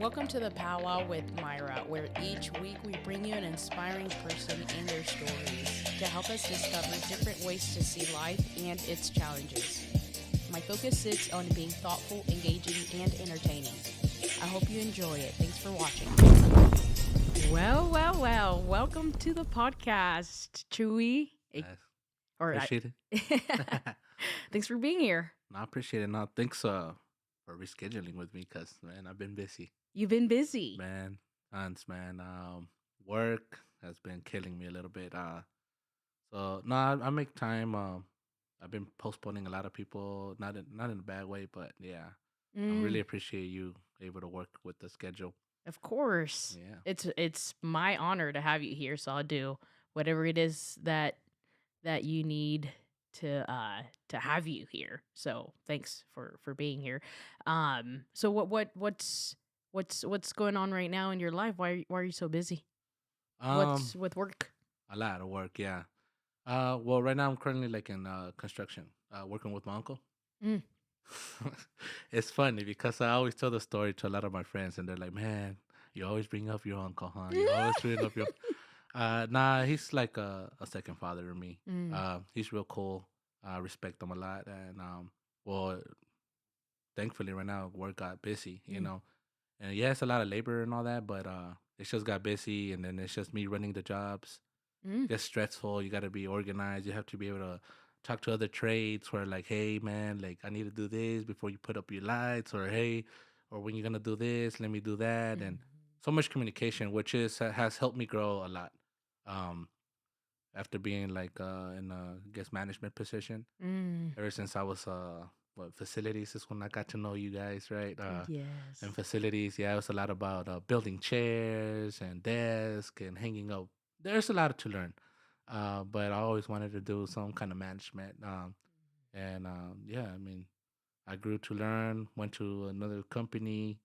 Welcome to the Pow Wow with Mayra, where each week we bring you an inspiring person and their stories to help us discover different ways to see life and its challenges. My focus sits on being thoughtful, engaging, and entertaining. I hope you enjoy it. Thanks for watching. Well. Welcome to the podcast, Chuy. Yes. Or Appreciate it. Thanks for being here. No, I appreciate it. No, thanks for rescheduling with me because, man, I've been busy. You've been busy. Man, tons, man. Work has been killing me a little bit. So, no, I make time. I've been postponing a lot of people, not in a bad way, but yeah, I really appreciate you able to work with the schedule. Of course. Yeah. It's my honor to have you here, so I'll do whatever it is that you need to have you here. So thanks for being here. So what's going on right now in your life? Why are you so busy? What's Um, with work? a lot of work, yeah. Well, right now I'm currently like in construction, working with my uncle. Mm. It's funny because I always tell the story to a lot of my friends, and they're like, "Man, you always bring up your uncle, huh? You always bring up your." Nah, he's like a second father to me. Mm. He's real cool. I respect him a lot, and well, thankfully right now work got busy, Mm. and yeah, it's a lot of labor and all that, but it just got busy, and then it's just me running the jobs. Mm. Gets stressful. You got to be organized. You have to be able to talk to other trades where like, hey man, like I need to do this before you put up your lights, or hey, or when you're gonna do this, let me do that, and so much communication, which is has helped me grow a lot. Um, After being like in a guest management position, Mm. ever since I was what facilities is when I got to know you guys, right? Yes. And facilities, yeah, it was a lot about building chairs and desk and hanging up. There's a lot to learn, but I always wanted to do some kind of management. And yeah, I mean, I grew to learn. Went to another company,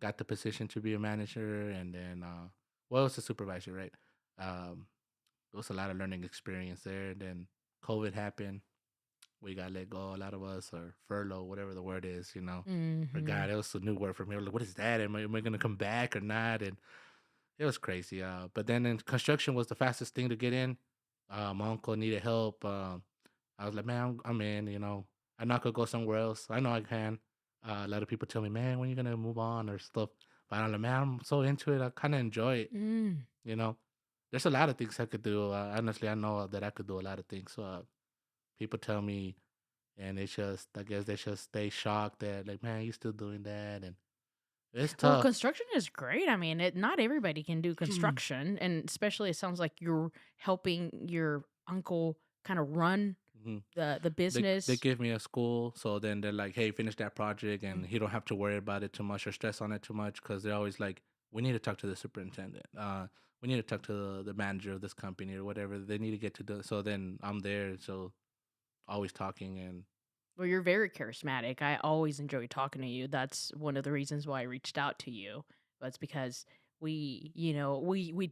got the position to be a manager, and then well, it was a supervisor, right? Um, there was a lot of learning experience there. And then COVID happened. We got let go, a lot of us, or furlough, whatever the word is, For Mm-hmm. God, it was a new word for me. I was like, what is that? Am I going to come back or not? And it was crazy. But then in construction was the fastest thing to get in. My uncle needed help. I was like, man, I'm in, I'm not going to go somewhere else. I know I can. A lot of people tell me, man, when you going to move on or stuff. But I'm like, man, I'm so into it. I kind of enjoy it, Mm. you know. There's a lot of things I could do. Honestly, I know that I could do a lot of things. So people tell me, and it's just, I guess they just stay shocked that, like, man, you still doing that, and it's Well, tough. construction is great. I mean, not everybody can do construction, and especially it sounds like you're helping your uncle kind of run Mhm. the They business. give me a school, so then they're like, hey, finish that project, and Mm. he don't have to worry about it too much or stress on it too much because they're always like, we need to talk to the superintendent. We need to talk to the manager of this company or whatever. They need to get to do. So then I'm there, so always talking and. Well, you're very charismatic. I always enjoy talking to you. That's one of the reasons why I reached out to you. That's because we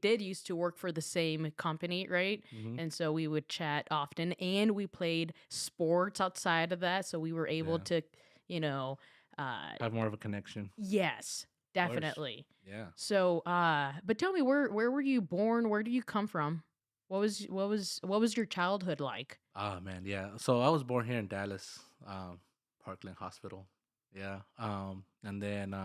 did used to work for the same company, right? Mhm. And so we would chat often, and we played sports outside of that, so we were able Yeah, to, you know, uh, have more of a connection. yes, Of course. definitely. Yeah. So, but tell me, where were you born? Where do you come from? What was your childhood like? Oh man, yeah. So I was born here in Dallas, Parkland Hospital. Yeah. And then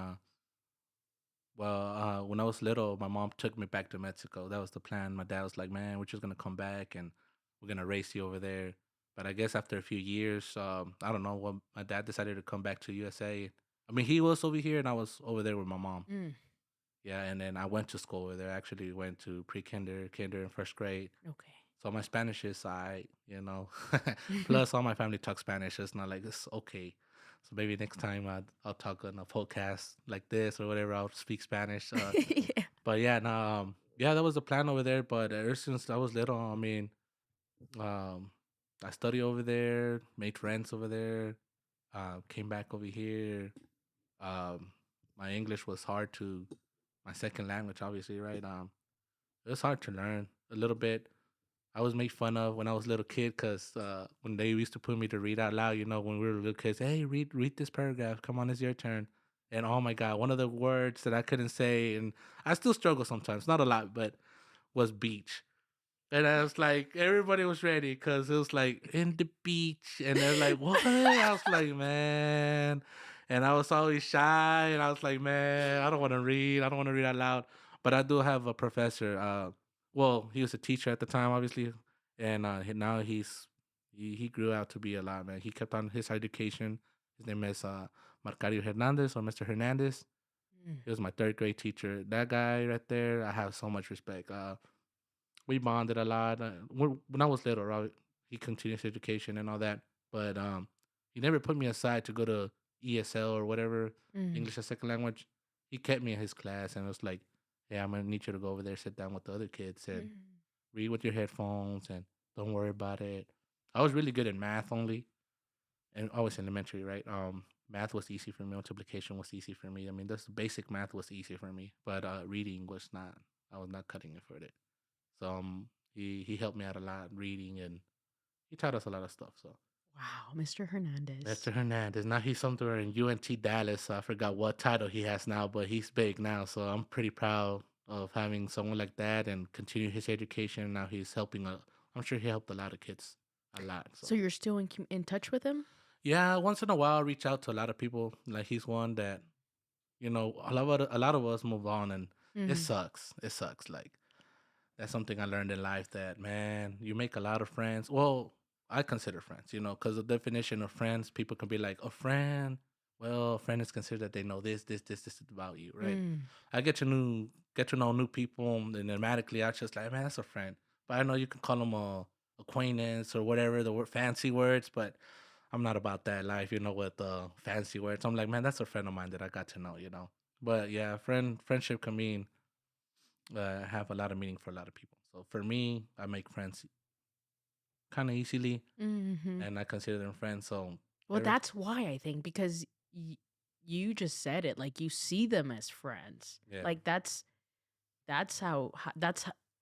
when I was little, my mom took me back to Mexico. That was the plan. My dad was like, "Man, we're just gonna come back and we're gonna race you over there." But I guess after a few years, I don't know what my dad decided to come back to USA. I mean, he was over here and I was over there with my mom. Mm, Yeah, and then I went to school over there. I actually went to pre-kinder, kinder, and first grade. okay. So my Spanish is Plus, all my family talks Spanish. It's not like it's okay. So maybe next time I'll talk on a podcast like this or whatever. I'll speak Spanish. Yeah. But yeah, no, yeah, that was the plan over there. But ever since I was little, I mean, um, I studied over there, made friends over there, came back over here. Um, my English was hard to my second language, obviously, right? It was hard to learn a little bit. I was made fun of when I was a little kid because when they used to put me to read out loud, when we were little kids, hey, read this paragraph. Come on, it's your turn. And oh my god, one of the words that I couldn't say, and I still struggle sometimes, not a lot, but was beach. And I was like, everybody was ready because it was like in the beach, and they're like, "What?" I was like, "Man," and I was always shy, and I was like, "Man, I don't want to read. I don't want to read out loud." But I do have a professor. Well, he was a teacher at the time, obviously, and now he grew out to be a lot, man. He kept on his education. His name is Marcario Hernandez or Mr. Hernandez. Mm. He was my third grade teacher. That guy right there, I have so much respect. We bonded a lot. When I was little, right, he continued his education and all that, but he never put me aside to go to ESL or whatever, Mm. English as second language. He kept me in his class and was like, "Hey, I'm gonna need you to go over there, sit down with the other kids, and Mm. read with your headphones, and don't worry about it." I was really good in math only, and I was elementary, right? Math was easy for me. Multiplication was easy for me. I mean, this basic math was easy for me, but reading was not. I was not cutting it for it. So he helped me out a lot reading, and he taught us a lot of stuff. So Wow, Mr. Hernandez. Mr. Hernandez, now he's somewhere in UNT Dallas. So I forgot what title he has now, but he's big now. So I'm pretty proud of having someone like that and continue his education. Now he's helping. I'm sure he helped a lot of kids, a lot. So So you're still in touch with him? yeah, once in a while, I reach out to a lot of people. Like he's one that a lot of us move on, and it Mm. sucks. It sucks. Like that's something I learned in life that, man, you make a lot of friends. Well, I consider friends, because the definition of friends, people can be like, a friend. Well, a friend is considered that they know this about you, right? Mm. I get to know new people, and automatically I just like, man, that's a friend. But I know you can call them a acquaintance or whatever the word fancy words, but I'm not about that life, with the fancy words. I'm like, man, that's a friend of mine that I got to know. But yeah, friendship can mean have a lot of meaning for a lot of people. So for me, I make friends kind of easily, Mhm. and I consider them friends. So Well, every that's why I think because you just said it, like, you see them as friends. yeah, Like, that's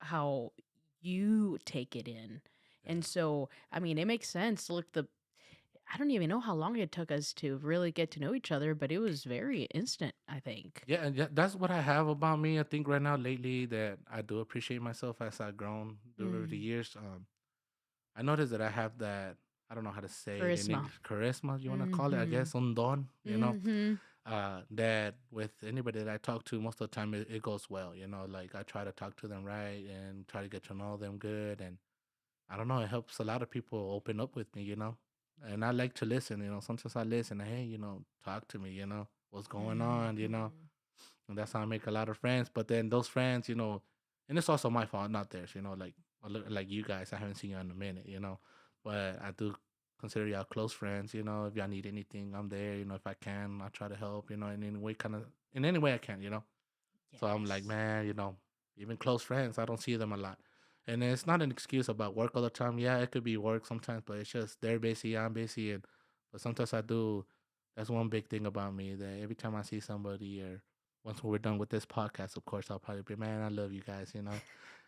how you take it in. yeah, And so, I mean, it makes sense. Look, the I don't even know how long it took us to really get to know each other, but it was very instant, I think. yeah, and yeah, that's what I have about me. I think right now lately that I do appreciate myself as I've grown through the Mm. years. I noticed that I have that. I don't know how to say it in Charisma. English. Charisma, you want to call it? I Mhm. guess un don. Mhm. That with anybody that I talk to, most of the time it goes well. Like I try to talk to them right and try to get to know them good, and I don't know, it helps a lot of people open up with me. And I like to listen. Sometimes I listen, hey, talk to me, what's going on. Mhm. And that's how I make a lot of friends. But then those friends, and it's also my fault, not theirs, like like you guys, I haven't seen you in a minute. But I do consider y'all close friends. If y'all need anything, I'm there. If I can, I try to help, in any way I can. So I'm like, Yes. man, even close friends, I don't see them a lot. And it's not an excuse about work all the time. Yeah, it could be work sometimes, but it's just they're busy, I'm busy, and but sometimes I do. That's one big thing about me that every time I see somebody or once we're done with this podcast, of course, I'll probably be, man, I love you guys.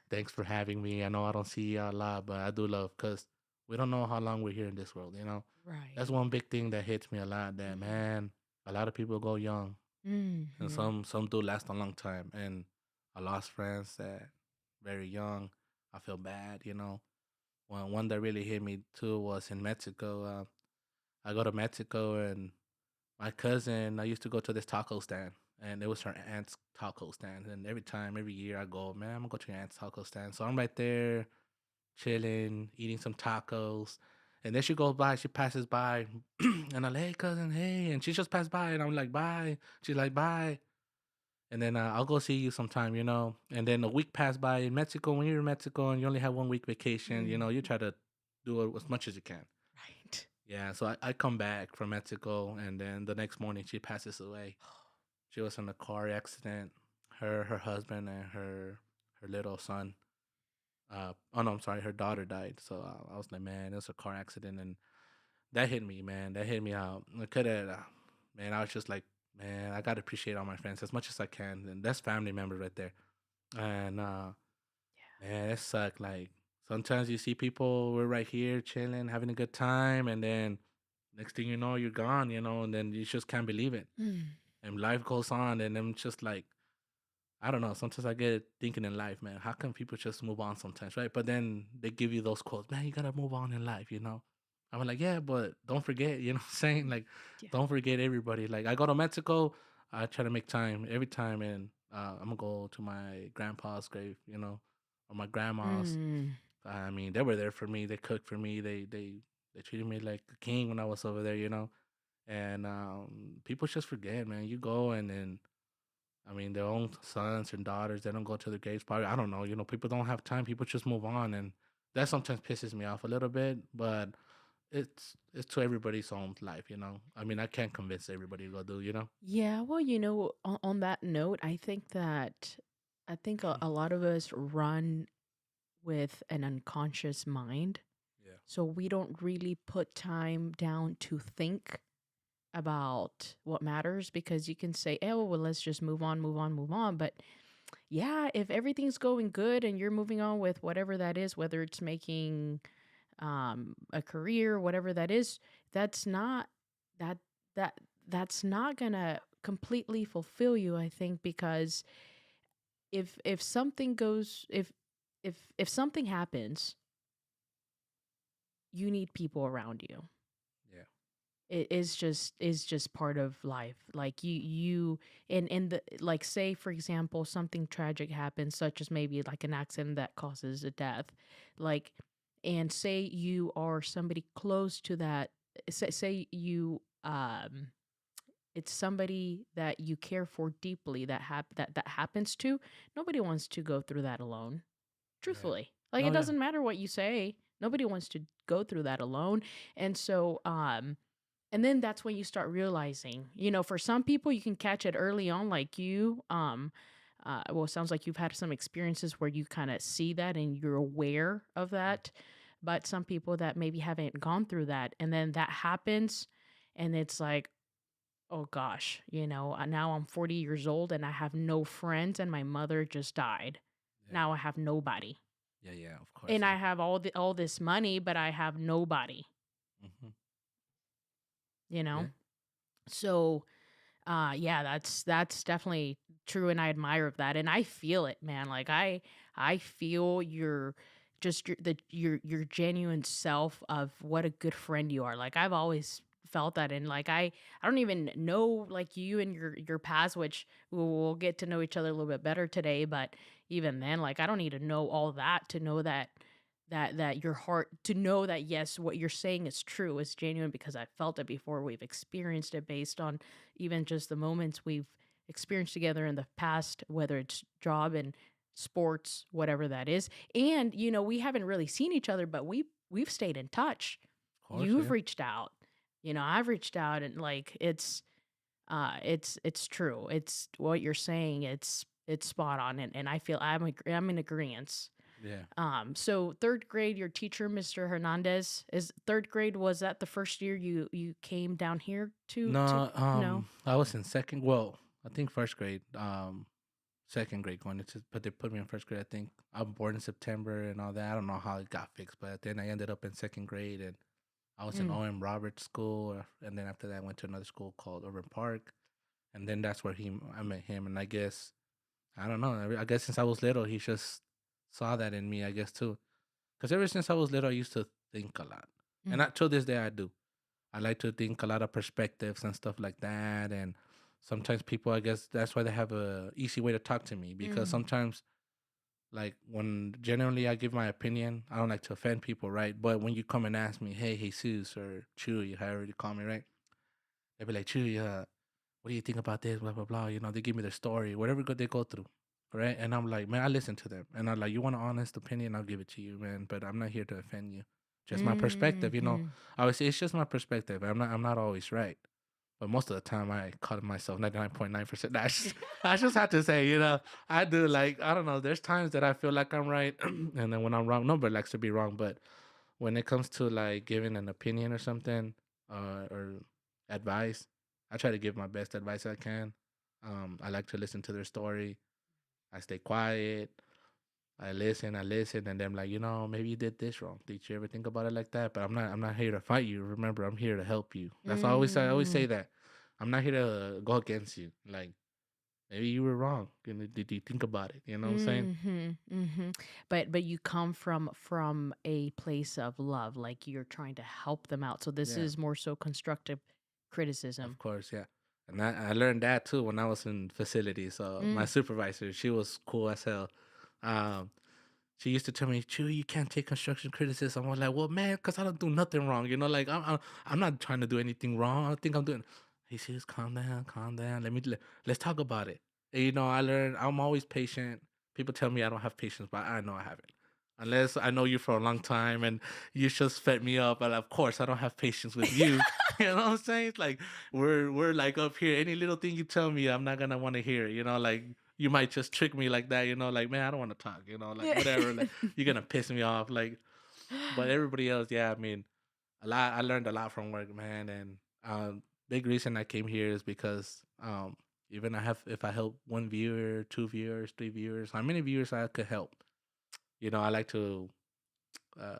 Thanks for having me. I know I don't see you a lot, but I do love because we don't know how long we're here in this world. That's Right. one big thing that hits me a lot. That Mhm. man, a lot of people go young, and Mhm. some do last a long time. And I lost friends that very young. I feel bad. One that really hit me too was in Mexico. I go to Mexico, and my cousin. I used to go to this taco stand, and it was her aunt's taco stand. And every year I go, man, I'm gonna go to your aunt's taco stand. So I'm right there chilling, eating some tacos. And then she goes by, she passes by, and I'm like, hey, cousin, hey. And she just passed by, and I'm like, bye. She's like, bye. And then I'll go see you sometime. And then a week passed by in Mexico. When you're in Mexico and you only have 1 week vacation, you Mhm. try to do it as much as you can. Right. Yeah, so I come back from Mexico, and then the next morning she passes away. She was in a car accident. Her husband and her little son. Oh no, I'm sorry, her daughter died. So I was like, man, it was a car accident, and that hit me, man. That hit me out. I could have, man. I was just like, man, I gotta appreciate all my friends as much as I can, and that's family members right there. And man, it sucked. Like sometimes you see people, we're right here chilling, having a good time, and then next thing you know, you're gone. And then you just can't believe it. Yeah. and life goes on, and I'm just like, I don't know. Sometimes I get thinking in life, man, how can people just move on sometimes, right? But then they give you those quotes, man, you gotta move on in life, you know? I'm like, yeah, but don't forget, you know what I'm saying? Like, Yeah. don't forget everybody. Like, I go to Mexico, I try to make time every time, and I'm gonna go to my grandpa's grave, you know, or my grandma's. Mm. I mean, they were there for me. They cooked for me. They treated me like a king when I was over there, you know. And people just forget, man. You go and then I mean, their own sons and daughters, they don't go to the graves. Probably, I don't know. You know, people don't have time. People just move on, and that sometimes pisses me off a little bit. But it's to everybody's own life, you know. I mean, I can't convince everybody to go do, you know. Yeah, well, on that note, I think a lot of us run with an unconscious mind. Yeah, So we don't really put time down to think about what matters because you can say, oh, well, let's just move on, move on, move on. But yeah, if everything's going good and you're moving on with whatever that is, whether it's making a career, whatever that is, that's not that that that's not gonna completely fulfill you, I think, because if something goes if something happens, you need people around you. yeah, It is just part of life. Like you in the like say for example something tragic happens, such as maybe like an accident that causes a death, like, and say you are somebody close to that, say you it's somebody that you care for deeply that happens to, nobody wants to go through that alone, yeah. truthfully. Like it No, yeah, doesn't matter what you say, nobody wants to go through that alone. And so and then that's when you start realizing, for some people you can catch it early on, like you. Well, it sounds like you've had some experiences where you kind of see that and you're aware of that. But some people that maybe haven't gone through that, and then that happens, and it's like, oh gosh, now I'm 40 years old and I have no friends, and my mother just died. yeah, Now I have nobody, yeah, yeah. Of course, and yeah. I have all this money, but I have nobody. Hmm. You Yeah, know. So yeah, that's definitely true, and I admire that, and I feel it, man. Like I feel your just your genuine self of what a good friend you are. Like I've always felt that, and like I don't even know like you and your past, which we'll get to know each other a little bit better today. But even then, like I don't need to know all that to know that your heart, to know that yes, what you're saying is true, is genuine, because I felt it before. We've experienced it based on even just the moments we've experienced together in the past, whether it's job and sports, whatever that is. And we haven't really seen each other, but we've stayed in touch. of course, You've yeah, reached out. I've reached out, and like it's true. It's what you're saying. It's spot on, and I feel I'm in agreement. yeah. So third grade, your teacher, Mr. Hernandez, is third grade. Was that the first year you came down here to No, no? I was in second. Well, I think first grade. Second grade going into, but they put me in first grade. I think I'm born in September and all that. I don't know how it got fixed, but then I ended up in second grade, and I was in Mm. O.M. Roberts School, and then after that, I went to another school called Urban Park, and then that's where I met him, and I guess I don't know. I guess since I was little, he just saw that in me. I guess too, because ever since I was little, I used to think a lot, and Mm. not till this day I do. I like to think a lot of perspectives and stuff like that, and sometimes people, I guess that's why they have a easy way to talk to me, because Mm. sometimes like when generally I give my opinion, I don't like to offend people, right? But when you come and ask me, hey, Jesus or Chuy, however you call me, right? They be like, Chuy, what do you think about this? Blah blah blah. You know, they give me their story, whatever they go through, right? And I'm like, man, I listen to them, and I'm like, you want an honest opinion? I'll give it to you, man. But I'm not here to offend you. Just my perspective, you know. Mhm. I would say it's just my perspective. I'm not always right, but most of the time I caught myself 99.9%. I just have to say, I do, like, I don't know. There's times that I feel like I'm right, and then when I'm wrong, nobody likes to be wrong. But when it comes to like giving an opinion or something, or advice, I try to give my best advice I can. I like to listen to their story. I stay quiet. I listen, and then like, maybe you did this wrong. Did you ever think about it like that? But I'm not here to fight you. Remember, I'm here to help you. That's always I always say Mhm. that. I'm not here to go against you. Like maybe you were wrong. Did you think about it? You know what I'm saying? Mhm. Mhm. But you come from a place of love, like you're trying to help them out. So this Yeah. is more so constructive Of criticism. course, yeah. And I learned that too when I was in facilities. So my Mm. supervisor, she was cool as hell. Um, she used to tell me, "Chewy, you can't take construction criticism." I was like, "Well, man, because I don't do nothing wrong. You know, like I'm not trying to do anything wrong. I think I'm doing." He says, "Calm down, calm down. Let's talk about it." And, you know, I learned I'm always patient. People tell me I don't have patience, but I know I haven't. Unless I know you for a long time and you just fed me up, and of course I don't have patience with you. You know what I'm saying? It's like we're like up here. Any little thing you tell me, I'm not gonna want to hear. You know, like you might just trick me like that. You know, like man, I don't want to talk. You know, like Yeah. whatever. Like you're gonna piss me off. Like, but everybody else, yeah. I mean, a lot. I learned a lot from work, man. And big reason I came here is because even I have if I help one viewer, two viewers, three viewers, how many viewers I could help. You know, I like to uh,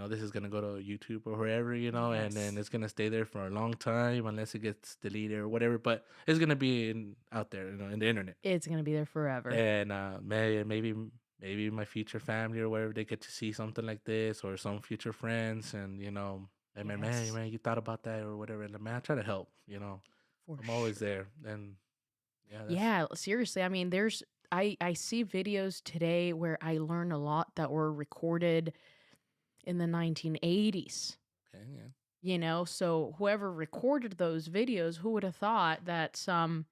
this is gonna go to YouTube or wherever, and then Yes. it's gonna stay there for a long time unless it gets deleted or whatever. But it's gonna be out there, in the internet. It's gonna be there forever. And maybe my future family or whatever they get to see something like this or some future friends, and hey Yes. man, you thought about that or whatever. And man, I try to help. For I'm always sure. there, and yeah, that's Yeah, seriously. I mean, I see videos today where I learn a lot that were recorded in the 1980s. okay. Yeah, So whoever recorded those videos, who would have thought that some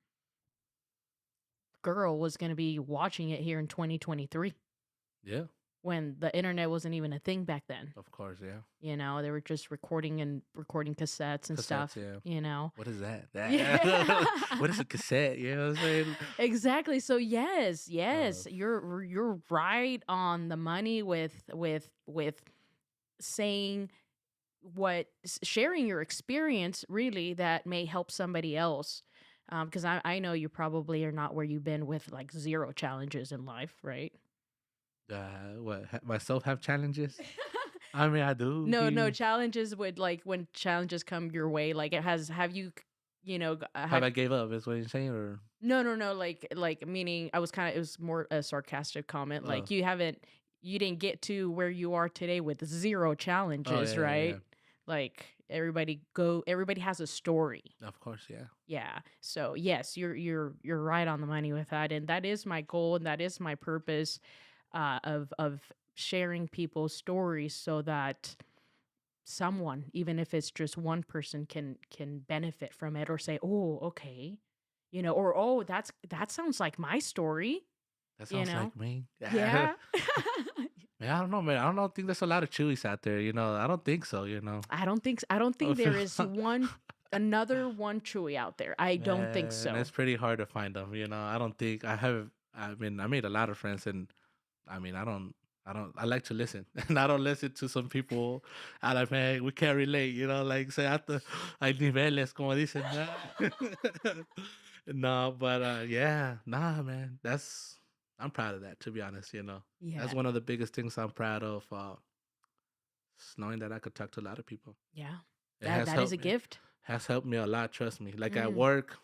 girl was going to be watching it here in 2023 yeah, when the internet wasn't even a thing back then? of course, yeah. They were just recording cassettes and Cassettes, stuff, yeah. you know. What is that? Yeah. What is a cassette? You know what I'm saying? Exactly. So yes, Uh, yes, you're right on the money with saying sharing your experience really that may help somebody else. Because I know you probably are not where you've been with like zero challenges in life, right? myself have challenges? I mean, I do. No, no challenges would like when challenges come your way. Like it has. Have you, Have have I gave up? Is what you're saying, or no, no, no. Like meaning I was kind of. It was more a sarcastic comment. uh, Like you didn't get to where you are today with zero oh yeah, challenges, yeah, yeah. right? Like everybody has a story. Of course, yeah. Yeah. So yes, you're right on the money with that, and that is my goal, and that is my purpose, of sharing people's stories so that someone, even if it's just one person, can benefit from it or say, oh, okay, or oh, that sounds like my story, That you sounds know. like me. Yeah. Man, I don't know, man. I don't think there's a lot of Chewies out there. I don't think so. I don't I think feel- there is another one Chewy out there. I don't think Man, so. it's pretty hard to find them. I don't think I have. I mean, I made a lot of friends, and I mean, I don't. I like to listen, and I don't listen to some people. I like, man, we can't relate. Like say hasta hay niveles, como dicen. No, but yeah, nah, man. I'm proud of that. To be honest, that's Yeah. one of the biggest things I'm proud of. Is knowing that I could talk to a lot of people. Yeah. It That is a gift. has helped me a lot. Trust me. Like at Mm. work,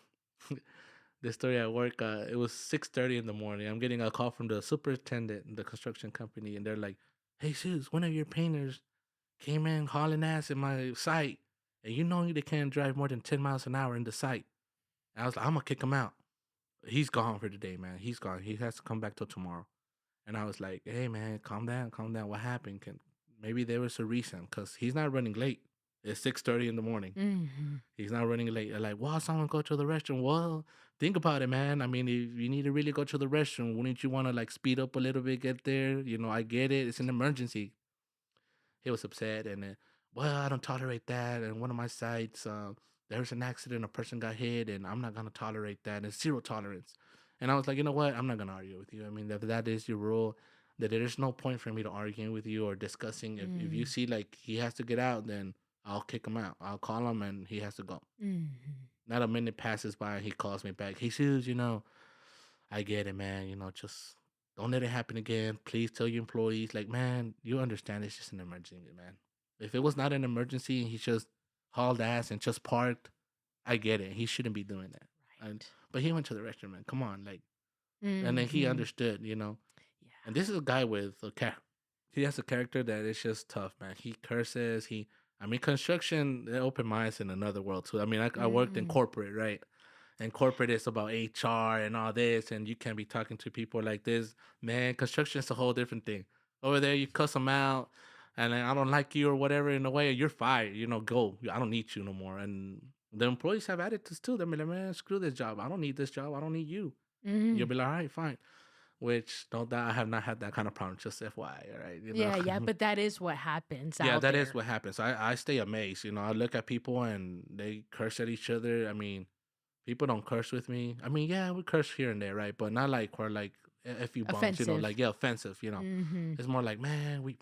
this story at work. It was 6:30 in the morning. I'm getting a call from the superintendent in the construction company, and they're like, "Hey, Sus, one of your painters came in hauling ass in my site, and you know they can't drive more than 10 miles an hour in the site." And I was like, "I'm gonna kick him out. He's gone for the day, man. He's gone. He has to come back till tomorrow." And I was like, "Hey, man, calm down, calm down. What happened? Maybe there was a reason, cause he's not running late. It's 6:30 in the morning. Mhm. He's not running late." They're like, "Well, someone go to the restroom." Well, think about it, man. I mean, if you need to really go to the restroom, wouldn't you want to like speed up a little bit, get there? I get it. It's an emergency. He was upset, and then, well, I don't tolerate that. And one of my sites, there was an accident, a person got hit, and I'm not gonna tolerate that. It's zero tolerance. And I was like, you know what? I'm not gonna argue with you. I mean, if that is your rule, that there's no point for me to arguing with you or discussing. If you Mm. see like he has to get out, then I'll kick him out. I'll call him, and he has to go. Mhm. Not a minute passes by, and he calls me back. He says, I get it, man. Just don't let it happen again. Please tell your employees, like, man, you understand it's just an emergency, man. If it was not an emergency and he just hauled ass and just parked, I get it. He shouldn't be doing that. And Right. but he went to the restroom, man. Come on, like, and then he Mm-hmm. understood, you know. Yeah. And this is a guy with a he has a character that is just tough, man. He curses. I mean, construction, it opened my eyes in another world too. I mean, I worked in Mm. corporate, right? And corporate is about HR and all this, and you can't be talking to people like this, man. Construction is a whole different thing. Over there, you cuss them out, and then I don't like you or whatever in a way, you're fired. You know, go. I don't need you no more. And the employees have attitudes too. They're like, man, screw this job. I don't need this job. I don't need you. And you'll Mm. be like, all right, fine. Which don't that I have not had that kind of problem. Just FYI, all right, you know. Yeah, yeah, but that is what happens Yeah, out that is there. what happens. I stay amazed. You know, I look at people and they curse at each other. I mean, people don't curse with me. I mean, yeah, we curse here and there, right? But not like we're like a few bumps, you know, Offensive. like yeah, offensive, you know. Mm-hmm. It's more like, man, we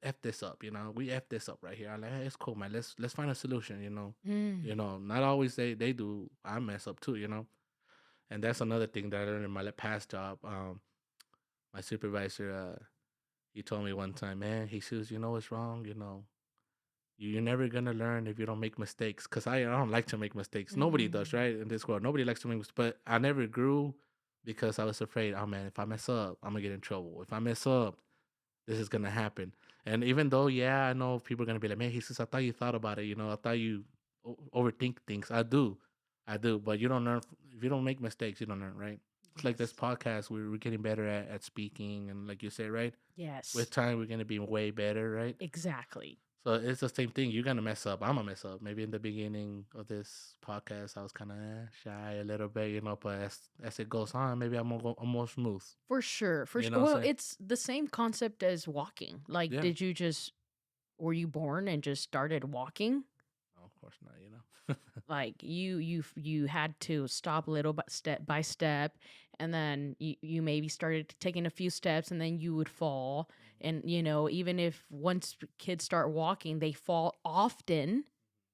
f this up, you know. We f this up right here. I'm like, hey, it's cool, man. Let's find a solution, you know. Mm. You know, not always they do. I mess up too, you know. And that's another thing that I learned in my past job. My supervisor, he told me one time, man, he says, you know what's wrong, you know. You're never gonna learn if you don't make mistakes. Cause I don't like to make mistakes. Nobody does, Mm. right? In this world, nobody likes to make mistakes. But I never grew because I was afraid. Oh man, if I mess up, I'm gonna get in trouble. If I mess up, this is gonna happen. And even though, yeah, I know people are gonna be like, man, he says, I thought you thought about it. You know, I thought you overthink things. I do. But you don't learn if you don't make mistakes. You don't learn, right? It's like this Yes. podcast. We're getting better at speaking, and like you say, right? Yes. With time, we're gonna be way better, right? Exactly. So it's the same thing. You're gonna mess up. I'm gonna mess up. Maybe in the beginning of this podcast, I was kind of shy a little bit, you know. But as it goes on, maybe I'm more smooth. For sure. For You sure. know what I'm Well, saying? it's the same concept as walking. Like, Yeah. did you just were you born and just started walking? No, of course not. You know. Like you had to stop little but step by step, and then you maybe started taking a few steps, and then you would fall. And even if once kids start walking, they fall often.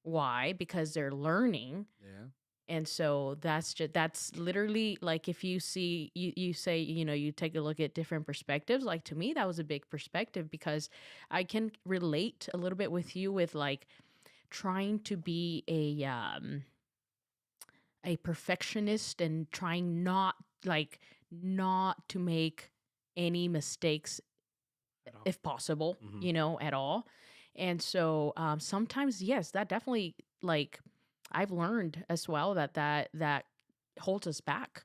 Why? Because they're learning. Yeah. And so that's literally like, if you see you say, you take a look at different perspectives. Like, to me, that was a big perspective, because I can relate a little bit with you with, like, trying to be a perfectionist, and trying not to make any mistakes, At all. if possible, Mm-hmm. at all. And so, sometimes, yes, that definitely, like, I've learned as well that holds us back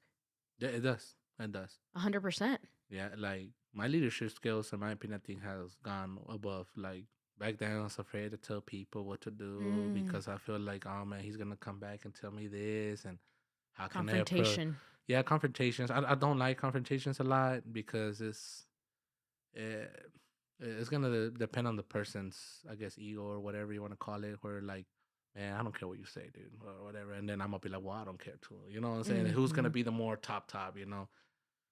Yeah, it does. It does. 100%. Yeah, like my leadership skills, in my opinion, I think has gone above. Like back then, I was afraid to tell people what to do Mm, because I feel like, oh man, he's gonna come back and tell me this, and how can I approach? confrontation. Yeah, confrontations. I don't like confrontations a lot because eh, it's gonna depend on the person's, I guess, ego or whatever you want to call it. Where like, man, I don't care what you say, dude, or whatever, and then I'm gonna be like, well, I don't care too. You know what I'm saying? And who's gonna Hmm. be the more top? You know?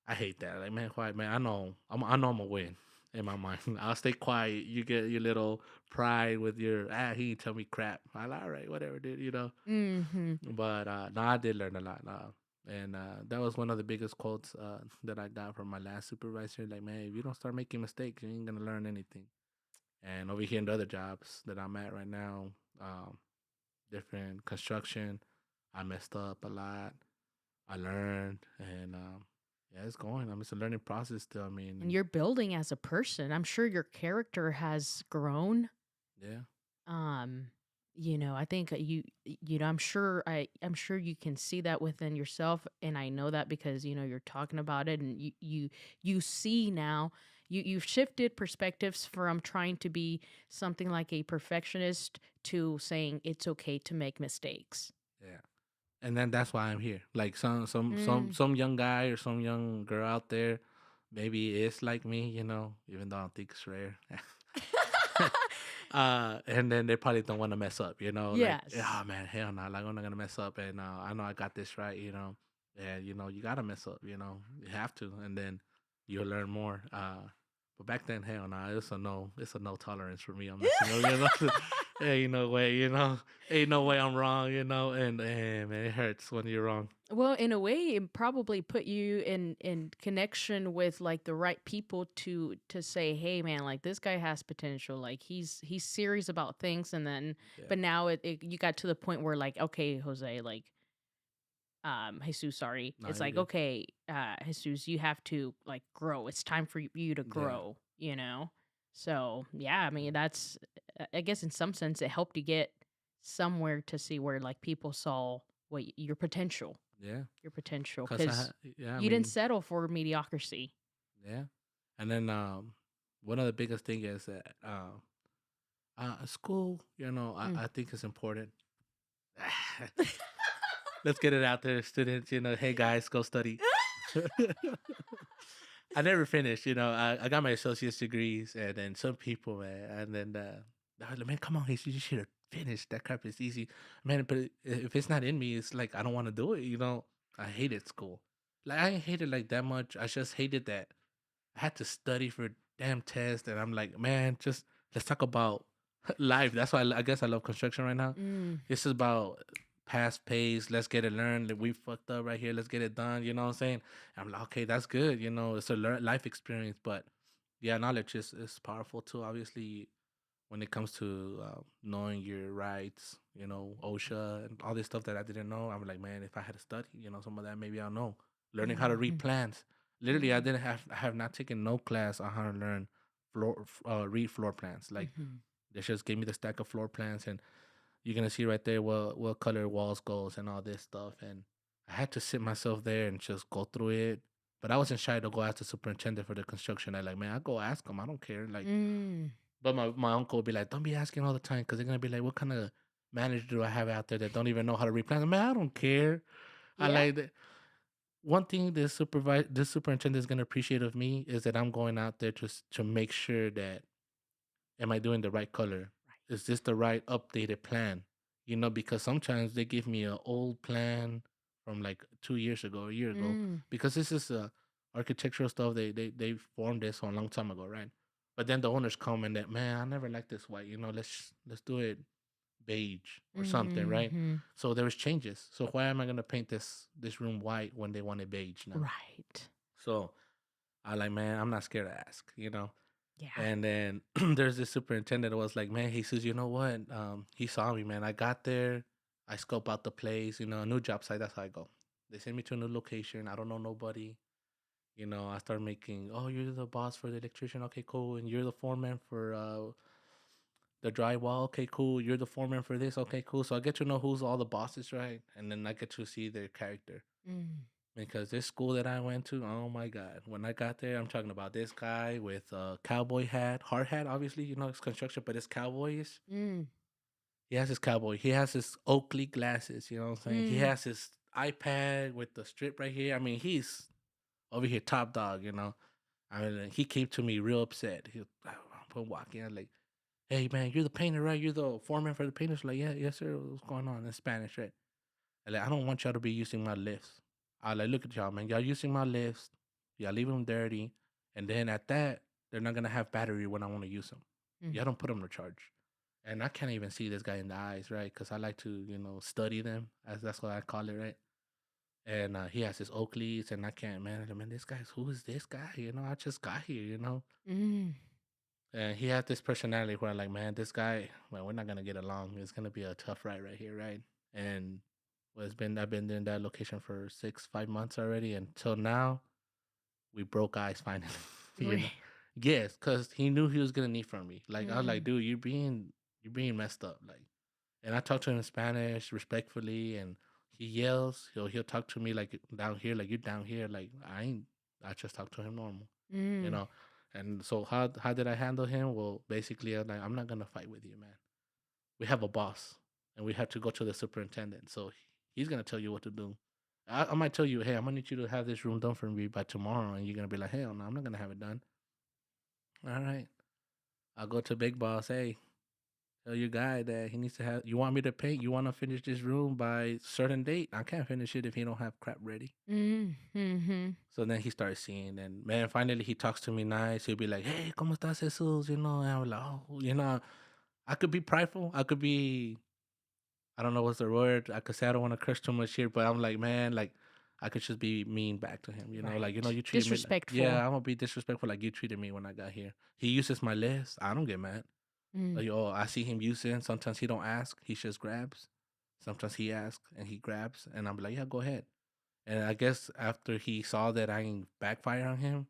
I hate that. Like, man, quiet, man. I know I'm gonna win in my mind. I'll stay quiet. You get your little pride with your he tell me crap. I'm like, all right, whatever, dude. You know. Hmm. But no, I did learn a lot. And that was one of the biggest quotes that I got from my last supervisor. Like, man, if you don't start making mistakes, you ain't gonna learn anything. And over here in the other jobs that I'm at right now, um, different construction, I messed up a lot. I learned, and yeah, it's going. I mean, it's a learning process still. I And mean, you're building as a person. I'm sure your character has grown. yeah, um I think, I'm sure you can see that within yourself, and I know that because you're talking about it, and you see now, you've shifted perspectives from trying to be something like a perfectionist to saying it's okay to make mistakes. yeah. And then that's why I'm here. Like Mm. some young guy or some young girl out there, maybe it's like me, you know, even though I don't think it's rare. And then they probably don't want to mess up, you know, like, Yes. oh man, hell no, like I'm not gonna mess up, and I know I got this right, you know, and you know you gotta mess up, you know, you have to, and then you'll learn more. But back then, hell no, it's a no tolerance for me on messing up, you know. Ain't no way, ain't no way I'm wrong, and man, it hurts when you're wrong. Well, in a way, it probably put you in connection with like the right people to say, "Hey, man, like this guy has potential. Like he's serious about things." And then, Yeah, but now you got to the point where like, okay, Jose, like, Jesus, sorry, no, it's you're like, good. okay, Jesus, you have to like grow. It's time for you to Yeah, grow. So yeah, I mean, that's, I guess in some sense, it helped you get somewhere to see where like people saw what yeah, your potential, cause because yeah, I you didn't mean, settle for mediocrity. yeah, and then one of the biggest thing is that school, Mm. I think is important. Let's get it out there, students. Hey guys, go study. I never finished. I got my associate's degrees, and then some people, man, and then I was like, man, come on, Jesus, you should have finished. That crap is easy, man. But if it's not in me, it's like I don't want to do it. I hated school. Like I ain't hated like that much. I just hated that I had to study for a damn test, and I'm like, man, just let's talk about life. That's why I guess I love construction right now. Mm. This is about past pace. Let's get it learned. Like, we fucked up right here. Let's get it done. You know what I'm saying? I'm like, okay, that's good. It's a life experience. But yeah, knowledge is powerful too. Obviously, when it comes to knowing your rights, OSHA and all this stuff that I didn't know, I'm like, man, if I had to study, some of that maybe I'll know. Learning how to read Mhm. plans. Literally, Mm. I have not taken no class on how to learn read floor plans. Like Mhm. they just gave me the stack of floor plans, and you're gonna see right there what color walls goes and all this stuff. And I had to sit myself there and just go through it. But I wasn't shy to go ask the superintendent for the construction. I like, man, I go ask him. I don't care. Like, Mm. but my uncle would be like, don't be asking all the time because they're gonna be like, what kind of manager do I have out there that don't even know how to read plans? Man, I don't care. I Yeah. like that. One thing this superintendent is gonna appreciate of me is that I'm going out there to make sure that am I doing the right color? Is this the right updated plan? Because sometimes they give me an old plan from like 2 years ago, a year ago, Mm. because this is architectural stuff. They formed this a long time ago, right? But then the owners come and that, man, I never liked this white. Let's do it beige or something, right? Mhm. So there was changes. So why am I gonna paint this room white when they want it beige now? Right. So I like, man, I'm not scared to ask, Yeah. and then there's this superintendent that was like, man, he says, you know what? He saw me, man. I got there, I scope out the place, a new job site. That's how I go. They send me to a new location. I don't know nobody. I start making, oh, you're the boss for the electrician. Okay, cool. And you're the foreman for the drywall. Okay, cool. You're the foreman for this. Okay, cool. So I get to know who's all the bosses, right? And then I get to see their character. Mm. Because this school that I went to, oh my God. When I got there, I'm talking about this guy with a cowboy hat, hard hat, obviously, it's construction, but it's cowboyish. Mm. He has his cowboy. He has his Oakley glasses, you know what I'm saying? He Mm. has his iPad with the strip right here. I mean, he's over here top dog, I mean, he came to me real upset. He was walking out like, hey man, you're the painter, right? You're the foreman for the painters. Like, yeah, yes, sir. What's going on in Spanish, right? Like, I don't want y'all to be using my lifts. I like, look at y'all, man. Y'all using my lifts. Y'all leave them dirty. And then at that, they're not going to have battery when I want to use them. Mm. Y'all don't put them to charge. And I can't even see this guy in the eyes, right? Because I like to, study them, as that's what I call it, right? And he has his Oakleys, and I can't, man. I mean, who is this guy? I just got here. Mm. And he had this personality where I'm like, man, this guy, well, we're not gonna get along. It's gonna be a tough ride right here, right? And I've been in that location for 5 months already, until now we broke eyes finally. you Re- know, yes, because he knew he was gonna need from me. Like I was like, Mm. dude, you're being messed up. Like, and I talk to him in Spanish respectfully, and he yells. He'll talk to me like down here, like you're down here. Like I ain't. I just talk to him normal, you Mm. know. And so how did I handle him? Well, basically, I'm like, I'm not gonna fight with you, man. We have a boss, and we have to go to the superintendent. So he's gonna tell you what to do. I might tell you, hey, I'm gonna need you to have this room done for me by tomorrow, and you're gonna be like, hell no, I'm not gonna have it done. All right, I'll go to big boss. Hey, tell your guy that he needs to have. You want me to paint? You want to finish this room by certain date? I can't finish it if he don't have crap ready. Mm. Mhm. So then he starts seeing, and man, finally he talks to me nice. He'll be like, "Hey, cómo estás, Jesus?" And I'm like, "Oh, I could be prideful. I could be, I don't know what's the word. I could say I don't want to curse too much here, but I'm like, man, like I could just be mean back to him. Like Right. you treated me. Yeah, Disrespectful. I'm gonna be disrespectful like you treated me when I got here. He uses my list. I don't get mad. Mm. Like, oh, I see him using. Sometimes he don't ask. He just grabs. Sometimes he asks and he grabs, and I'm like, yeah, go ahead. And I guess after he saw that I ain't backfire on him,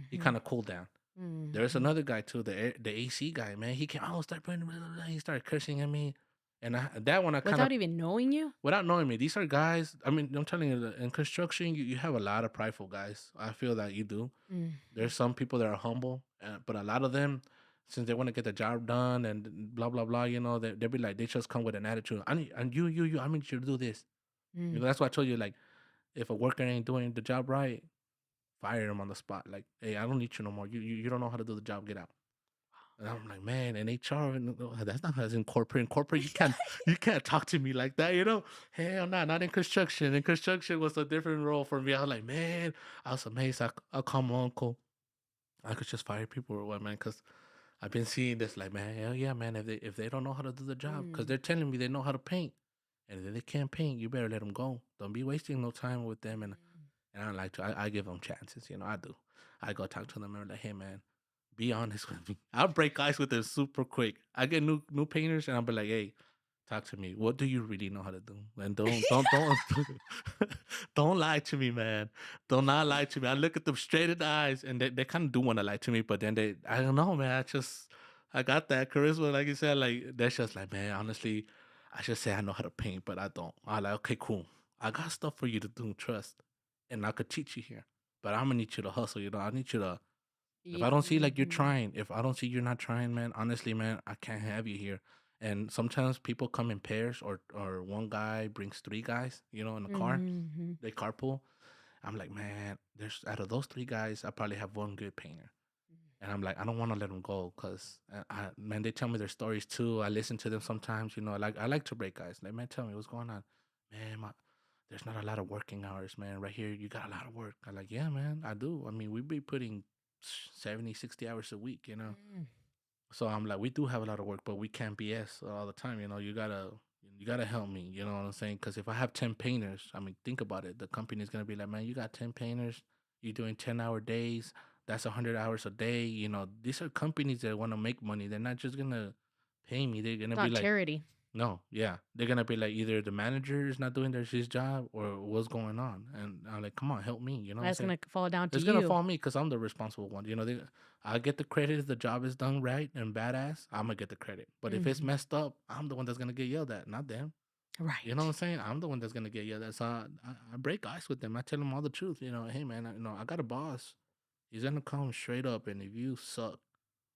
he Mhm. kind of cooled down. There's Mhm. another guy too, the AC guy, man. He came, oh, start putting, blah, blah, blah. He started cursing at me, and that one I kind of, Without even knowing you? without knowing me, these are guys. I mean, I'm telling you, in construction, you have a lot of prideful guys. I feel that you do. Mhm. There's some people that are humble, but a lot of them, since they want to get the job done and blah blah blah, they'll be like, they just come with an attitude. I need, and you, I need you to do this. Mm. That's why I told you, like, if a worker ain't doing the job right, fire him on the spot. Like, hey, I don't need you no more. You don't know how to do the job. Get out. And I'm like, man, in HR, that's not as in corporate. In corporate, you can't talk to me like that. Hell no, not in construction. In construction was a different role for me. I was like, man, I was amazed. I'll call my uncle. I could just fire people or what, man, because I've been seeing this. Like, man, hell yeah, man. If they don't know how to do the job, because Mm. they're telling me they know how to paint, and if they can't paint, you better let them go. Don't be wasting no time with them. And I like to, I give them chances. I do. I go talk to them and I'm like, hey, man, be honest with me. I'll break ice with them super quick. I get new painters and I'll be like, hey, talk to me. What do you really know how to do? And don't don't lie to me, man. Don't not lie to me. I look at them straight in the eyes, and they kind of do want to lie to me, but then I don't know, man. I got that charisma, like you said. Like that's just like, man. Honestly, I should say I know how to paint, but I don't. I like, okay, cool. I got stuff for you to do. Trust, and I could teach you here, but I'm gonna need you to hustle. I need you to. If I don't see like you're Mhm. trying, if I don't see you're not trying, man, honestly, man, I can't have you here. And sometimes people come in pairs, or one guy brings three guys, in a car. Mhm. They carpool. I'm like, man, there's out of those three guys, I probably have one good painter. And I'm like, I don't want to let them go because, man, they tell me their stories too. I listen to them sometimes. I like to break guys. Like, man, tell me what's going on, man. There's not a lot of working hours, man. Right here, you got a lot of work. I'm like, yeah, man, I do. I mean, we be putting 70, 60 hours a week. Mm. So I'm like, we do have a lot of work, but we can't BS all the time. You gotta help me. You know what I'm saying? Because if I have 10 painters, I mean, think about it. The company is gonna be like, man, you got 10 painters. You're doing 10-hour days. That's 100 hours a day. These are companies that want to make money. They're not just gonna pay me. They're gonna be Not like, charity. no, yeah, they're gonna be like either the manager is not doing his job or what's going on. And I'm like, come on, help me. You know what I'm That's saying? gonna fall down to It's gonna you. fall me because I'm the responsible one. I get the credit if the job is done right and badass. I'm gonna get the credit. But if it's Mhm. messed up, I'm the one that's gonna get yelled at, not them. You know what I'm Right. saying? I'm the one that's gonna get yelled at. So I break ice with them. I tell them all the truth. Hey man, I got a boss. He's gonna come straight up, and if you suck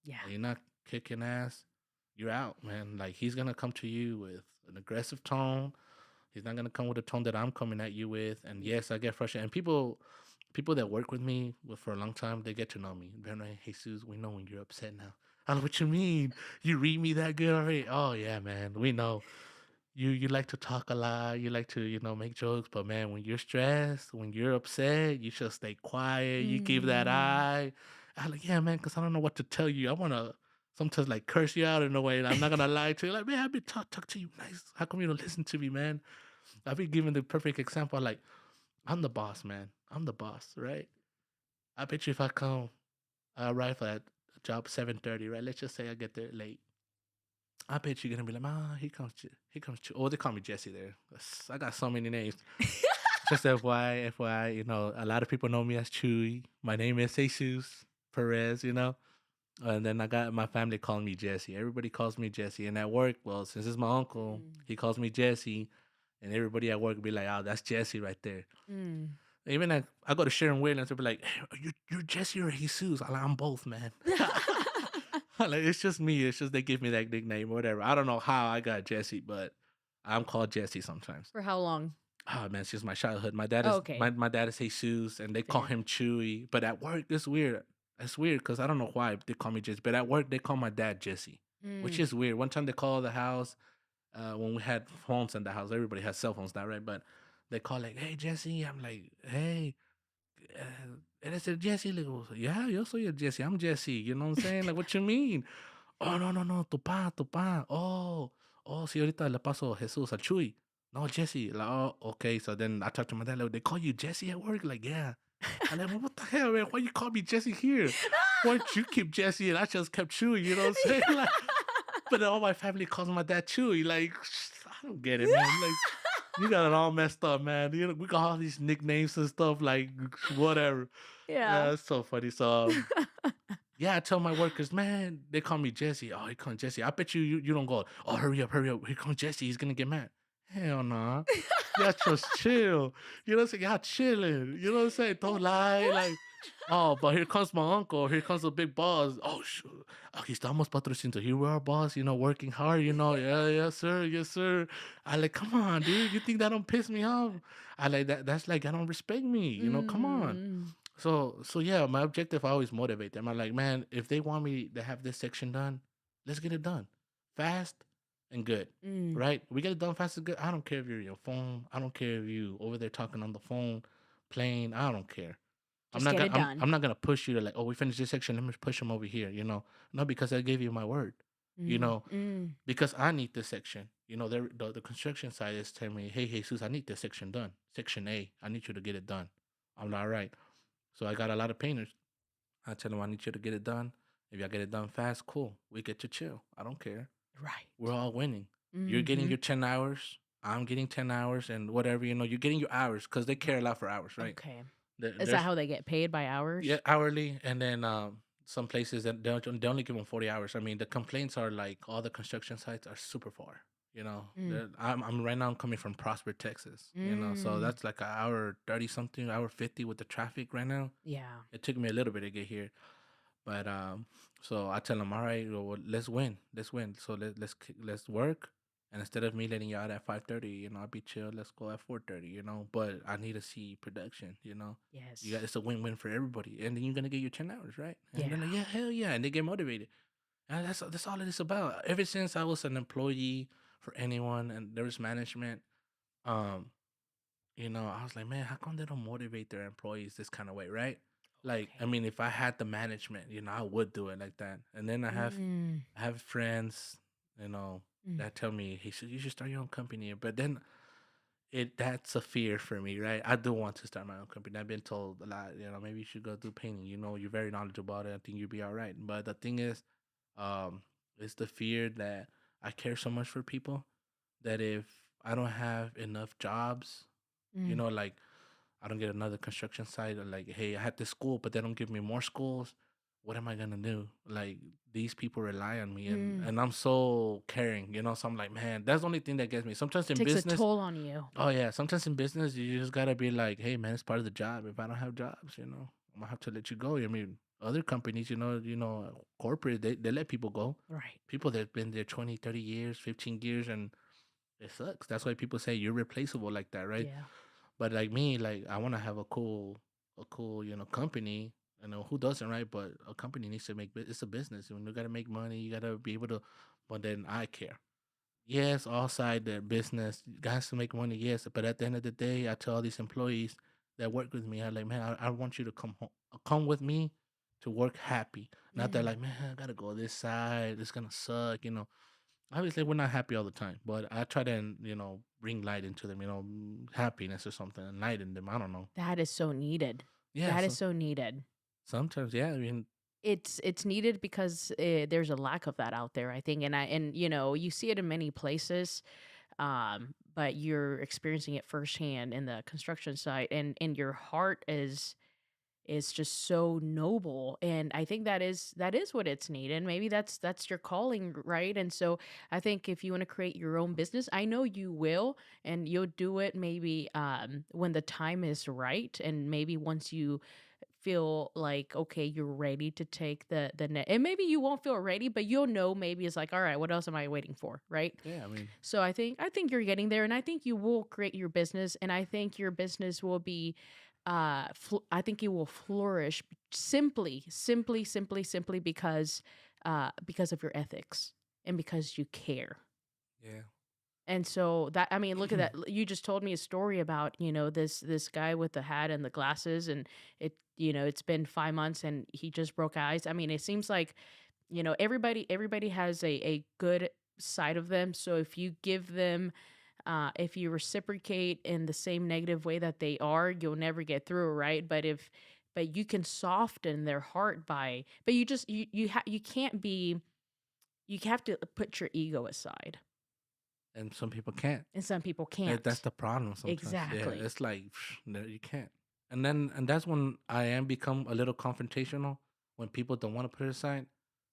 Yeah. and you're not kicking ass, you're out, man. Like he's gonna come to you with an aggressive tone. He's not gonna come with a tone that I'm coming at you with. And Yeah. yes, I get frustrated. And people that work with me for a long time, they get to know me. They're like, "Hey, Jesus, we know when you're upset now." I'm like, what you mean? You read me that good already? Oh yeah, man. We know you like to talk a lot. You like to make jokes, but man, when you're stressed, when you're upset, you should stay quiet. You give that Mm. eye. I'm like, yeah, man, because I don't know what to tell you. I wanna sometimes like curse you out in a way. And I'm not gonna lie to you. Like, man, I've been talk to you nice. How come you don't listen to me, man? I've been giving the perfect example. Like, I'm the boss, man. I'm the boss, right? I bet you if I come, I arrive at a job 7:30, right? Let's just say I get there late. I bet you're gonna be like, ah, he comes, he comes. Oh, they call me Jesse there. I got so many names. Just FYI, a lot of people know me as Chuy. My name is Jesus Perez, and then I got my family calling me Jesse. Everybody calls me Jesse, and at work, well, since it's my uncle, Mm. he calls me Jesse, and everybody at work be like, oh, that's Jesse right there. Mm. Even I go to Sharon Williams, they'll be like, hey, you're Jesse or Jesus? I'm both, man. Like it's just me. It's just they give me that nickname or whatever. I don't know how I got Jesse, but I'm called Jesse sometimes. For how long? Oh man, it's just my childhood. My dad Oh, is okay. my dad is Jesus, and they call Fair. him Chewy. But at work, it's weird. It's weird because I don't know why they call me Jesse. But at work, they call my dad Jesse, which Mm. is weird. One time they called the house when we had phones in the house. Everybody has cell phones now, right? But they call like, "Hey Jesse," I'm like, "Hey." And I said, Jesse, like, "Well, yeah, yo soy el Jesse. I'm Jesse. You know what I'm saying? Like, what you mean? Oh, no, no, no, tu pan. Oh, sí, ahorita le paso Jesús al Chuy. No, Jesse. Like, oh, okay. So then I talked to my dad, like, they call you Jesse at work? Like, yeah. I'm like, well, what the hell, man? Why you call me Jesse here? Why don't you keep Jesse and I just kept Chewy, you know what I'm saying? Like, but all my family calls my dad Chewy. Like, I don't get it, man. Like, you got it all messed up, man. You know, we got all these nicknames and stuff, like, whatever. Yeah. Yeah, it's so funny. So, yeah, I tell my workers, man, they call me Jesse. Oh, here comes Jesse. I bet you don't go, oh, hurry up, hurry up. Here comes Jesse. He's gonna get mad. Hell nah. Y'all just chill. You know what I'm saying? Y'all chilling. You know what I'm saying? Don't lie. Like, oh, but here comes my uncle. Here comes the big boss. Oh, shoot. Aquí estamos patrocinando. Here we are, boss. You know, working hard. You know, yeah, yes, sir. Yes, sir. I like, come on, dude. You think that don't piss me off? I like that. That's like, I don't respect me. You know, come on. Mm. So yeah, my objective, I always motivate them. I'm like, man, if they want me to have this section done, let's get it done fast and good. Mm. Right? We get it done fast and good. I don't care if you're your phone. I don't care if you over there talking on the phone, playing. I don't care. I'm Just not get gonna it I'm, done. I'm not gonna push you to like, oh, we finished this section. Let me push them over here. You know, no, because I gave you my word. You Mm. know, Mm. because I need this section. You know, the construction side is telling me, hey, Jesus, I need this section done. Section A, I need you to get it done. I'm like, all right. So I got a lot of painters. I tell them I need you to get it done. If y'all get it done fast, cool. We get to chill. I don't care. Right. We're all winning. You're getting Mm-hmm. your 10 hours. I'm getting 10 hours and whatever, you know, you're getting your hours because they care a lot for hours, right? Okay. Is that There's, how they get paid by yeah, hours? hourly. And then some places that they only give them 40 hours. I mean, the complaints are like all the construction sites are super far. You know, Mm. I'm right now. I'm coming from Prosper, Texas. You know, so Mm. that's like an hour 30 something, hour 50 with the traffic right now. Yeah. It took me a little bit to get here, but so I tell them, all right, well, let's win, let's win. So let's work, and instead of me letting you out at 5:30, you know, I'll be chill. Let's go at 4:30, you know. But I need to see production, you know. You got Yes. it's a win-win for everybody, and then you're gonna get your 10 hours, right? And Yeah. they're like, yeah, hell yeah, and they get motivated. And that's all it is about. Ever since I was an employee for anyone, and there was management, um, you know, I was like, man, how come they don't motivate their employees this kind of way, right? Like, I Okay. mean, if I had the management, you know, I would do it like that. And then Mm. I have friends, you know, Mm. that tell me, he said, you should start your own company. But then that's a fear for me, right? I do want to start my own company. I've been told a lot, you know, maybe you should go do painting. You know, you're very knowledgeable about it. I think you'll be all right. But the thing is, um, it's the fear that I care so much for people that if I don't have enough jobs, you Mm. know, like I don't get another construction site, or like, hey, I had this school, but they don't give me more schools. What am I gonna do? Like these people rely on me, and Mm. I'm so caring, you know. So I'm like, man, that's the only thing that gets me. Sometimes in Takes a business, toll on you. oh yeah, sometimes in business you just gotta be like, hey man, it's part of the job. If I don't have jobs, you know, I'm gonna have to let you go. I mean, other companies, corporate, they let people go. Right. People that've been there 20, 30 years, 15 years, and it sucks. That's why people say you're replaceable like that, right? Yeah. But like me, like I want to have a cool, company. You know who doesn't, right? But a company needs to make it's a business. You gotta make money. You gotta be able to. But then I care. Yes, all side the business guys to make money. Yes, but at the end of the day, I tell all these employees that work with me, I like, man, I want you to come home, come with me to work happy. Not that Mm. like, man, I gotta go this side. It's gonna suck. Obviously we're not happy all the time, but I try to bring light into them, happiness or something, enlighten them. I don't know. That is so needed. Yeah, That is so so needed. sometimes, yeah, I mean, It's needed because there's a lack of that out there, I think, and you see it in many places, but you're experiencing it firsthand in the construction site, and your heart is just so noble, and I think that is what it's needed. Maybe that's your calling, right? And so I think if you want to create your own business, I know you will, and you'll do it maybe when the time is right, and maybe once you feel like okay, you're ready to take the net, and maybe you won't feel ready, but you'll know, maybe it's like, all right, what else am I waiting for, right? yeah, I mean, So I think you're getting there, and I think you will create your business, and I think your business will be I think it will flourish simply because of your ethics and because you care. yeah, And so that, I mean, look at that. You just told me a story about, this guy with the hat and the glasses, and it's been 5 months and he just broke eyes. I mean, it seems like Everybody has a good side of them. So if you give them if you reciprocate in the same negative way that they are, you'll never get through, right? But you can soften their heart by, but you can't be, you have to put your ego aside, And some people can't. and some people That's can't. the problem sometimes. Yeah, Exactly. it's like no, you can't. And that's when I am become a little confrontational. When people don't want to put it aside,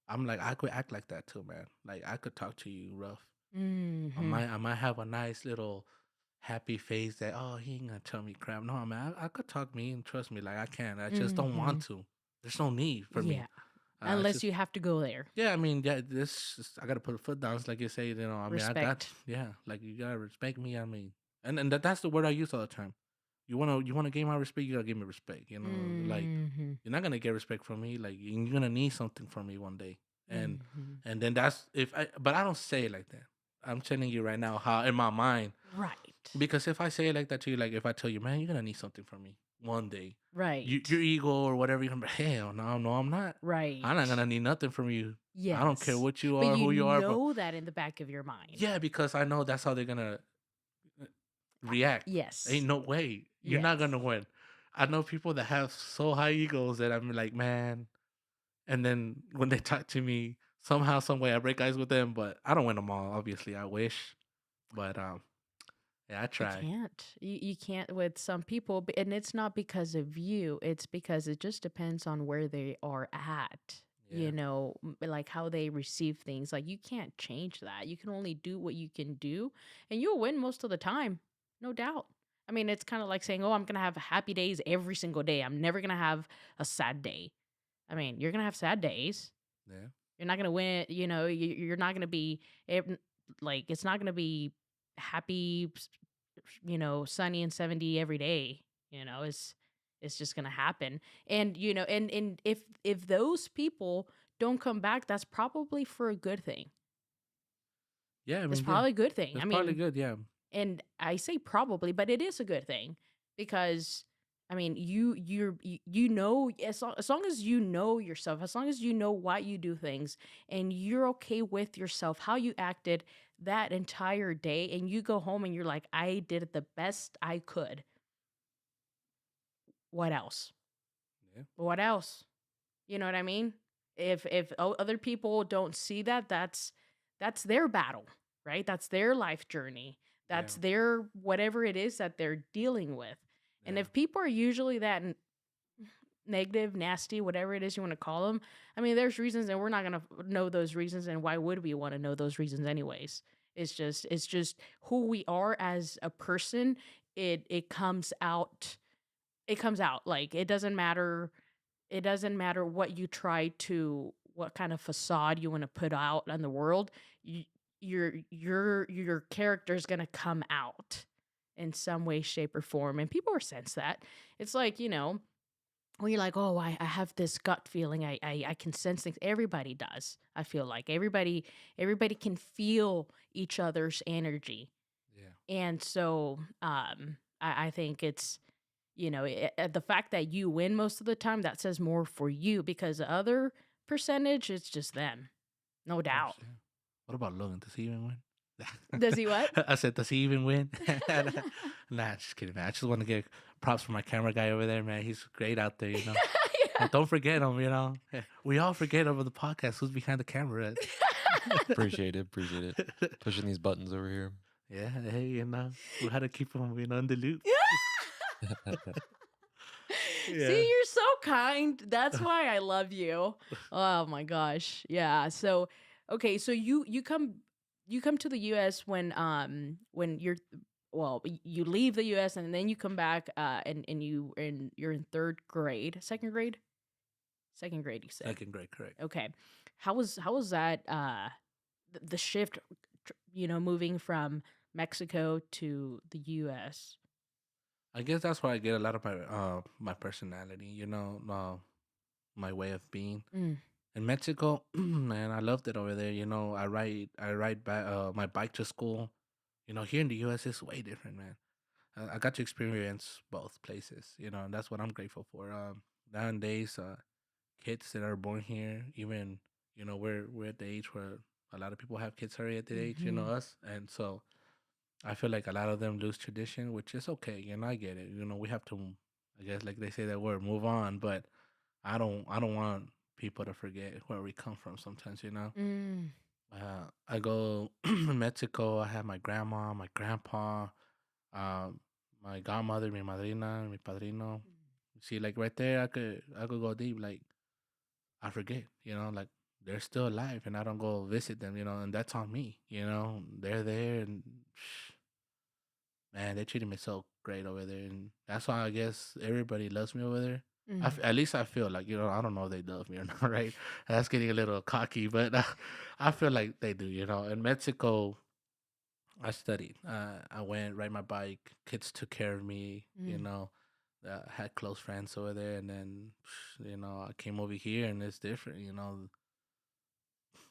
I'm like I could act like that too, man. Like I could talk to you rough. Hmm. I might have a nice little happy face that oh he ain't gonna tell me crap. No man, I could talk me and trust me like I can. I just don't Hmm. want to. There's no need for me. Yeah. Unless Just you have to go there. yeah. I mean yeah. I gotta put a foot down. It's like you say. You know. I mean I got Respect. yeah. Like you gotta respect me. I mean and that's the word I use all the time. You wanna gain my respect. You gotta give me respect. You know like Hmm. you're not gonna get respect from me. Like you're gonna need something from me one day. And Hmm. and then that's if I. But I don't say it like that. I'm telling you right now how in my mind Right. because if I say it like that to you, like if I tell you, man, you're gonna need something from me one day, your Right. ego or whatever, you're gonna be, hell no, no, I'm not. I'm not Right. gonna need nothing from you. I don't care Yes. what you But are, you who you are, but know that in the back of your mind. yeah, because I know that's how they're gonna uh, Uh, react. Ain't Yes. no way you're not Yes. gonna win. I know people that have so high egos that I'm like, man, and then when they talk to me, somehow, some way, I break ice with them, but I don't win them all. Obviously, I wish, but yeah, I You try. can't. You can't with some people, and it's not because of you. It's because it just depends on where they are at. Yeah, Like how they receive things. Like you can't change that. You can only do what you can do, and you'll win most of the time, no doubt. I mean, it's kind of like saying, "Oh, I'm gonna have happy days every single day. I'm never gonna have a sad day." I mean, you're gonna have sad days. yeah, You're not gonna win. You're not gonna be like it's not gonna be happy, sunny and 70 every day. It's just gonna happen. And if those people don't come back, that's probably for a good thing. yeah. I It's mean, yeah, probably a good thing. that's I probably mean, good. Yeah. and I say probably, but it is a good thing because I mean, as long as you know yourself, as long as you know why you do things and you're okay with yourself, how you acted that entire day, and you go home and you're like, I did it the best I could. What else? Yeah. What else? You know what I mean? If other people don't see that, that's their battle, right? That's their life journey. Yeah. That's their whatever it is that they're dealing with. And Yeah. if people are usually that negative, nasty, whatever it is you want to call them, I mean, there's reasons, and we're not gonna know those reasons. And why would we want to know those reasons, anyways? It's just who we are as a person. It comes out. It comes out like it doesn't matter what you try to what kind of facade you want to put out in the world. You, your character is going to come out in some way, shape, or form, and people are sense that. It's like, when you're like, oh, I have this gut feeling, I can sense things. Everybody does. I feel like everybody can feel each other's energy. Yeah. And so I think it's, the fact that you win most of the time, that says more for you, because the other percentage, it's just them. No Of course. doubt. Yeah. What about Logan? Does he even win? Does he what? I said, does he even win? Nah, just kidding, man. I just want to give props for my camera guy over there, man. He's great out there, you know. Yeah. Don't forget him, you know. Yeah, we all forget over the podcast who's behind the camera. Appreciate it. Appreciate it. Pushing these buttons over here. Yeah, hey, you know, we had to keep him, in the loop. Yeah. See, you're so kind. That's why I love you. Oh my gosh. Yeah. So, okay, so you come to the US when you leave the US, and then you come back and you're in third grade, second grade, you said. Second grade, correct. Okay. How was that the shift, moving from Mexico to the US? I guess that's where I get a lot of my personality, you know, my way of being. Mm. In Mexico, man, I loved it over there. You know, I ride back my bike to school. You know, here in the U.S. it's way different, man. I got to experience both places. You know, and that's what I'm grateful for. Nowadays, kids that are born here, even we're at the age where a lot of people have kids already at the age, Mm-hmm. us, and so I feel like a lot of them lose tradition, which is okay. I get it. We have to, I guess, like they say that word, move on. But I don't want people to forget where we come from. Sometimes. Mm. I go in Mexico. I have my grandma, my grandpa, um, my godmother, mi madrina, mi padrino. See, like right there, I could go deep. Like I forget, like they're still alive, and I don't go visit them, and that's on me. They're there, and man, they treated me so great over there, and that's why I guess everybody loves me over there. Mm. At least I feel like, I don't know if they love me or not, right? That's getting a little cocky, but I feel like they do. In Mexico, I studied. I went, ride my bike. Kids took care of me. Mm. Had close friends over there, and then I came over here, and it's different.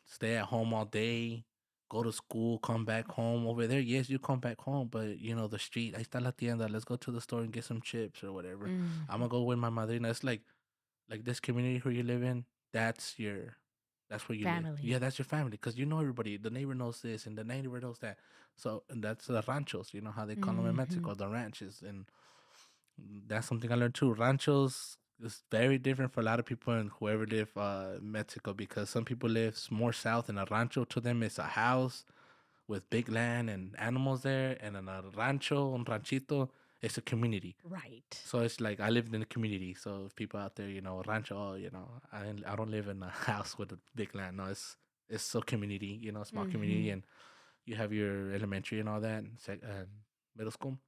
Stay at home all day, go to school, come back home. Over there, yes, you come back home, but the street, ahí está la tienda, let's go to the store and get some chips or whatever. I'm Mm. gonna go with my madrina. It's like this community where you live in, that's where you live. Family. Yeah, that's your family because you know everybody. The neighbor knows this and the neighbor knows that. So and that's the ranchos, how they call them in Mm-hmm. Mexico, the ranches. And that's something I learned too. Ranchos is very different for a lot of people and whoever live in Mexico because some people live more south and a rancho to them is a house with big land and animals there, and in a rancho, un ranchito, it's a community. Right. So it's like I lived in a community. So if people out there, rancho, oh, I don't live in a house with a big land. No, it's so community, small community, Mm-hmm. and you have your elementary and all that, and middle school.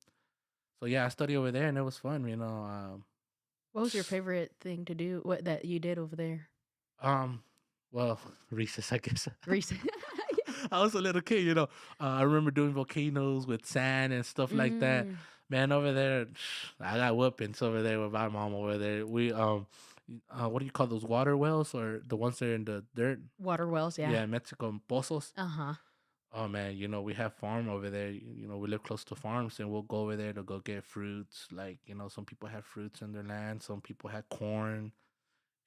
So yeah, I studied over there, and it was fun. What was your favorite thing to do? What that you did over there? Um, well, recess, I guess. Recent. Yeah. I was a little kid. I remember doing volcanoes with sand and stuff like that. Mm. Man, over there, I got whoopings over there with my mom over there. What do you call those water wells or the ones that are in the dirt? Water wells. Yeah. Yeah, in Mexico, pozos. Uh huh. Oh man, we have farm over there. We live close to farms, and we'll go over there to go get fruits. Like some people have fruits in their land, some people have corn,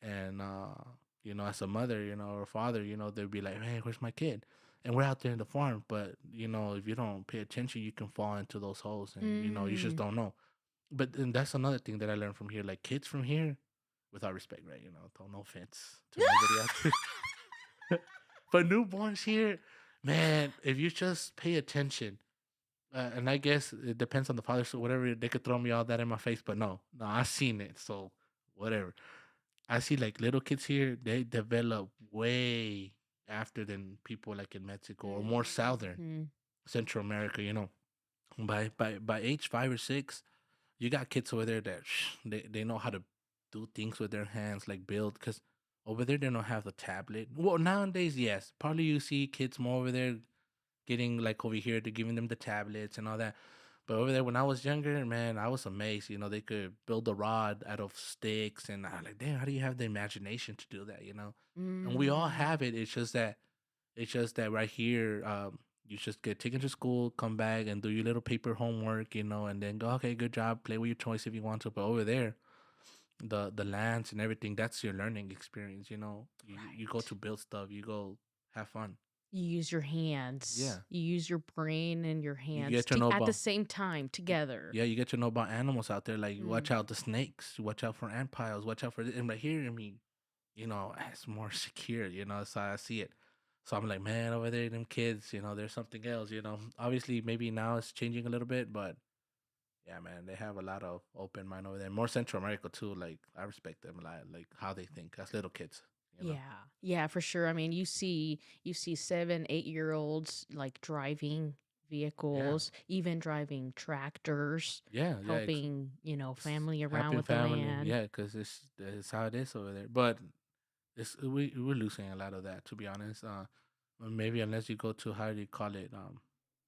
and as a mother, or father, they'd be like, "Hey, where's my kid?" And we're out there in the farm, but if you don't pay attention, you can fall into those holes, and you just Mm. don't know. But then that's another thing that I learned from here. Like kids from here, without respect, right? No offense to anybody out there, but newborns here, man, if you just pay attention. And I guess it depends on the father, so whatever they could throw me all that in my face, but no, I seen it, so whatever. I see like little kids here, they develop way after than people like in Mexico or more southern Mm-hmm. Central America. By age 5 or 6, you got kids over there that they know how to do things with their hands, like build. Because over there they don't have the tablet. Well, nowadays, yes, probably you see kids more over there getting like over here to giving them the tablets and all that. But over there, when I was younger, man, I was amazed. They could build a rod out of sticks, and I'm like, damn, how do you have the imagination to do that? And we all Mm. have it. It's just that right here, you just get taken to school, come back, and do your little paper homework, and then go, okay, good job, play with your toys if you want to. But over there, the lands and everything, that's your learning experience. You go Right. to build stuff, you go have fun. You use your hands. Yeah, You use your brain and your you hands get to know at the about same time together. yeah, you get to know about animals out there. Like, watch Mm. out the snakes, watch out for ant piles, watch out for this. And right here, I mean, it's more secure. That's how I see it. So I'm like, man, over there, them kids, there's something else. Obviously, maybe now it's changing a little bit, but yeah, man, they have a lot of open mind over there. More Central America too. Like, I respect them a lot, like how they think as little kids. You know. Yeah. Yeah, for sure. I mean, you see 7, 8 year olds like driving Yeah, vehicles, even driving tractors, yeah, yeah. helping, family around Happy with the family, land. yeah, because it's how it is over there. But we're losing a lot of that, to be honest. Maybe unless you go to, how do you call it,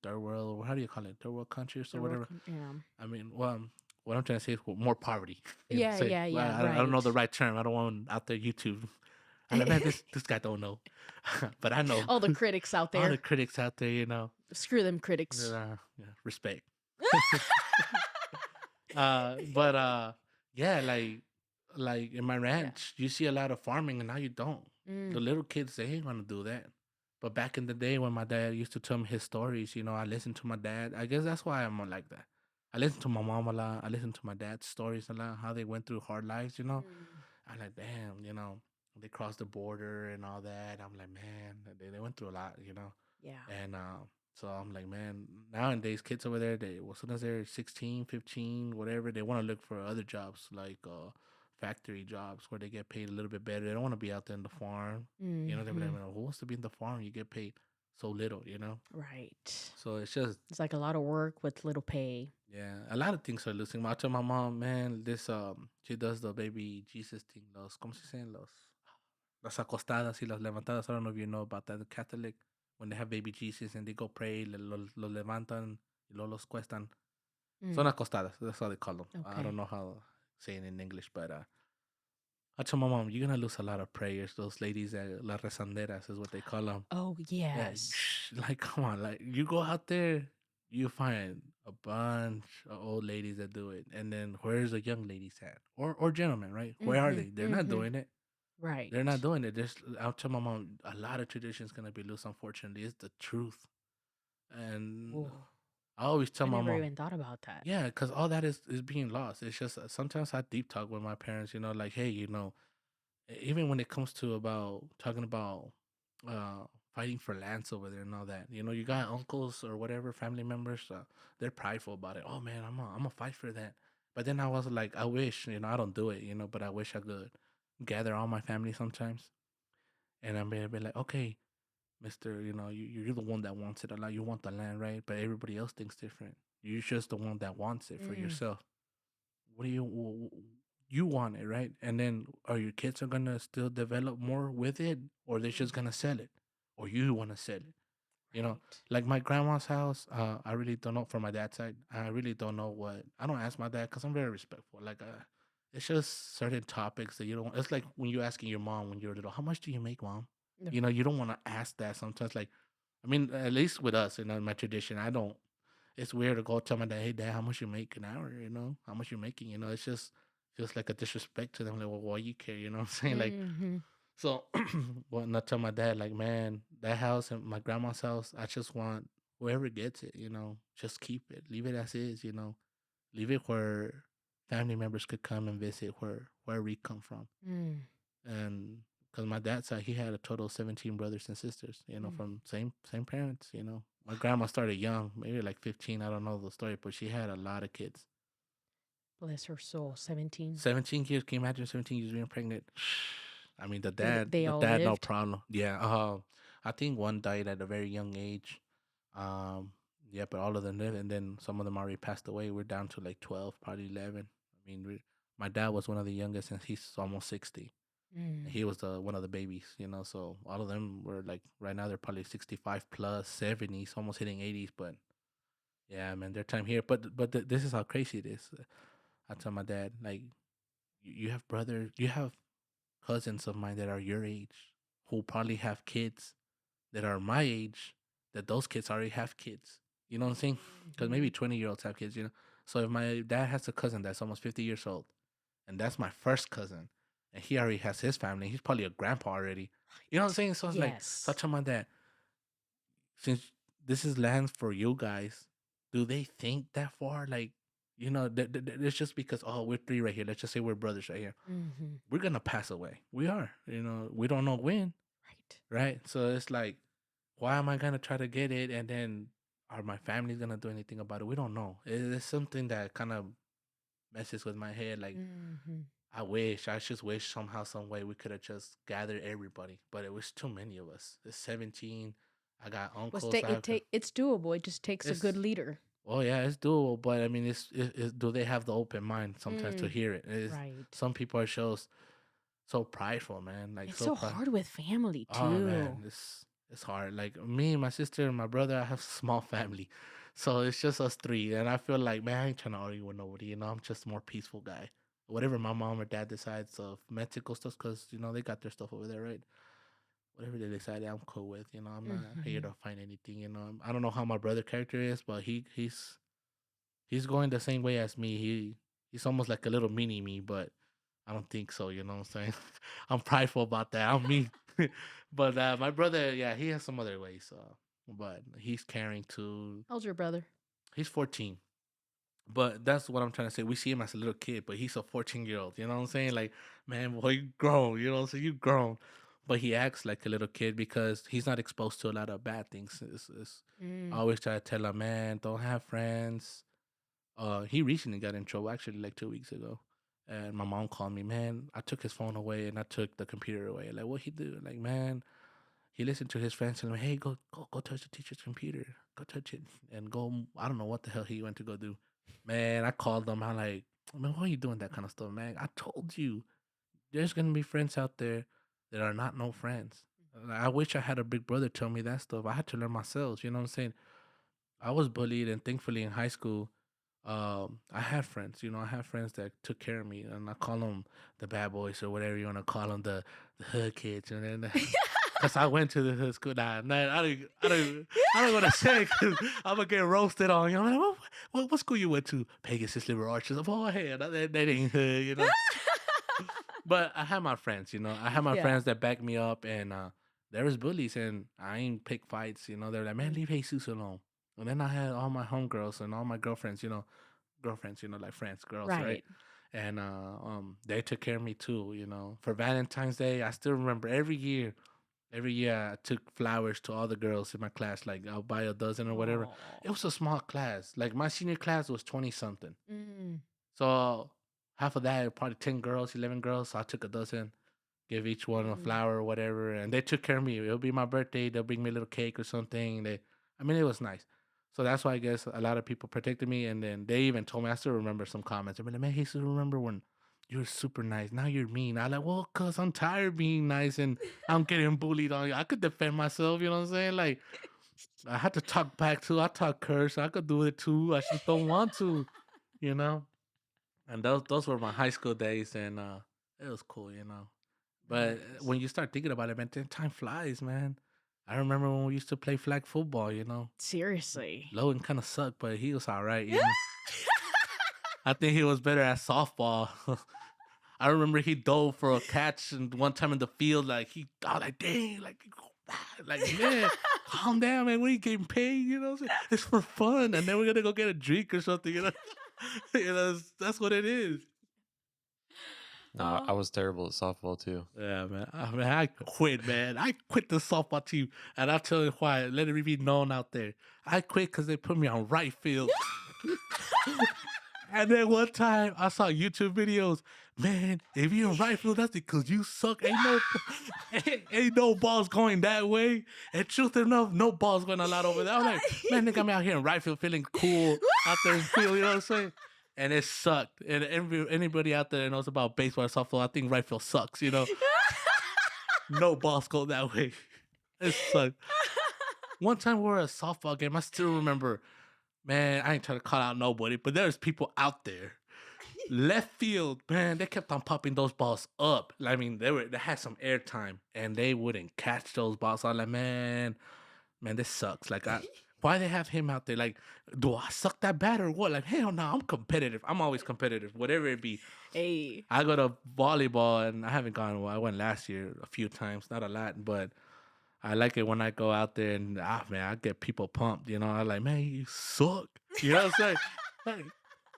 third world, or how do you call it, third world countries or They're whatever. working, yeah. I mean, well, what I'm trying to say is more poverty. Yeah, Say, yeah, well, yeah, I don't know the right. right term. I don't want out there YouTube. I'm like, man, this guy don't know, but I know. All the critics out All the there. critics out there, Screw them critics. yeah, respect. But yeah, like like in my Yeah. ranch, you see a lot of farming, and now you don't. The Mm. little kids, they ain't gonna do that. But back in the day when my dad used to tell me his stories, I listened to my dad. I guess that's why I'm like that. I listen to my mom a lot. I listen to my dad's stories a lot, how they went through hard lives. Mm. I'm like, damn, they crossed the border and all that. I'm like, man, they went through a lot. Yeah. And so I'm like, man, nowadays kids over there, as soon as they're 16, 15, whatever, they want to look for other jobs like factory jobs where they get paid a little bit better. They don't want to be out there in the farm. They're like, Mm-hmm. who wants to be in the farm? You get paid so little. Right. So it's just, It's like a lot of work with little pay. yeah, a lot of things are losing. I tell my mom, man, she does the baby Jesus thing, ¿cómo se dicen? Las acostadas y las levantadas. I don't know if you know about that. The Catholic, when they have baby Jesus and they go pray, los levantan y luego los cuestan. Son Mm. acostadas. That's how they call them. I Okay. don't know how to say it in English, but I told my mom, you're going to lose a lot of prayers. Those ladies, las rezanderas is what they call them. Oh, Yeah, yes. like, come on. Like, you go out there, you find a bunch of old ladies that do it. And then where's the young ladies at? Or gentlemen, right? Where are Mm-hmm. they? They're not Mm-hmm. doing it. Right. They're not doing it. I'll tell my mom, a lot of traditions gonna be loose. Unfortunately, it's the truth. And Ooh, I always tell I my never mom, even thought about that. yeah, because all that is being lost. It's just sometimes I deep talk with my parents. Like, hey, even when it comes to about talking about uh fighting for lands over there and all that. You got uncles or whatever family members. They're prideful about it. Oh man, I'm gonna fight for that. But then I was like, I wish I don't do it. But I wish I could gather all my family sometimes and I'm gonna be like, okay, Mister, you're the one that wants it a lot. You want the land, right? But everybody else thinks different. You're just the one that wants it for Mm. yourself. What do you want it, right? And then are your kids are gonna still develop more with it, or they're just gonna sell it, or you want to sell it? You know, Right. like my grandma's house. I really don't know from my dad's side. I really don't know what. I don't ask my dad because I'm very respectful. Like, it's just certain topics that you don't. It's like when you asking your mom when you're little, how much do you make, mom? No. You don't want to ask that sometimes. Like, I mean, at least with us, in my tradition, I don't. It's weird to go tell my dad, hey dad, how much you make an hour? How much you making? It's just feels like a disrespect to them. Like, well, why you care? You know what I'm saying? Like, Mm-hmm. so when I tell my dad, like, man, that house and my grandma's house, I just want whoever gets it, just keep it, leave it as is, leave it where family members could come and visit where we come from. Mm. And because my dad said he had a total of 17 brothers and sisters, Mm. from same parents. My grandma started young, maybe like 15. I don't know the story, but she had a lot of kids. Bless her soul. 17. 17 years. Can you imagine 17 years being pregnant? I mean, the Did dad, they the all dad, no lived? problem. Yeah. I think one died at a very young age. Um, yeah, but all of them lived, and then some of them already passed away. We're down to like 12, probably 11. I mean, my dad was one of the youngest, and he's almost 60. And Mm. he was the one of the babies. So all of them were like right now they're probably 65 plus, 70s, almost hitting 80s. But yeah, man, their time here. But this is how crazy it is. I tell my dad, like, you have brothers, you have cousins of mine that are your age who probably have kids that are my age, that those kids already have kids. You know what I'm saying? Because Mm-hmm. maybe 20-year-olds have kids. So if my dad has a cousin that's almost 50 years old, and that's my first cousin, and he already has his family, he's probably a grandpa already. You know what I'm saying? So it's like, so I Yes. tell my dad, since this is land for you guys, do they think that far? Like, it's just because, oh, we're three right here. Let's just say we're brothers right here. Mm-hmm. We're gonna pass away. We are. We don't know when, Right. right? So it's like, why am I gonna try to get it, and then are my family gonna do anything about it? We don't know. It's something that kind of messes with my head. Like, Mm-hmm. I just wish somehow, some way we could have just gathered everybody, but it was too many of us. It's 17. I got uncles. It's doable. It just takes a good It's leader. Oh yeah, it's doable, but I mean, do they have the open mind sometimes to Mm. hear it? Right. Some people are so prideful, man. Like, It's so so proud. hard with family Oh man, too. it's hard. Like me, my sister, and my brother, I have a small family, so it's just us three. And I feel like, man, I ain't trying to argue with nobody. I'm just a more peaceful guy. Whatever my mom or dad decides of medical stuff, because they got their stuff over there, right? Whatever they decide, I'm cool with. I'm not here Mm-hmm. to find anything. I don't know how my brother character is, but he's going the same way as me. He's almost like a little mini me, but I don't think so. You know what I'm saying? I'm prideful about that. I'm me. But my brother, yeah, he has some other ways. But he's caring too. How's your brother? He's 14. But that's what I'm trying to say. We see him as a little kid, but he's a 14-year-old. You know what I'm saying? Like, man, boy, you grown. You know what I'm saying? You grown. But he acts like a little kid because he's not exposed to a lot of bad things. I Mm. always try to tell him, man, don't have friends. He recently got in trouble, actually, like 2 weeks ago. And my mom called me, man. I took his phone away and I took the computer away. Like, what he do? Like, man, he listened to his friends telling him, hey, go touch the teacher's computer. Go touch it and go. I don't know what the hell he went to go do. Man, I called him. I'm like, man, why are you doing that kind of stuff, man? I told you, there's gonna be friends out there that are not no friends. I wish I had a big brother tell me that stuff. I had to learn myself. You know what I'm saying? I was bullied, and thankfully in high school, I had friends. You know, I had friends that took care of me, and I call them the bad boys or whatever you want to call them, the hood kids, and then. Cause I went to the hood school. Nah, I don't want to say because I'm gonna get roasted on. You know, like, what school you went to? Pegasus Liberal Arts. Oh, hey, that ain't hood, you know. But I had my friends, you know. I had my Yeah. friends that backed me up, and there was bullies, and I ain't pick fights. You know, they're like, man, leave Jesus alone. And then I had all my homegirls and all my girlfriends, like friends, girls, right? Right. And they took care of me too. You know, for Valentine's Day, I still remember every year. Every year I took flowers to all the girls in my class. Like I'll buy a dozen or whatever. It Aw. was a small class. Like my senior class was 20 something. Mm. So half of that, probably 10 girls, 11 girls. So I took a dozen, give each one a Mm. flower or whatever. And they took care of me. It'll be my birthday. They'll bring me a little cake or something. I mean, it was nice. So that's why I guess a lot of people protected me. And then they even told me, I still remember some comments. I mean, man, he still remember when you were super nice. Now you're mean. I like, well, cause I'm tired of being nice and I'm getting bullied on you. I could defend myself, you know what I'm saying? Like I had to talk back too. I talk curse. I could do it too. I just don't want to, you know? And those were my high school days and it was cool, you know. But Nice. when you start thinking about it, man, time flies, man. I remember when we used to play flag football, you know. Seriously. Logan kind of sucked, but he was all right, you know. I think he was better at softball. I remember he dove for a catch and one time in the field, like he thought like, dang, like man, calm down, man. What are you getting paid? You know, it's for fun, and then we're gonna go get a drink or something. You know, that's what it is. No, I was terrible at softball too. Yeah, man. I quit, man. I quit the softball team, and I'll tell you why. Let it be known out there. I quit because they put me on right field. And then one time I saw YouTube videos. Man, if you in right field, that's because you suck. Ain't no balls going that way. And truth enough, no balls going a lot over there. I was like, man, they got me out here in right field feeling cool out there in field, you know what I'm saying? And it sucked. And anybody out there that knows about baseball or softball, I think right field sucks, you know? No balls go that way. It sucked. One time we were at a softball game, I still remember, man, I ain't trying to call out nobody, but there's people out there. Left field, man, they kept on popping those balls up. I mean, they had some air time and they wouldn't catch those balls. I was like, man, this sucks. Like, why they have him out there? Like, do I suck that bad or what? Like, hell no, I'm competitive. I'm always competitive, whatever it be. Hey. I go to volleyball and I haven't gone. Well, I went last year a few times, not a lot, but I like it when I go out there and man, I get people pumped. You know, I like, man, you suck. You know what I'm saying? Hey.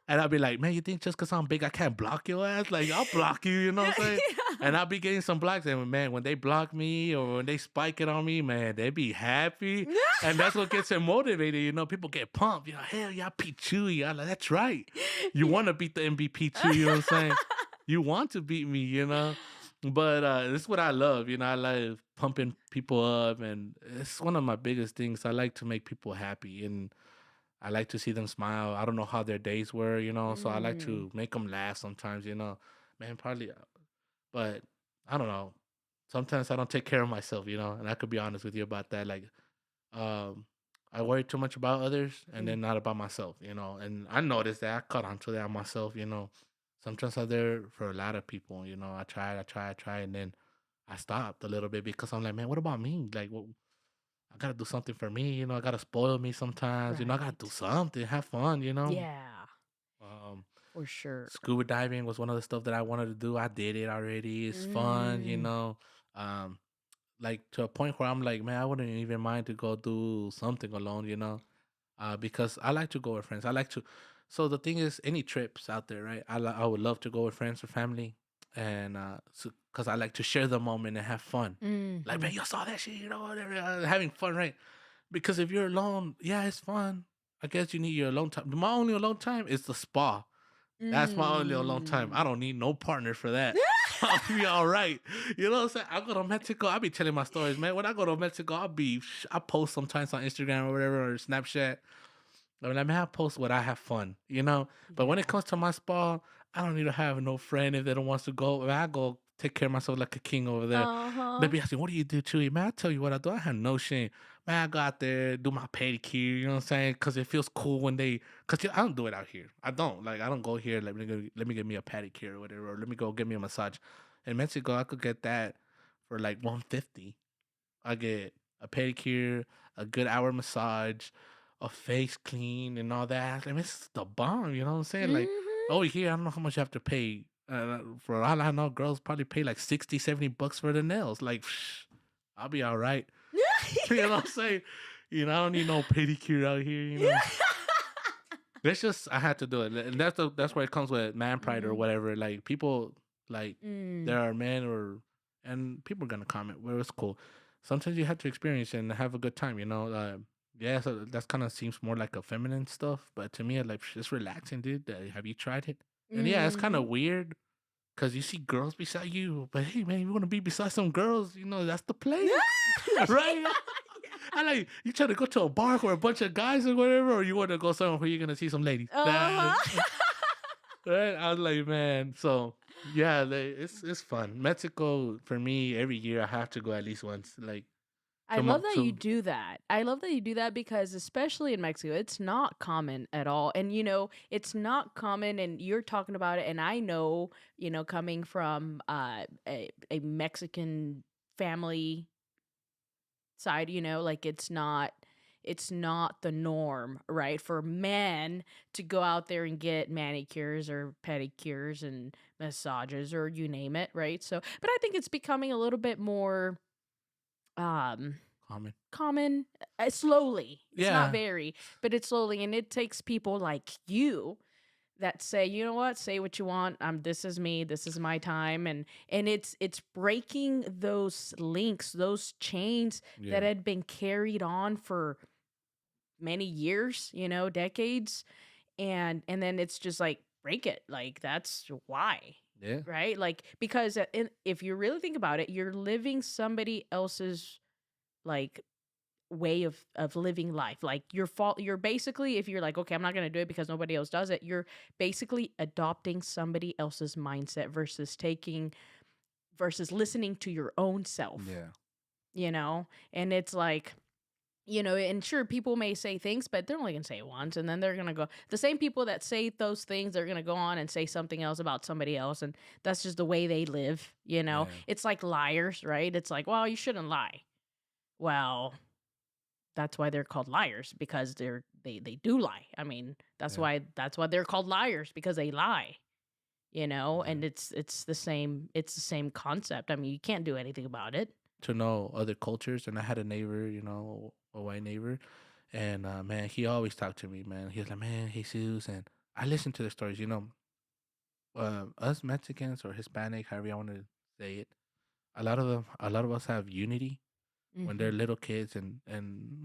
And I'll be like, man, you think just because I'm big, I can't block your ass? Like, I'll block you, you know what I'm saying? And I'll be getting some blocks. And man, when they block me or when they spike it on me, man, they be happy. And that's what gets them motivated. You know, people get pumped. You know, hell yeah, I beat Chuy. I'm like, that's right. You want to beat the MVP Chuy, you know what I'm saying? You want to beat me, you know? But this is what I love. You know, I love pumping people up. And it's one of my biggest things. I like to make people happy. And I like to see them smile. I don't know how their days were, you know, so I like Mm. to make them laugh sometimes, you know. Man, probably, but I don't know. Sometimes I don't take care of myself, you know, and I could be honest with you about that. Like, um, I worry too much about others and Mm. then not about myself, you know. And I noticed that I caught on to that myself, you know. Sometimes I'm there for a lot of people, you know. I try, and then I stopped a little bit because I'm like, man, what about me? Like, what? I gotta do something for me, I gotta spoil me sometimes, I gotta do Right. something, have fun, Yeah. Um, For sure. Scuba diving was one of the stuff that I wanted to do. I did it already. It's fun, you Mm. know. Um, like to a point where I'm like, man, I wouldn't even mind to go do something alone, you know. Because I like to go with friends. I like to. So the thing is, any trips out there, right? I would love to go with friends or family, and because I like to share the moment and have fun. Like, man, Mhm. you saw that shit, you know, whatever, having fun, right? Because if you're alone, yeah, it's fun. I guess you need your alone time. My only alone time is the spa. That's my only alone time. I Mm. don't need no partner for that. I'll be all right. You know what I'm saying? I go to Mexico. I'll be telling my stories, man. When I go to Mexico, I post sometimes on Instagram or whatever or Snapchat. I mean, I post what I have fun, you know. But when it Yeah. comes to my spa, I don't need to have no friend if they don't want to go. I go take care of myself like a king over there. They Uh-huh. be asking, "What do you do, Chuy?" Man, I tell you what I do. I have no shame. Man, I go out there do my pedicure. You know what I'm saying? Because it feels cool when they. Because I don't do it out here. I don't like. I don't go here. Let me get me a pedicure or whatever. Or let me go get me a massage. In Mexico, I could get that for like 150. I get a pedicure, a good hour massage, a face clean, and all that. I mean, it's the bomb. You know what I'm saying? Like Mhm. over here, I don't know how much you have to pay. For all I know, girls probably pay like 60, 70 bucks for the nails. Like, I'll be all right. You know what I'm saying? You know, I don't need no pedicure out here. You know, it's just I had to do it, and that's where it comes with man pride or Mhm. whatever. Like people, like Mm. there are men or and people are gonna comment where it's cool. Sometimes you have to experience and have a good time. You know, yeah, so that's kind of seems more like a feminine stuff, but to me, like it's relaxing, dude. Have you tried it? And yeah, it's kind of Mhm. weird because you see girls beside you, but hey, man, you want to be beside some girls, you know, that's the place, right? I like you trying to go to a bar where a bunch of guys or whatever, or you want to go somewhere where you're gonna see some ladies. Nah, Uh-huh. right? I was like, man. So yeah, it's fun. Mexico for me every year I have to go at least once. Like I to love that you to do that. I love that you do that because especially in Mexico, it's not common at all. And it's not common and you're talking about it and I know, coming from a Mexican family side, like it's not the norm, right? For men to go out there and get manicures or pedicures and massages or you name it, right? So, but I think it's becoming a little bit more um common. common, slowly. It's not Yeah, very, but it's slowly, and it takes people like you that say, you know what, say what you want. This is me. This is my time, and it's breaking those links, those chains that yeah, had been carried on for many years, decades, and then it's just like break it. Like that's why. yeah, Right? Like because if you really think about it, you're living somebody else's like way of living life. Like you're basically, if you're like, okay, I'm not going to do it because nobody else does it, you're basically adopting somebody else's mindset versus listening to your own self, yeah, you know? And it's like, and sure, people may say things, but they're only going to say it once. And then they're going to go, the same people that say those things, they're going to go on and say something else about somebody else. And that's just the way they live, yeah, It's like liars, right? It's like, well, you shouldn't lie. Well, that's why they're called liars because they do lie. I mean, yeah. that's why they're called liars because they lie, and Exactly. it's the same concept. I mean, you can't do anything about it. To know other cultures, and I had a neighbor, you know, a white neighbor, and man, he always talked to me, man. He was like, man, Jesus, and I listened to the stories, you know, us Mexicans or Hispanic, however you want to say it, a lot of us have unity when they're Mhm. little kids, and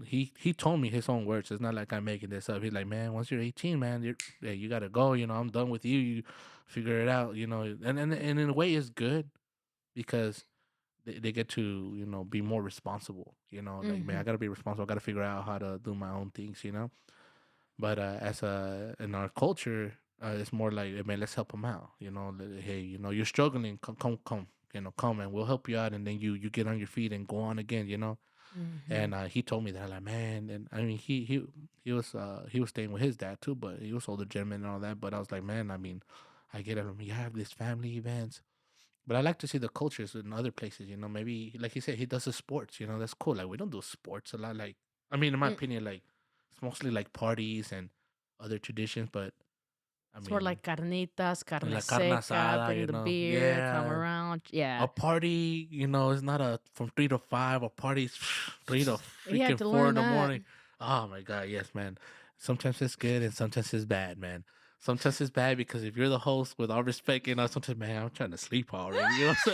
he told me his own words. It's not like I'm making this up. He's like, man, once you're 18, man, you gotta go. You know, I'm done with you. You figure it out. You know, and in a way, it's good because they get to be more responsible. You know, like man, I Mhm. gotta be responsible. I gotta figure out how to do my own things. You know, but as in our culture, it's more like, hey, man, let's help them out. You know, hey, you know, you're struggling. Come. You know, come and we'll help you out, and then you get on your feet and go on again. You know, Mhm. and he told me that, like, man, and I mean, he was staying with his dad too, but he was older gentleman and all that. But I was like, man, I mean, I get it. I mean, you have these family events, but I like to see the cultures in other places. You know, maybe like he said, he does the sports. You know, that's cool. Like we don't do sports a lot. Like I mean, in my Mm. opinion, like it's mostly like parties and other traditions. But I It's more mean, like carnitas, carne la carne seca, asada, bring you the know, beer, come yeah. around. Yeah. A party, you know, it's not a from 3 to 5. A party's 3 to You had freaking to 4 learn in the that. morning. Oh my god, yes, man. Sometimes it's good and sometimes it's bad, man. Sometimes it's bad because if you're the host, with all respect, you know, sometimes, man, I'm trying to sleep already. You know what I'm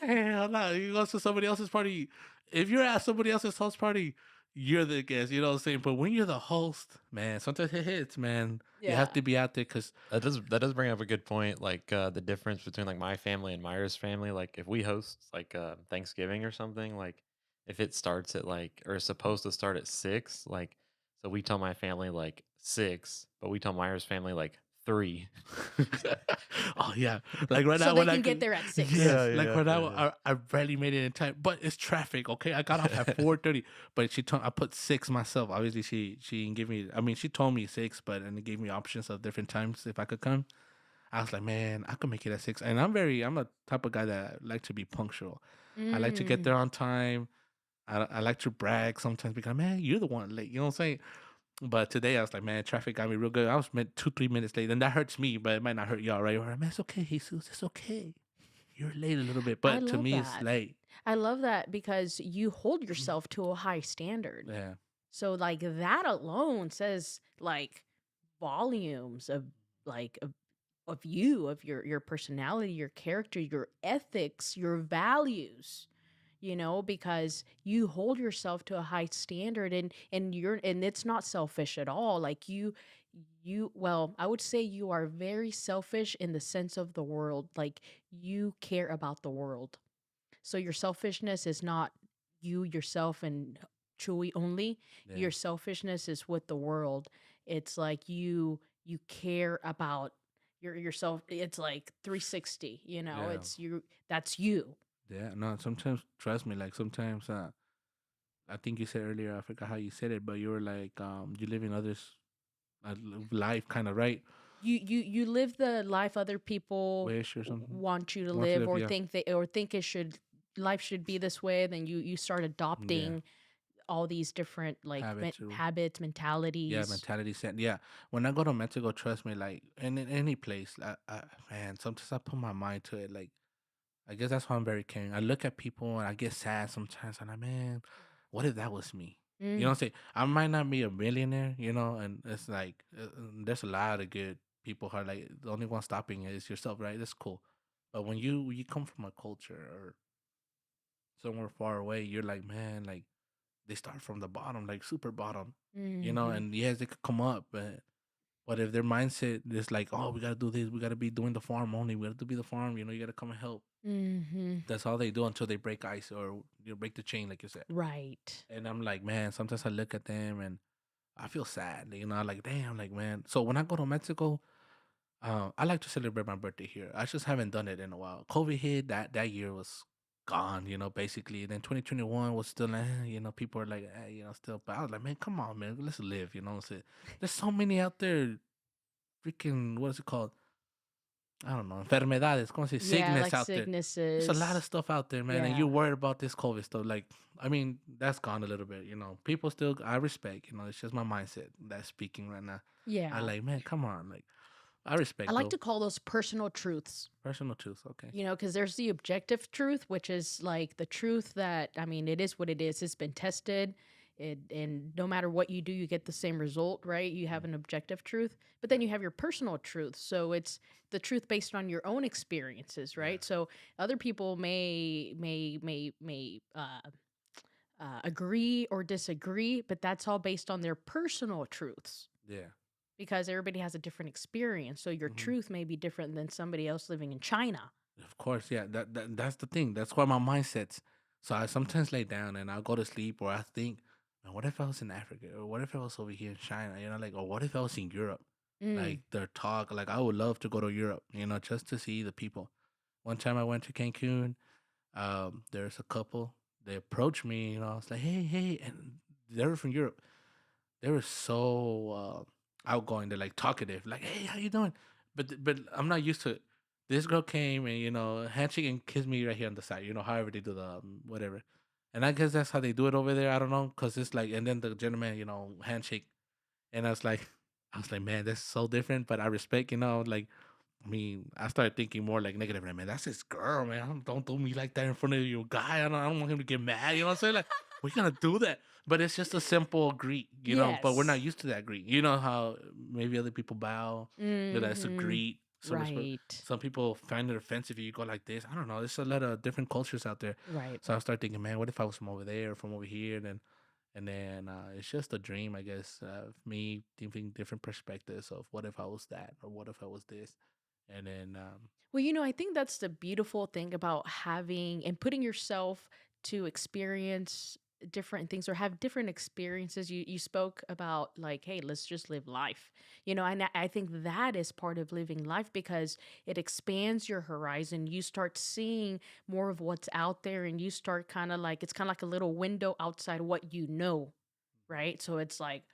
saying? Hell no. You go to somebody else's party. If you're at somebody else's host party, you're the guest. You know what I'm saying? But when you're the host, man, sometimes it hits, man. You have Yeah. to be out there because, That does bring up a good point. Like the difference between like my family and Myra's family. Like if we host like Thanksgiving or something, like if it starts at like or is supposed to start at 6, like so we tell my family like 6, but we tell Myra's family like 3. oh yeah, like right So now they when I can get could, there at 6. yes, Yeah, yeah, like yeah, right now yeah, I barely made it in time, but it's traffic. Okay, I got off at 4:30, but she told I put 6 myself. Obviously, she didn't give me. I mean, she told me 6, but and it gave me options of different times if I could come. I was like, man, I could make it at 6, and I'm a type of guy that like to be punctual. I like to get Mm. there on time. I like to brag sometimes because man, you're the one late. You know what I'm saying? But today I was like, man, traffic got me real good. I was meant 2, 3 minutes late, and that hurts me, but it might not hurt y'all, right? Or man, it's okay, Jesus, it's okay. You're late a little bit, I but to love me, it's that. late. I love that because you hold yourself to a high standard. Yeah, So like that alone says like volumes of like of you, of your personality, your character, your ethics, your values, because you hold yourself to a high standard, and it's not selfish at all. Like well, I would say you are very selfish in the sense of the world. Like you care about the world. So your selfishness is not you, yourself, and Chewy only. yeah, Your selfishness is with the world. It's like you care about yourself. It's like 360, yeah, it's you, that's you. yeah. No, sometimes trust me. Like sometimes, I think you said earlier, I forgot how you said it, but you were like, you live in others' life, kind of right? You live the life other people Wish or something. want you to Want to live, live, or yeah, think it should life should be this way. Then you start yeah. adopting all these different like Habits or habits, yeah, mentalities. mentality set. Yeah, when I go to Mexico, trust me, like, and in any place, man, sometimes I put my mind to it. Like, I guess that's why I'm very caring. I look at people and I get sad sometimes, and I, man, what if that was me? You know what I'm Mm. saying? I might not be a millionaire, you know, and it's like there's a lot of good people who are like the only one stopping is yourself, right? That's cool. But when you come from a culture or somewhere far away, you're like, man, like they start from the bottom, like super bottom, you know, Mhm. and yes, they could come up, but if their mindset is like, oh, we gotta do this, we gotta be doing the farm only, we have to be the farm, you know, you gotta come and help. Mhm. That's all they do until they break ice or you break the chain, like you said. Right. And I'm like, man, sometimes I look at them and I feel sad, you know, like, damn, like, man. So when I go to Mexico, I like to celebrate my birthday here. I just haven't done it in a while. COVID hit, that year was gone, you know, basically. And then 2021 was still, you know, people are like, you know, still. But I was like, man, come on, man, let's live, you know what I'm saying? There's so many out there, freaking, what is it called? I don't know, enfermedades, como se Yeah, sickness like out there. There's a lot of sicknesses. stuff out there, man, and Yeah. you're worried about this COVID stuff. Like, I mean, that's gone a little bit, you know. People still, I respect, you know, it's just my mindset that's speaking right now. I Yeah. like, man, come on, like, I I respect like though. to call those personal truths. Personal truth, okay. Because there's the objective truth, which is like the truth that, I mean, it is what it is. It's been tested. And no matter what you do, you get the same result, right? You have Mm, an objective truth, but then you have your personal truth. So it's the truth based on your own experiences, yeah, right? So other people may agree or disagree, but that's all based on their personal truths yeah. because everybody has a different experience. So your Hmm. truth may be different than somebody else living in China. Of course, yeah. That's the thing. That's why my mindset's. So I sometimes lay down and I'll go to sleep, or I think, man, what if I was in Africa, or what if I was over here in China, you know, like, or what if I was in Europe, Mm. like their talk, like I would love to go to Europe, you know, just to see the people. One time I went to Cancun. There's a couple. They approached me, you know. I was like, hey, hey, and they were from Europe. They were so outgoing. They're like talkative, like, "Hey, how you doing?" But I'm not used to it. This girl came and handshake and kiss me right here on the side. You know, however they do the whatever. And I guess that's how they do it over there. I don't know, cause it's like, and then the gentleman, handshake, and I was like, I was like, man, that's so different. But I respect, like, I mean, I started thinking more like negative. Like, man, that's his girl, man. Don't do me like that in front of your guy. I don't want him to get mad. You know what I'm saying? Like, we're gonna do that. But it's just a simple greet, But we're not Yes. used to that greet. You know how maybe other people bow. That's a Mm-hmm. greet. Right. Some people find it offensive if you go like this. I don't know. There's a lot of different cultures out there. Right. So I started thinking, man, what if I was from over there or from over here? And then it's just a dream, I guess, of me thinking different perspectives of what if I was that or what if I was this. And then, Well, I think that's the beautiful thing about having and putting yourself to experience different things or have different experiences. You spoke about like, hey, let's just live life. And I think that is part of living life because it expands your horizon. You start seeing more of what's out there and you start kind of like it's kind of like a little window outside what you know, right? So it's like,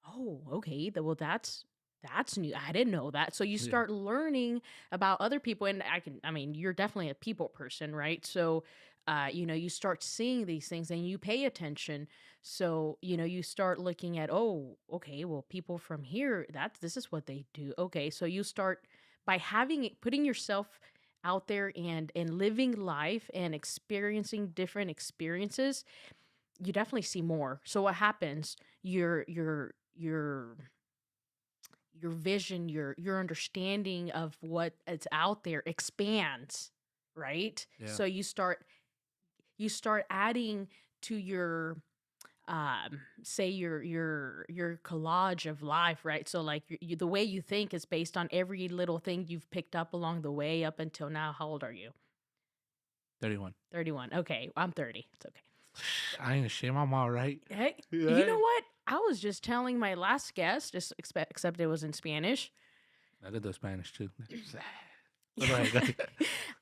oh, okay. Well, that's new. I didn't know that. So you yeah, start learning about other people, and I mean, you're definitely a people person, right? So, you start seeing these things and you pay attention. So, you start looking at, oh, okay, well, people from here, this is what they do. Okay, so you start by putting yourself out there and living life and experiencing different experiences you definitely see more. So what happens? Your vision, your understanding of what is out there expands, right? yeah, So you start adding to your say your collage of life, right? So like the way you think is based on every little thing you've picked up along the way up until now. How old are you? 31. 31. Okay, I'm 30. It's okay. I ain't ashamed. I'm all right. Hey, you know Yeah. what? I was just telling my last guest, just except it was in Spanish. I could do Spanish too. But go ahead. Go ahead.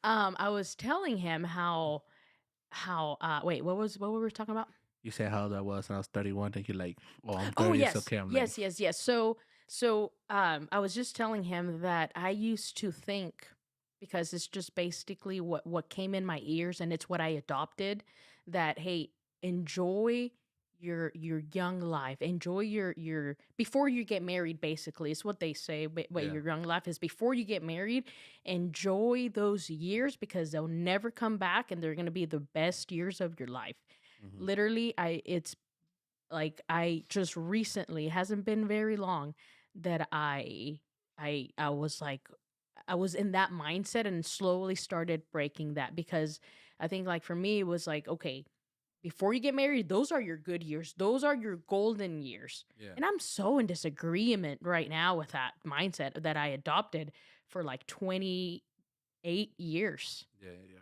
I was telling him how wait, what were we talking about? You said how old I was, and I was 31. And you're like, oh, I'm Oh 30. It's yes, okay. I'm like, yes. So I was just telling him that I used to think because it's just basically what came in my ears and it's what I adopted that hey, enjoy your young life. Enjoy your before you get married basically. It's what they say what yeah. your young life is before you get married. Enjoy those years because they'll never come back and they're going to be the best years of your life. Hmm. Literally, it's like I just recently, hasn't been very long that I was like I was in that mindset and slowly started breaking that because I think like for me it was like okay, before you get married, those are your good years. Those are your golden years. Yeah. And I'm so in disagreement right now with that mindset that I adopted for like 28 years. Yeah. Yeah.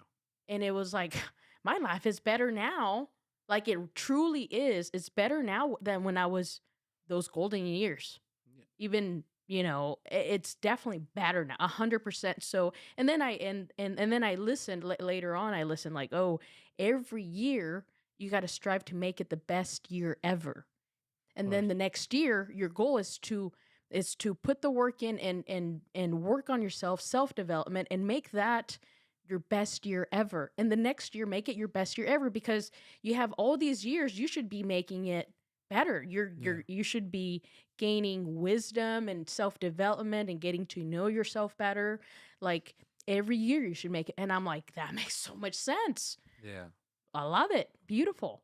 And it was like, my life is better now. Like it truly is. It's better now than when I was those golden years. Yeah. Even, it's definitely better now, 100%. So, and then and then I listened later on. I listened like, oh, every year you got to strive to make it the best year ever. Of And then course. the next year, your goal is to put the work in and work on yourself, self-development and make that your best year ever. And the next year make it your best year ever because you have all these years you should be making it better. Yeah. You should be gaining wisdom and self-development and getting to know yourself better. Like every year you should make it. And I'm like, that makes so much sense. Yeah. I love it. Beautiful.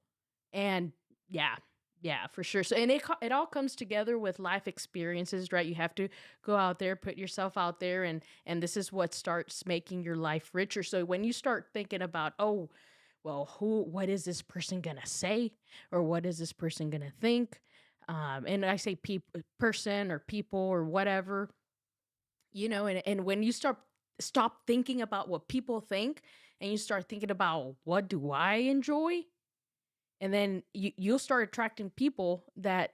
And yeah, yeah, for sure. So, and it all comes together with life experiences, right? You have to go out there, put yourself out there, and this is what starts making your life richer. So when you start thinking about, oh, well, what is this person gonna say, or what is this person gonna think? And I say person or people or whatever, and when you stop thinking about what people think, and you start thinking about what do I enjoy, and then you'll start attracting people that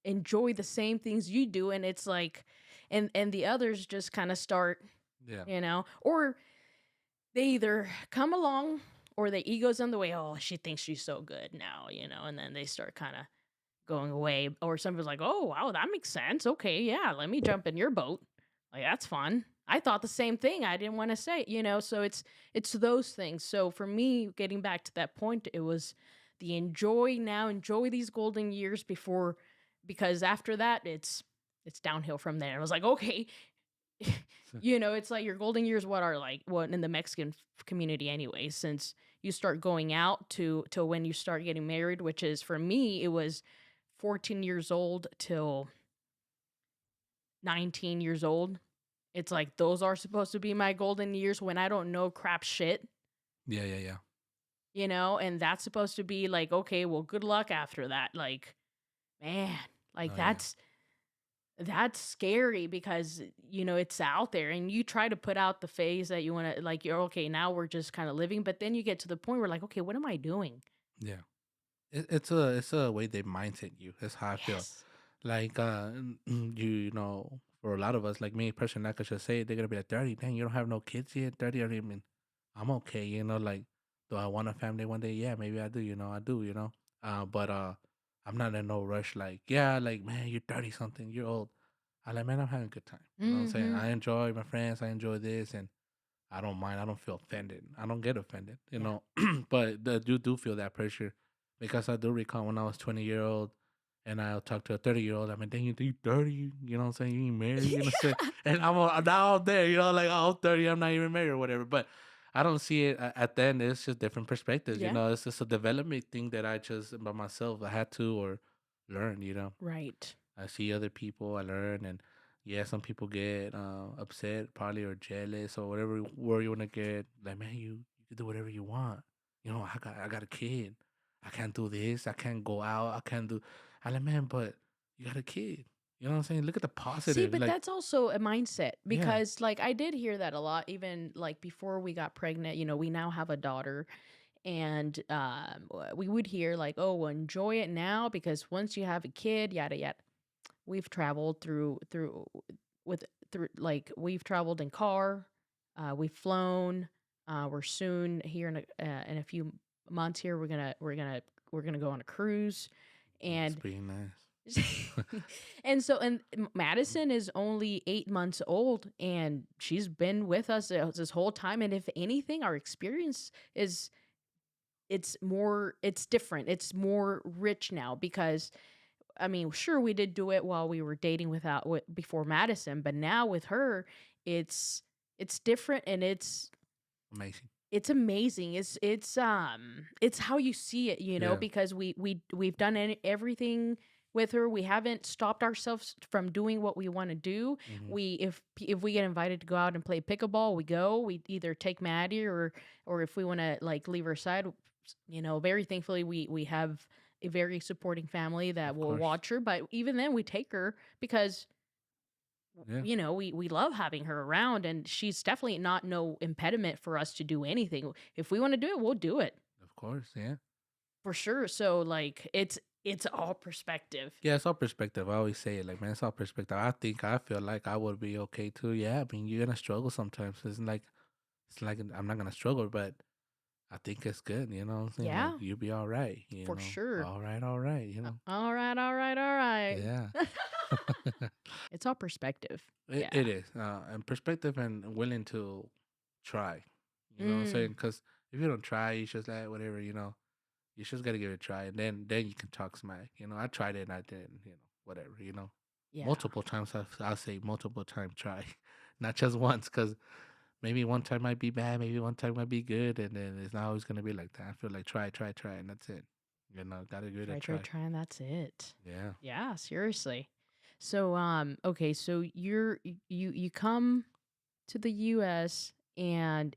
enjoy the same things you do and it's like and the others just kind of start Yeah. or they either come along or the ego's in the way, oh she thinks she's so good now, and then they start kind of going away or somebody's like, oh wow, that makes sense, okay, yeah, let me jump in your boat, like that's fun, I thought the same thing, I didn't want to say, so it's those things. So for me, getting back to that point, it was the enjoy these golden years before, because after that it's downhill from there. I was like, okay, it's like your golden years. What are like what in the Mexican community anyway? Since you start going out to when you start getting married, which is for me, it was 14 years old till 19 years old. It's like those are supposed to be my golden years when I don't know crap shit, Yeah, yeah, yeah. and that's supposed to be like, okay, well, good luck after that. Like, man, like Oh yeah. that's scary because it's out there and you try to put out the phase that you want to like you're okay, now we're just kind of living, but then you get to the point where like, okay, what am I doing? Yeah. It's a way they mindset you. That's how I feel. Yes. Like for a lot of us, like me personally, I could just say they're gonna be like 30. Dang, you don't have no kids yet. 30. I mean, I'm okay. Like, do I want a family one day? Yeah, maybe I do. I do. But I'm not in no rush. Like, yeah, like man, you're 30 something. You're old. I like, man, I'm having a good time. You know what I'm saying? Mm-hmm. I enjoy my friends. I enjoy this, and I don't mind. I don't feel offended. I don't get offended. Yeah. But you do feel that pressure because I do recall when I was 20-year-old and I'll talk to a 30-year-old. I mean, dang, you 30? You know what I'm saying? You ain't married. You know what I'm saying? And now I'm there. Like, oh, I'm 30. I'm not even married or whatever. But I don't see it at the end. It's just different perspectives. Yeah. It's just a development thing that I just by myself I had to or learn. Right. I see other people, I learn, and yeah, some people get upset, probably or jealous or whatever word you want to get. Like, man, you can do whatever you want. I got a kid. I can't do this. I can't go out. I can't do. I like, man, but you got a kid. You know what I'm saying? Look at the See, positive. but Like, that's also a mindset yeah, because like I did hear that a lot even like before we got pregnant, we now have a daughter. And we would hear like, oh, well, enjoy it now because once you have a kid, yada yada. We've traveled we've traveled in car, we've flown, we're soon here in a few months here we're gonna go on a cruise. it's And pretty nice. Madison is only 8 months old and she's been with us this whole time, and if anything our experience is it's different, it's more rich now because I mean, sure, we did do it while we were dating before Madison, but now with her, it's it's different and Amazing. it's amazing. It's how you see it, Yeah. because we've done everything with her. We haven't stopped ourselves from doing what we want to do. Hmm. If we get invited to go out and play pickleball, we go. We either take Maddie or if we want to like leave her side, very thankfully we have a very supporting family that Of will course. watch her. But even then, we take her because Yeah. we love having her around, and she's definitely not no impediment for us to do anything. If we want to do it, we'll do it Of course. Yeah. for sure. So like it's all perspective. Yeah, it's all perspective. I always say it like, man, it's all perspective. I feel like I would be okay too. Yeah, I mean, you're gonna struggle sometimes. It's like I'm not gonna struggle, but I think it's good. You know what I'm saying? Like Yeah, you'll be all right. for sure. All right, all right. All right, all right, all right. Yeah. It's all perspective. it, Yeah. it is, and perspective and willing to try. You know what I'm saying? Mm, Because if you don't try, you just like whatever. You just gotta give it a try, and then you can talk smack. I tried it and I didn't. Whatever. yeah. Multiple times. I'll say multiple times try, not just once. Because maybe one time might be bad, maybe one time might be good, and then it's not always gonna be like that. I feel like try, try, try, and that's it. Gotta give it a try. Try, and that's it. Yeah. Yeah, seriously. So okay, so you come to the US and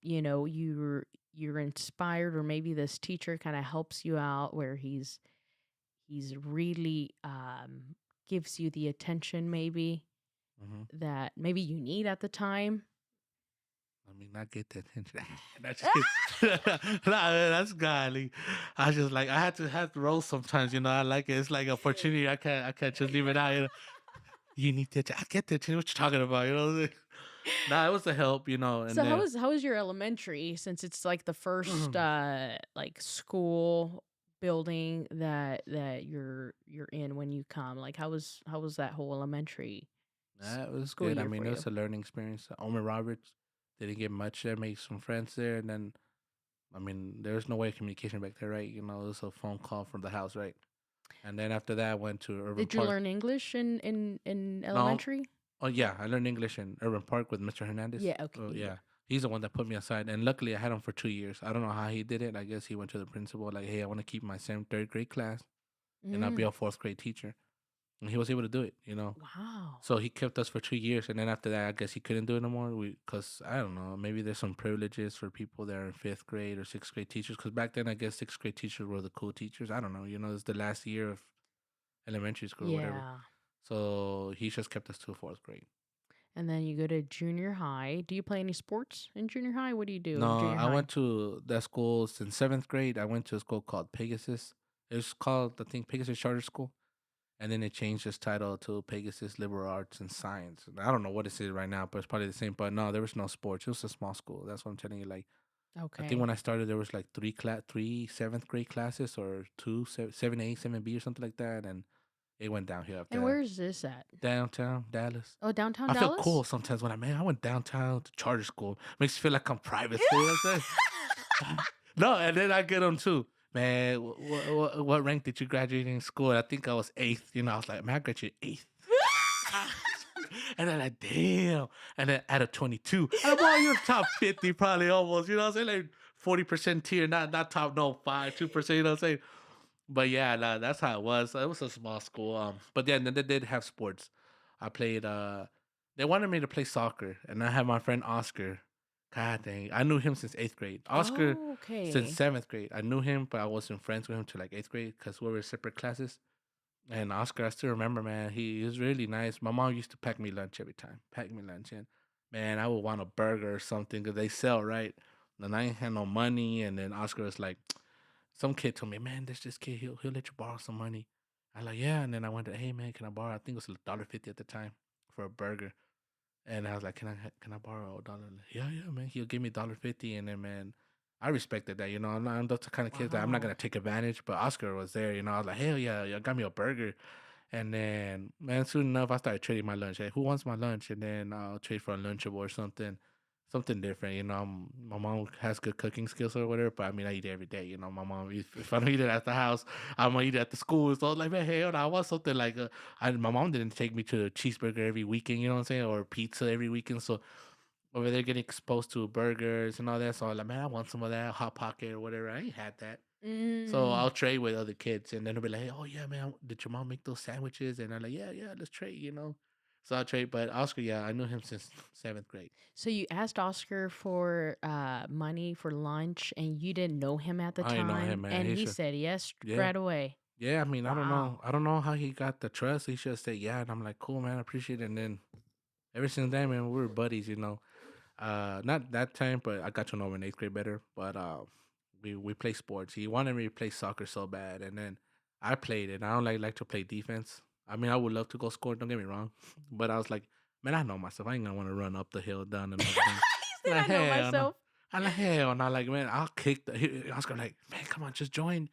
you're inspired, or maybe this teacher kind of helps you out where he's really gives you the attention maybe Hmm. that maybe you need at the time. I mean, I get that attention. That's just nah, man, that's godly. I just like I had to roll sometimes. I like it. It's like opportunity. I can't just leave it out. You need to. I get that. What you talking about? What I'm saying? Nah, it was a help. And So then how was your elementary, since it's like the first like school building that you're in when you come? Like how was that whole elementary nah, it was school good. I year mean, for it you? was a learning experience. Omer Roberts didn't get much there. Made some friends there, and then I mean, there was no way of communication back there, right? It was a phone call from the house, right? And then after that, I went to Urban Did you Park. learn English in No, elementary? oh yeah, I learned English in Urban Park with Mr. Hernandez. Yeah. Okay. Oh Yeah. yeah, he's the one that put me aside, and luckily I had him for 2 years. I don't know how he did it. I guess he went to the principal like, "Hey, I want to keep my same third grade class, and I'll be Mm. a fourth grade teacher," and he was able to do it. Wow. So he kept us for 2 years, and then after that, I guess he couldn't do it no more. Because I don't know, maybe there's some privileges for people that are in fifth grade or sixth grade teachers. Because back then, I guess sixth grade teachers were the cool teachers. I don't know. It's the last year of elementary school or whatever. Yeah. So he just kept us to fourth grade. And then you go to junior high. Do you play any sports in junior high? What do you do in No, junior I high? went to that school since seventh grade. I went to a school called Pegasus. It was called, I think, Pegasus Charter School. And then it changed its title to Pegasus Liberal Arts and Science. And I don't know what it is right now, but it's probably the same. But no, there was no sports. It was a small school. That's what I'm telling you. Like, I think Okay. when I started, there was like three seventh grade classes or two seven A, seven B or something like that, and it went downhill after And that. where is this at? Downtown Dallas. Oh, downtown I feel Dallas? cool sometimes when I went downtown to charter school. Makes you feel like I'm private school. You know what I'm saying? No, and then I get them too. Man, what rank did you graduate in school? I think I was eighth. I was like, man, I graduated eighth. And then like, damn. And then out of 22, I'm all you're top 50 probably almost. You know what I'm saying? Like 40% tier, not top no 2%. You know what I'm saying? But yeah, nah, that's how it was. It was a small school. But yeah, then they did have sports. I played. They wanted me to play soccer, and I had my friend Oscar. God dang, I knew him since eighth grade. Oscar Oh, since okay. seventh grade. I knew him, but I wasn't friends with him till like eighth grade because we were separate classes. And Oscar, I still remember, man. He was really nice. My mom used to pack me lunch every time. Pack me lunch, and man, I would want a burger or something because they sell right. And I ain't had no money, and then Oscar was like, some kid told me, man, there's this kid. He'll let you borrow some money. I like, yeah. And then I went to, hey man, can I borrow? I think it was $1.50 at the time for a burger. And I was like, can I borrow a dollar? Yeah, yeah, man. He'll give me $1.50. And then man, I respected that. I'm the kind of kid that I'm not Wow. gonna take advantage. But Oscar was there. I was like, hell yeah, yeah, got me a burger. And then man, soon enough, I started trading my lunch. Hey, who wants my lunch? And then I'll trade for a Lunchable or something different. My mom has good cooking skills or whatever, but I mean, I eat it every day. My mom, if I don't eat it at the house, I'm gonna eat it at the school. So I was like, man, hey, hold on, I want something like, my mom didn't take me to a cheeseburger every weekend, you know what I'm saying, or pizza every weekend. So over there getting exposed to burgers and all that. So I was like, man, I want some of that hot pocket or whatever. I ain't had that. So Mm. I'll trade with other kids, and then they'll be like, "Oh yeah, man, did your mom make those sandwiches?" And I'm like, "Yeah, yeah, let's trade." So I'll trade. But Oscar, yeah, I knew him since seventh grade. So you asked Oscar for money for lunch, and you didn't know him at the I ain't know time, him, man. and He he should, said yes yeah, right away. yeah. I mean, I don't know, Wow. I don't know how he got the trust. He should have said yeah, and I'm like, cool, man, I appreciate it. And then ever since then, man, we were buddies. Not that time, but I got to know him in eighth grade better. But we play sports. He wanted me to play soccer so bad, and then I played it. I don't like to play defense. I mean, I would love to go score. Don't get me wrong, but I was like, man, I know myself. I ain't gonna want to run up the hill, down and everything. He said, Like "I know hell no. myself." I'm like hell no. Like man, I'll kick I was like, man, come on, just join.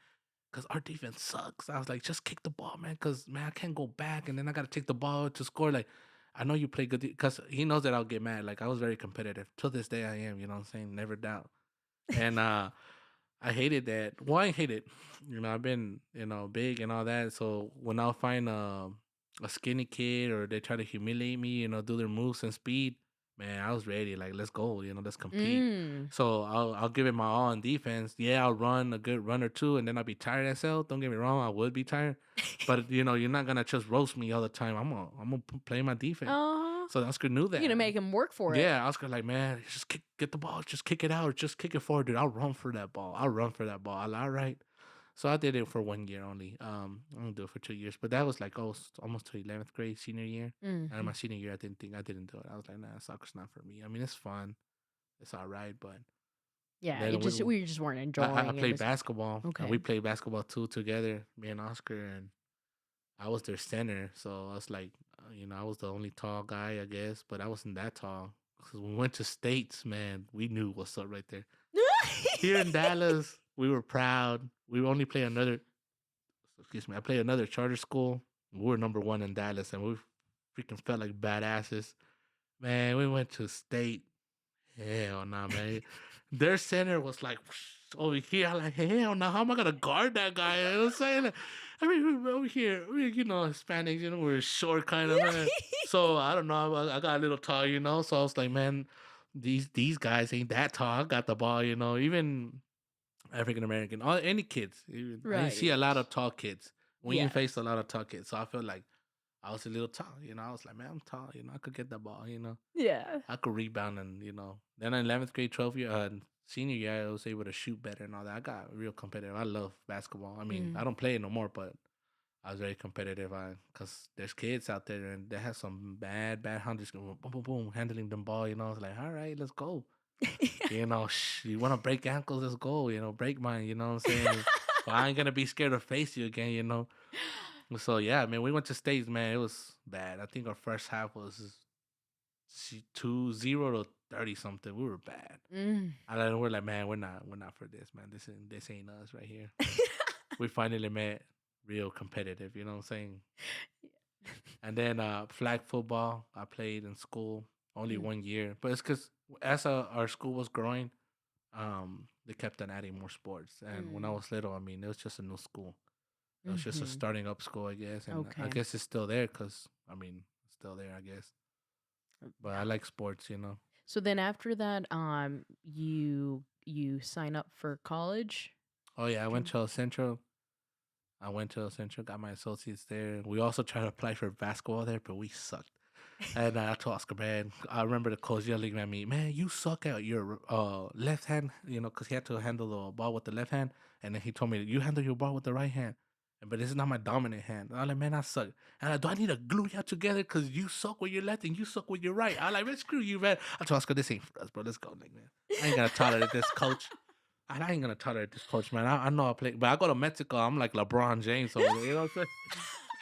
Cause our defense sucks. I was like, just kick the ball, man. Cause man, I can't go back, and then I gotta take the ball to score. Like, I know you play good. Cause he knows that I'll get mad. Like I was very competitive. Till this day, I am. You know what I'm saying? Never doubt. And I hated that. Well, I hate it. I've been big and all that. So when I'll find a skinny kid or they try to humiliate me, do their moves and speed, man, I was ready. Like let's go. Let's compete. Mm. So I'll give it my all in defense. Yeah, I'll run a good run or two, and then I'll be tired as hell. Don't get me wrong, I would be tired, but you're not gonna just roast me all the time. I'm gonna play my defense. Uh-huh. So Oscar knew You're that. gonna make him work for it. Yeah, Oscar like, man, just get the ball, just kick it out, or just kick it forward, dude. I'll run for that ball. I'll run for that ball. All right. So I did it for 1 year only. I didn't do it for 2 years, but that was like almost to 11th grade, senior year. And Mm-hmm. my senior year, I didn't do it. I was like, nah, soccer's not for me. I mean, it's fun, it's all right, but Yeah, then we just weren't I enjoying it. played basketball, and Okay. we played basketball too together, me and Oscar, and I was their center. So I was like, I was the only tall guy, I guess, but I wasn't that tall. 'Cause when we went to states, man, we knew what's up right there. Here in Dallas, we were proud. We only play another. Excuse me. I played another charter school. We were number one in Dallas, and we freaking felt like badasses. Man, we went to state. Hell nah, man. Their center was like over here. I'm like, hell no, how am I gonna guard that guy? You know what I'm saying? I mean, over here, Hispanics, we're short kind of man. So I don't know. I got a little tall, So I was like, man, these guys ain't that tall. I got the ball, Even African American, all any kids. I see a lot Right. of tall kids. We ain't faced a Yes. lot of tall kids, so I feel like I was a little tall. I was like, man, I'm tall. I could get the ball. Yeah. I could rebound and Then in 11th grade, 12th year, senior year, I was able to shoot better and all that. I got real competitive. I love basketball. I mean, I Mm. don't play it no more, but I was very competitive. Because there's kids out there and they have some bad hunters going boom, boom, boom, handling them ball. I was like, all right, let's go. You want to break ankles, let's go. Break mine. You know what I'm saying? But I ain't gonna be scared to face you again. So yeah, man, we went to states, man. It was bad. I think our first half was 2-0 to 30 something. We were bad. Mm. We're like, man, we're not for this, man. This ain't us right here. We finally met real competitive. You know what I'm saying? And then flag football, I played in school only Mm. 1 year, but it's because as our school was growing, they kept on adding more sports. And when I Mm. was little, I mean, it was just a new school. It was just a Mhm. starting up school, I guess, and I Okay. guess it's still there because I mean, it's still there, I guess. But I like sports. So then after that, you sign up for college? Oh yeah, I went Did to El Centro. I went to El Centro, got my associates there. We also tried to apply for basketball there, but we sucked. And I told Oscar, man, I remember the coach yelling at me, man, you suck at your left hand, because he had to handle the ball with the left hand. And then he told me, you handle your ball with the right hand. But this is not my dominant hand. I'm like, man, I suck. And do I need to glue y'all together because you suck with your left and you suck with your right? I'm like, man, screw you, man. I told Oscar, this ain't for us, bro. Let's go, like, man. I ain't gonna tolerate this coach. I ain't gonna tolerate this coach, man. I know I play, but I go to Mexico. I'm like LeBron James over there. You know what I'm saying?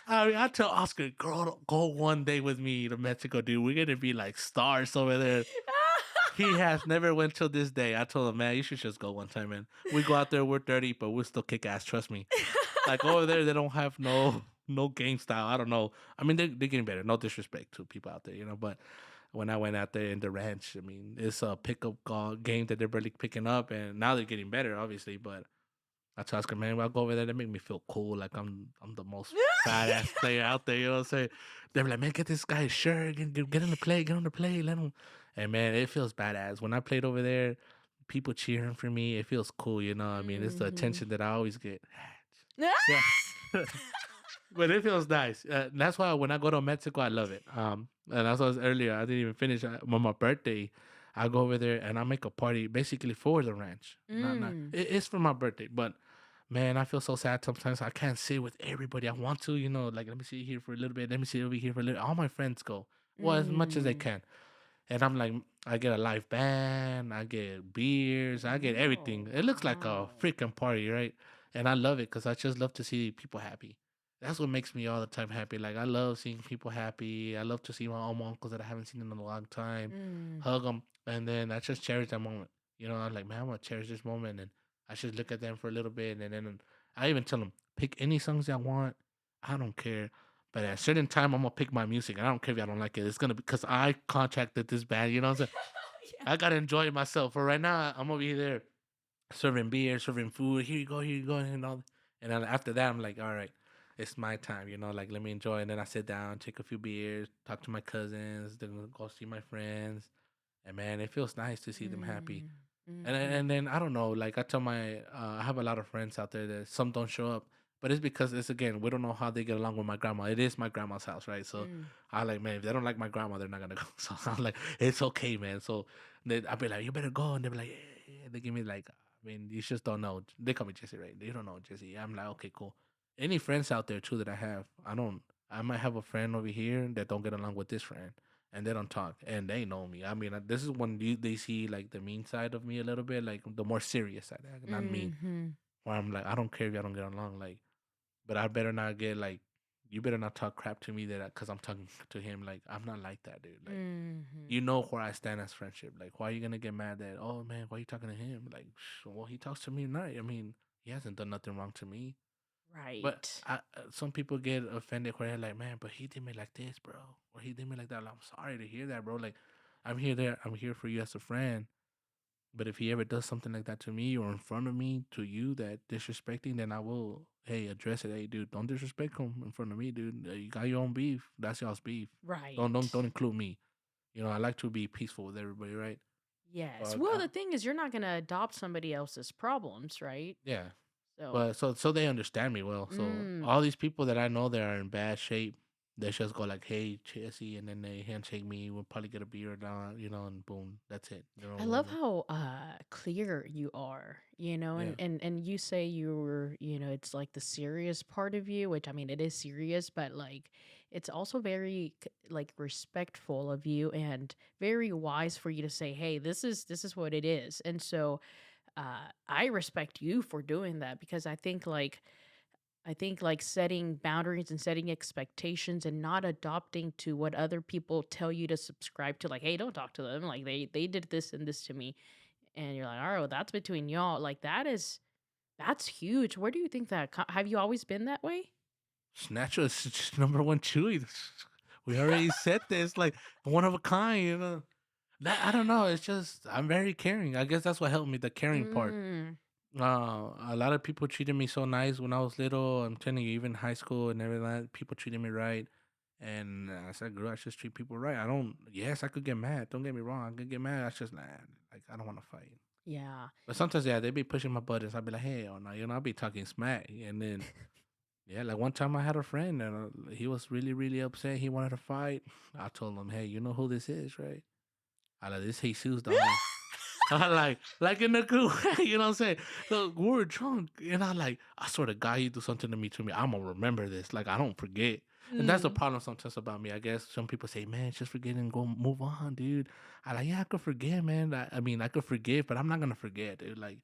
I mean, I tell Oscar, girl, go one day with me to Mexico, dude. We're gonna be like stars over there. He has never went till this day. I told him, man, you should just go one time, man. We go out there, we're dirty, but we'll still kick ass. Trust me. Like over there, they don't have no game style. I don't know. I mean, they're getting better. No disrespect to people out there, But when I went out there in the ranch, I mean, it's a pickup game that they're barely picking up, and now they're getting better, obviously. But I told Oscar, man, when I go over there, they make me feel cool, like I'm the most badass player out there. You know what I'm saying? They're like, man, get this guy a shirt, get on the play, get on the play, let him. And man, it feels badass. When I played over there, people cheering for me. It feels cool, I mean, it's the Mhm. attention that I always get. Yeah. But it feels nice. That's why when I go to Mexico, I love it. And as I was earlier, I didn't even finish. On my birthday, I go over there and I make a party basically for the ranch. Not Mm. it's for my birthday, but man, I feel so sad sometimes. I can't sit with everybody I want to. Like let me sit here for a little bit. Let me sit over here for a little. All my friends go, well, as much as they Mm. can, and I'm like, I get a live band, I get beers, I get everything. Oh, It looks like a wow. freaking party, right? And I love it because I just love to see people happy. That's what makes me all the time happy. Like I love seeing people happy. I love to see my own uncles that I haven't seen in a long time, Mm. hug them, and then I just cherish that moment. I'm like, man, I'm gonna cherish this moment, and I should look at them for a little bit, and then I even tell them pick any songs y'all want. I don't care. But at a certain time, I'm gonna pick my music. I don't care if y'all don't like it. It's gonna be because I contracted this band. You know what I'm saying? Yeah. I gotta enjoy myself. For right now, I'm gonna be there serving beer, serving food. Here you go, and all. And then after that, I'm like, all right, it's my time. Like let me enjoy. And then I sit down, take a few beers, talk to my cousins, then go see my friends. And man, it feels nice to see them happy. Mm. And Mhm. then I don't know, like I tell I have a lot of friends out there that some don't show up, but it's because it's again we don't know how they get along with my grandma. It is my grandma's house, right? So Mm. I like, man, if they don't like my grandma, they're not gonna go. So I'm like, it's okay, man. So then I'll be like, you better go, and they'll be like, yeah. They give me like, I mean, you just don't know. They call me Jesse, right? They don't know Jesse. I'm like, okay, cool. Any friends out there too that I have, I don't. I might have a friend over here that don't get along with this friend and they don't talk and they know me. I mean, this is when they see like the mean side of me a little bit, like the more serious side, not mean. Mhm. Where I'm like, I don't care if y'all don't get along, like, but I better not get like, you better not talk crap to me that because I'm talking to him. Like, I'm not like that, dude. Like, Mhm. you know where I stand as friendship. Like, why are you gonna get mad that? Oh man, why are you talking to him? Like, well, he talks to me night. I mean, he hasn't done nothing wrong to me. But Right. some people get offended where they're like, man, but he did me like this, bro, or he did me like that. Like, I'm sorry to hear that, bro. Like, I'm here for you as a friend, But if he ever does something like that to me or in front of me to you that disrespecting, then I will, hey, address it. Hey, dude, don't disrespect him in front of me, dude. You got your own beef. That's y'all's beef. Don't Right. include me. I like to be peaceful with everybody, right? Yes. But Well, the thing is, you're not going to adopt somebody else's problems, right? yeah, So, but so they understand me well. So mm, all these people that I know that are in bad shape, they just go like, "Hey, Chessy," and then they handshake me. We'll probably get a beer down, and boom, that's it. They're I all love over. how clear you are, Yeah, and you say you were, it's like the serious part of you, which I mean it is serious, but like it's also very like respectful of you and very wise for you to say, "Hey, this is what it is." And so I respect you for doing that because I think like setting boundaries and setting expectations and not adopting to what other people tell you to subscribe to, like, hey, don't talk to them. Like they did this and this to me. And you're like, all right, well, that's between y'all. Like that's huge. Where do you think that have you always been that way? Snatcher is just number one Chewy. We already said this, like one of a kind. That I don't know. It's just I'm very caring. I guess that's what helped me, the caring part. Mm. A lot of people treated me so nice when I was little. I'm telling you, even high school and everything, people treated me right. And as I grew, I just treat people right. I don't. Yes, I could get mad. Don't get me wrong. I could get mad. I just like I don't want to fight. Yeah. But sometimes, yeah, they be pushing my buttons. I'll be like, hey, oh no, I'll be talking smack. And then, yeah, like one time I had a friend and he was really, really upset. He wanted to fight. I told him, hey, you know who this is, right? I like this Jesus, dog. I like in the good way, you know what I'm saying? So we were drunk, and I swear to God, you do something to me, I'm gonna remember this. Like I don't forget, and that's the Mm. problem sometimes about me. I guess some people say, "Man, just forget and go move on, dude." I like, yeah, I could forget, man. I mean, I could forgive, but I'm not gonna forget, dude. Like,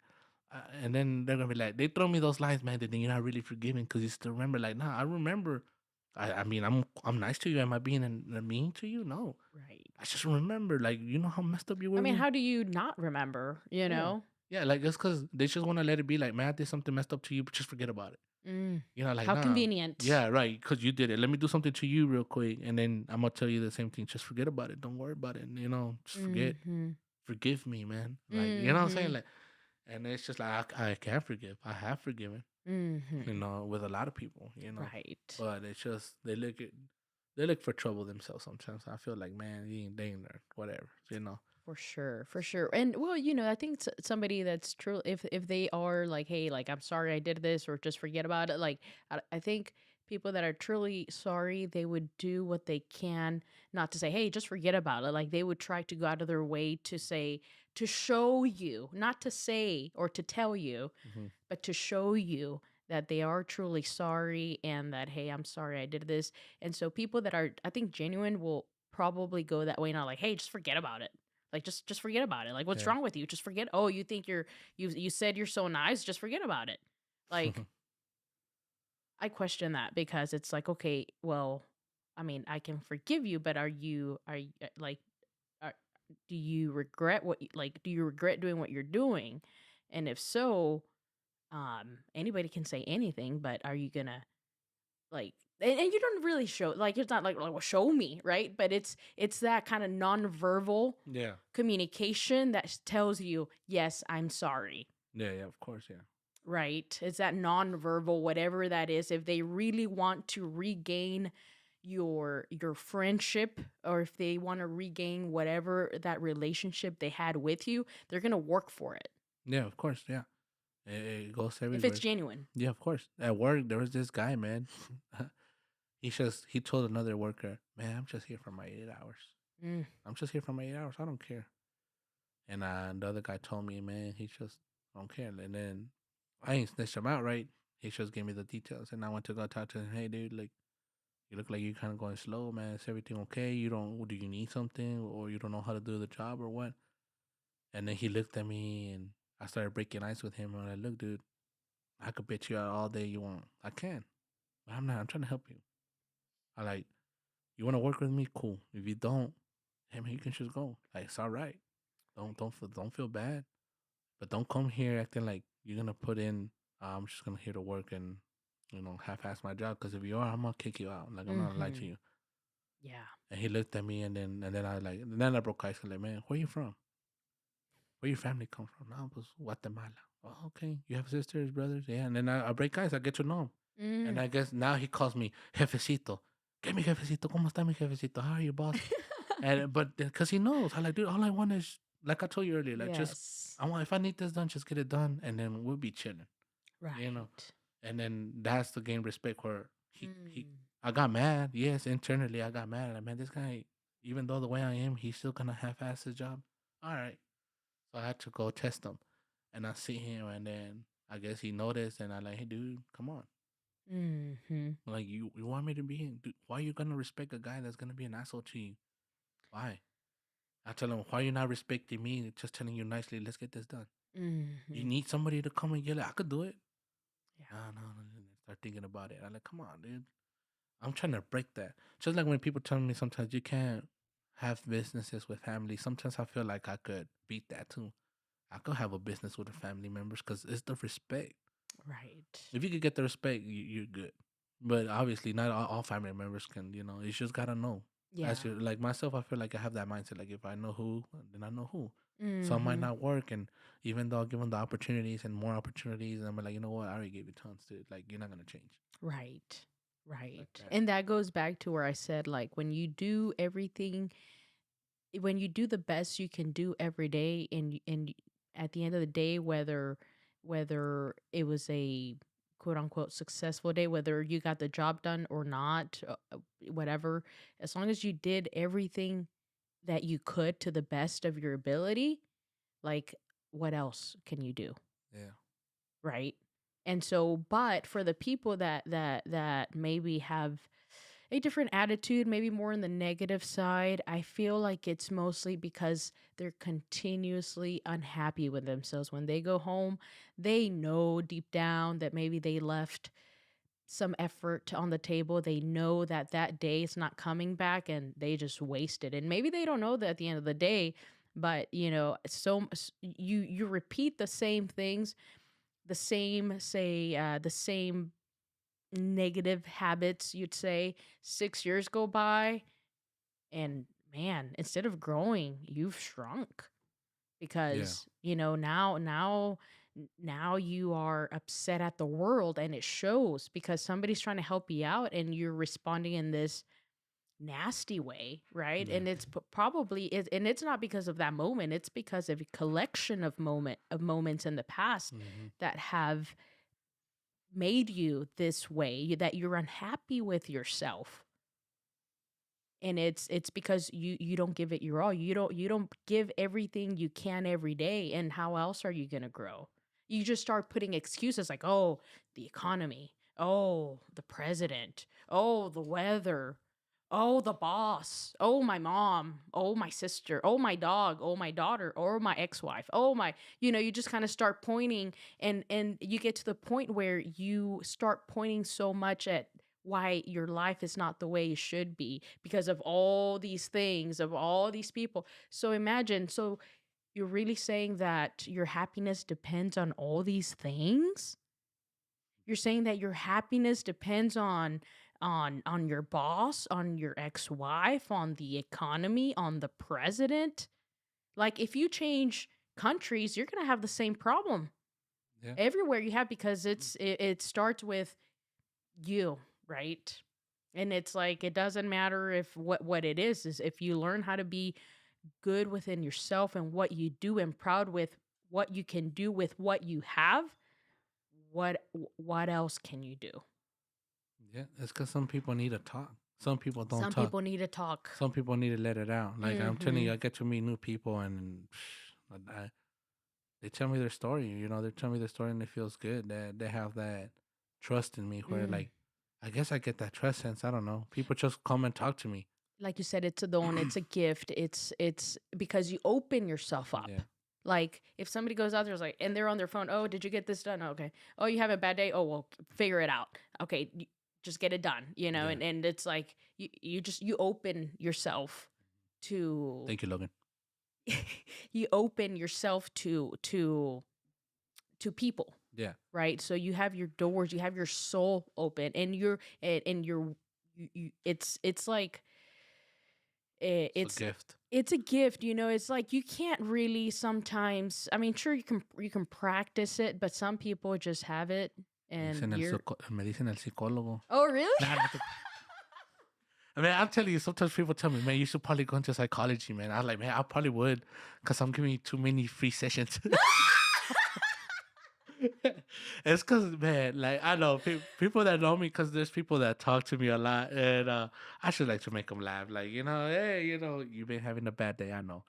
and then they're gonna be like, they throw me those lines, man. That then you're not really forgiving because you still remember. Like, nah, I remember. I mean, I'm nice to you. Am I being mean to you? No, Right. I just remember. Like, you know how messed up you I were mean, with. how do you not remember, you Yeah. know? Yeah, like it's because they just want to let it be like, man, I did something messed up to you, but just forget about it. Mm. Like, How nah. convenient. Yeah, right. Because you did it. Let me do something to you real quick. And then I'm going to tell you the same thing. Just forget about it. Don't worry about it. And, just forget. Mhm. Forgive me, man. Like, you know what I'm saying? Mhm. Like, and it's just like, I can't forgive. I have forgiven, Mhm. with a lot of people, Right. But it's just, they look for trouble themselves sometimes. I feel like, man, they ain't learned. Whatever, For sure, for sure. And well, I think somebody that's true, if they are like, hey, like I'm sorry I did this, or just forget about it. Like I think people that are truly sorry, they would do what they can, not to say, hey, just forget about it. Like they would try to go out of their way to say, to show you, not to say or to tell you, hmm but to show you that they are truly sorry and that, hey, I'm sorry I did this. And so people that are, I think, genuine will probably go that way, not like, hey, just forget about it. Like just forget about it. Like what's Yeah. wrong with you? Just forget. Oh, you think you said you're so nice, just forget about it. Like I question that because it's like, okay, well, I mean, I can forgive you, but are you like are, do you regret do you regret doing what you're doing? And if so, anybody can say anything, but are you gonna like and you don't really show, like it's not like well show me, right? But it's that kind of nonverbal yeah. communication that tells you, yes, I'm sorry. Yeah. Yeah. Of course. Yeah. Right? It's that nonverbal, whatever that is. If they really want to regain your friendship, or if they want to regain whatever that relationship they had with you, they're gonna work for it. Yeah. Of course. Yeah. It goes If it's everywhere. genuine. Yeah, of course. At work, there was this guy, man. He told another worker, "Man, I'm just here for my 8 hours. Mm. I'm just here for my 8 hours. I don't care." And the other guy told me, "Man, he just don't care." And then I ain't snitched him out, right? He just gave me the details, and I went to go talk to him. Hey, dude, like you look like you're kind of going slow, man. Is everything okay? Do you need something, or you don't know how to do the job, or what? And then he looked at me, and I started breaking ice with him. And I'm like, look, dude, I could bitch you out all day you want. I can. But I'm not. I'm trying to help you. I like you want to work with me, cool. If you don't, hey man, you can just go. Like it's all right. Don't feel bad. But don't come here acting like you're gonna put in. I'm just gonna here to work and half-ass my job. Because if you are, I'm gonna kick you out. Like I'm not gonna lie to Mhm. you. Yeah. And he looked at me and then I broke ice. Like, man, where you from? where your family come from? No, pues Guatemala. Oh, okay. You have sisters, brothers? Yeah. And then I break ice. I get to know him. And Mm. I guess now he calls me jefecito. ¿Qué mi jefecito? ¿Cómo está mi jefecito? How are you, boss? And but because he knows, I like, dude, all I want is, like I told you earlier, like just Yes. I want, if I need this done, just get it done, and then we'll be chilling, you know. Right. And then that's the game respect where he Mm. I got mad. Yes, internally I got mad. Like, man, this guy, even though the way I am, he's still gonna half-ass his job. All right, so I had to go test him, and I see him, and then I guess he noticed, and I like, hey, dude, come on. Mm-hmm. Like you want me to be in? Dude, why are you gonna respect a guy that's gonna be an asshole to you? Why? I tell him, why you not respecting me? Just telling you nicely, let's get this done. You Mm-hmm. need somebody to come and yell at. I could do it. Yeah. No, no, no, no. Start thinking about it. I'm like, come on, dude. I'm trying to break that. Just like when people tell me sometimes you can't have businesses with family. Sometimes I feel like I could beat that too. I could have a business with the family members because it's the respect. Right. If you could get the respect, you're good. But obviously, not all family members can. You know, you just gotta know. Yeah. As you like myself, I feel like I have that mindset. Like if I know who, then I know who. Some might Mm-hmm. not work, and even though I'll give them the opportunities and more opportunities, and I'm like, you know what, I already gave you tons, dude. Like you're not gonna change Right. like Right. that. And that goes back to where I said, like, when you do everything, when you do the best you can do every day, and at the end of the day, whether it was a quote unquote successful day, whether you got the job done or not, whatever, as long as you did everything that you could to the best of your ability, like, what else can you do? Yeah, Right. And so, but for the people that maybe have a different attitude, maybe more on the negative side, I feel like it's mostly because they're continuously unhappy with themselves. When they go home, they know deep down that maybe they left some effort on the table. They know that that day is not coming back, and they just wasted. And maybe they don't know that at the end of the day, but you repeat the same things, the same negative habits, you'd say. 6 years go by, and man, instead of growing, you've shrunk yeah, because now you are upset at the world, and it shows because somebody's trying to help you out, and you're responding in this nasty way, right? yeah. And it's probably it, and it's not because of that moment, it's because of a collection of moments in the past Mm-hmm. that have made you this way, that you're unhappy with yourself. And it's because you don't give it your all. You don't give everything you can every day, and how else are you going to grow? You just start putting excuses like, oh, the economy, oh, the president, oh, the weather, oh, the boss, oh, my mom, oh, my sister, oh, my dog, oh, my daughter, or my ex-wife, oh, my, you just kind of start pointing, and you get to the point where you start pointing so much at why your life is not the way it should be because of all these things, of all these people. So imagine, so you're really saying that your happiness depends on all these things? You're saying that your happiness depends on your boss, on your ex-wife, on the economy, on the president? Like if you change countries, you're going to have the same problem Yeah. everywhere you have because it starts with you, right? And it's like it doesn't matter if what it is if you learn how to be good within yourself and what you do and proud with what you can do with what you have, what else can you do? Yeah, it's because some people need to talk. Some people don't Some talk. people need to talk. Some people need to let it out. Like I'm telling you, Mhm. I get to meet new people, and they tell me their story. You know, they tell me their story, and it feels good that they have that trust in me. Where Mm. like, I guess I get that trust sense. I don't know. People just come and talk to me. Like you said, it's a loan, it's a gift. It's because you open yourself up. Yeah, Like if somebody goes out there, like, and they're on their phone. Oh, did you get this done? Okay. Oh, you have a bad day. Oh, well, figure it out. Okay, just get it done. yeah. And it's like you open yourself to Thank you, Logan. you open yourself to people, Yeah, right? So you have your doors, you have your soul open, and you're and you're it's like I- It's a it's gift. it's a gift, you know. It's like you can't really sometimes. I mean, sure you can practice it, but some people just have it, and you're. Me dicen el psicólogo. Oh, really? Nah, I mean, I'm telling you, sometimes people tell me, man, you should probably go into psychology, man. I'm like, man, I probably would, because I'm giving you too many free sessions. It's because, man, like, I know people that know me, because there's people that talk to me a lot, and I should like to make them laugh. Like, hey, you've been having a bad day, I know.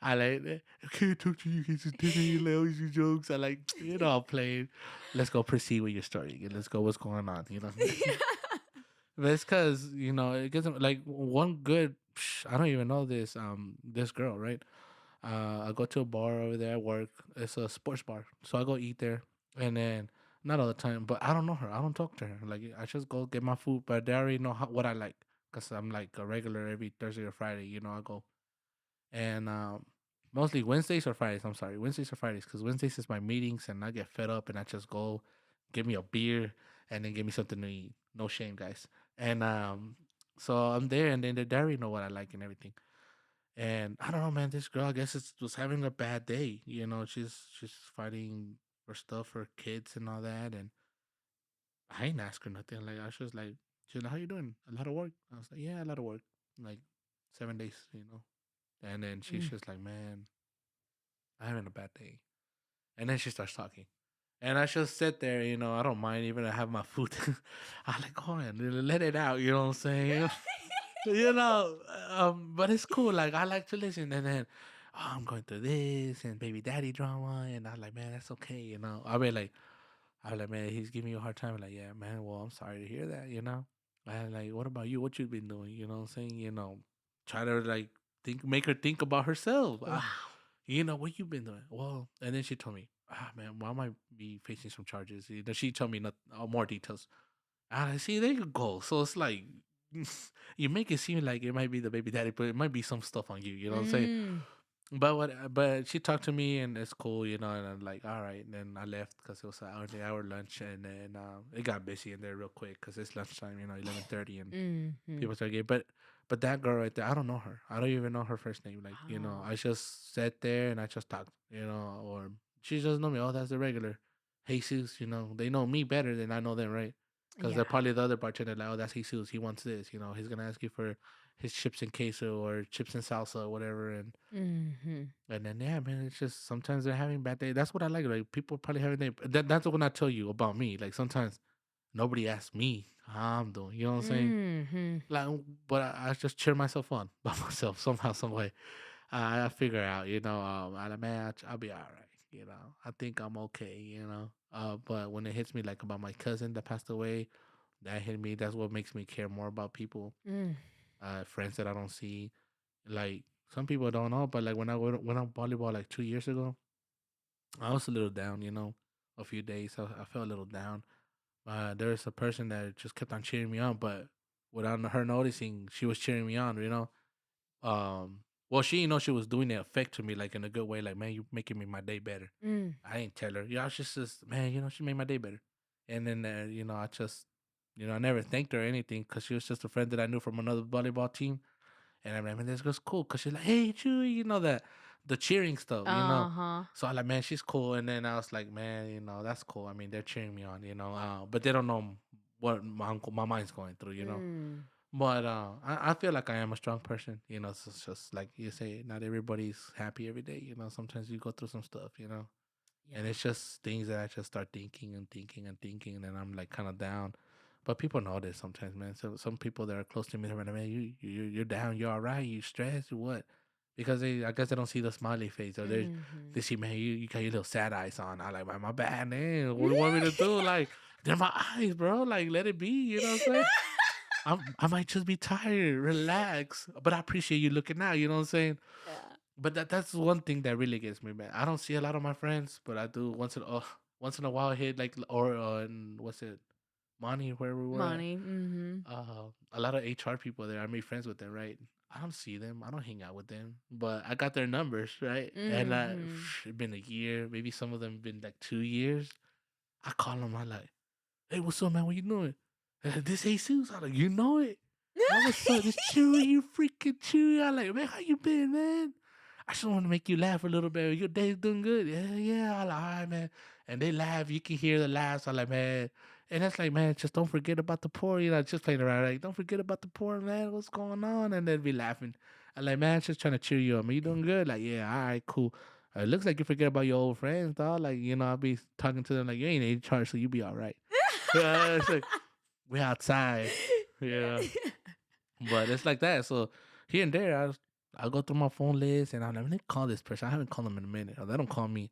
I like, I can't talk to you because you always your jokes. I like, I'm playing. Let's go proceed with your story. Let's go. What's going on? But it's because it gets like one good. I don't even know this girl, right? I go to a bar over there at work. It's a sports bar, so I go eat there, and then not all the time, but I don't know her. I don't talk to her. Like I just go get my food, but they already know what I like, because I'm like a regular every Thursday or Friday. I go, and mostly Wednesdays or Fridays. I'm sorry, Wednesdays or Fridays, because Wednesdays is my meetings, and I get fed up, and I just go give me a beer and then give me something to eat. No shame, guys. And so I'm there, and then they already know what I like and everything. And I don't know, man. This girl, I guess, was having a bad day. She's fighting for stuff for kids and all that, and I ain't ask her nothing. Like I was just like, she's like, "How you doing? A lot of work." I was like, "Yeah, a lot of work. Like 7 days." And then she's Mm. just like, "Man, I'm having a bad day." And then she starts talking. And I just sit there, I don't mind even I have my food. I like, go on, let it out, you know what I'm saying? you know, but it's cool. Like I like to listen, and then I'm going through this and baby daddy drama, and I'm like, man, that's okay. I be like, man, he's giving you a hard time. Like, yeah, man, well, I'm sorry to hear that. And like, what about you? What you been doing? You know what I'm saying? Try to like make her think about herself. Wow. What you been doing? Well, and then she told me, man, well, I might be facing some charges. She told me not more details. I see, there you go. So it's like you make it seem like it might be the baby daddy, but it might be some stuff on you. You know what I'm saying? Mm. But she talked to me and it's cool. And I'm like, all right. And then I left because it was an hour lunch, and then it got busy in there real quick because it's lunchtime. 11:30, and Mm-hmm. people start getting. But that girl right there, I don't know her. I don't even know her first name. Like, Wow. I just sat there and I just talked. Or she just know me. Oh, that's the regular Jesus. They know me better than I know them, right? Because Yeah. they're probably the other bartender. Like, oh, that's Jesus. He wants this. He's gonna ask you for his chips and queso or chips and salsa or whatever. Mm-hmm. And then yeah, man, it's just sometimes they're having bad days. That's what I like. Like people probably having that's what I tell you about me. Like sometimes nobody asks me how I'm doing. You know what I'm saying? Mm-hmm. Like, but I just cheer myself on by myself somehow, some way. I figure out. I like, man, I'll be all right. I think I'm okay. But when it hits me like about my cousin that passed away, that hit me. That's what makes me care more about people, Mm. friends that I don't see. Like some people don't know, but like when I went on volleyball like 2 years ago, I was a little down. A few days I felt a little down. There's a person that just kept on cheering me on, but without her noticing, she was cheering me on. Well, she she was doing it affect to me like in a good way. Like, man, you making me my day better. Mm. I didn't tell her. Yeah, I was just man, she made my day better. And then I just I never thanked her or anything because she was just a friend that I knew from another volleyball team. And I'm like, man, this girl's cool because she's like, hey, Chuy, that the cheering stuff. Uh-huh. So I like, man, she's cool. And then I was like, man, that's cool. I mean, they're cheering me on, but they don't know what my mind's going through. Mm. But I feel like I am a strong person. So it's just like you say, not everybody's happy every day. Sometimes you go through some stuff. And Yeah. it's just things that I just start thinking and thinking and thinking, and then I'm like kind of down. But people know this sometimes, man. So some people that are close to me, they're like, man, you're down, you're all right, you stressed, or what? Because I guess they don't see the smiley face, or Mm-hmm. they see, man, you got your little sad eyes on. I like, man, my bad, man. What do you want me to do? Like, they're my eyes, bro. Like, let it be. You know what I'm saying? I might just be tired. Relax. But I appreciate you looking out. You know what I'm saying? Yeah. But that's one thing that really gets me, man. I don't see a lot of my friends, but I do once in a while hit like or what's it, Monty, where we were at. Money. Mm-hmm. A lot of HR people there. I made friends with them, right? I don't see them. I don't hang out with them, but I got their numbers, right? And Mm-hmm. it's been a year. Maybe some of them been like 2 years. I call them. I like, hey, what's up, man? What you doing? This Jesus. I like, you know it. All of a sudden, it's Chewy, you freaking Chewy. I'm like, man, how you been, man? I just want to make you laugh a little bit. Your day's doing good. Yeah, yeah. I'm like, all right, man. And they laugh. You can hear the laughs. I'm like, man. And that's like, man, just don't forget about the poor. Just playing around. Like, don't forget about the poor, man. What's going on? And they'd be laughing. I'm like, man, just trying to cheer you up. Man, you doing good? Like, yeah, all right, cool. It looks like you forget about your old friends, dog. Like, I'll be talking to them like, you ain't in charge, so you be all right. It's like, we outside. Yeah. But it's like that. So here and there, I'll go through my phone list and I'm like, let me call this person. I haven't called them in a minute. Or they don't call me.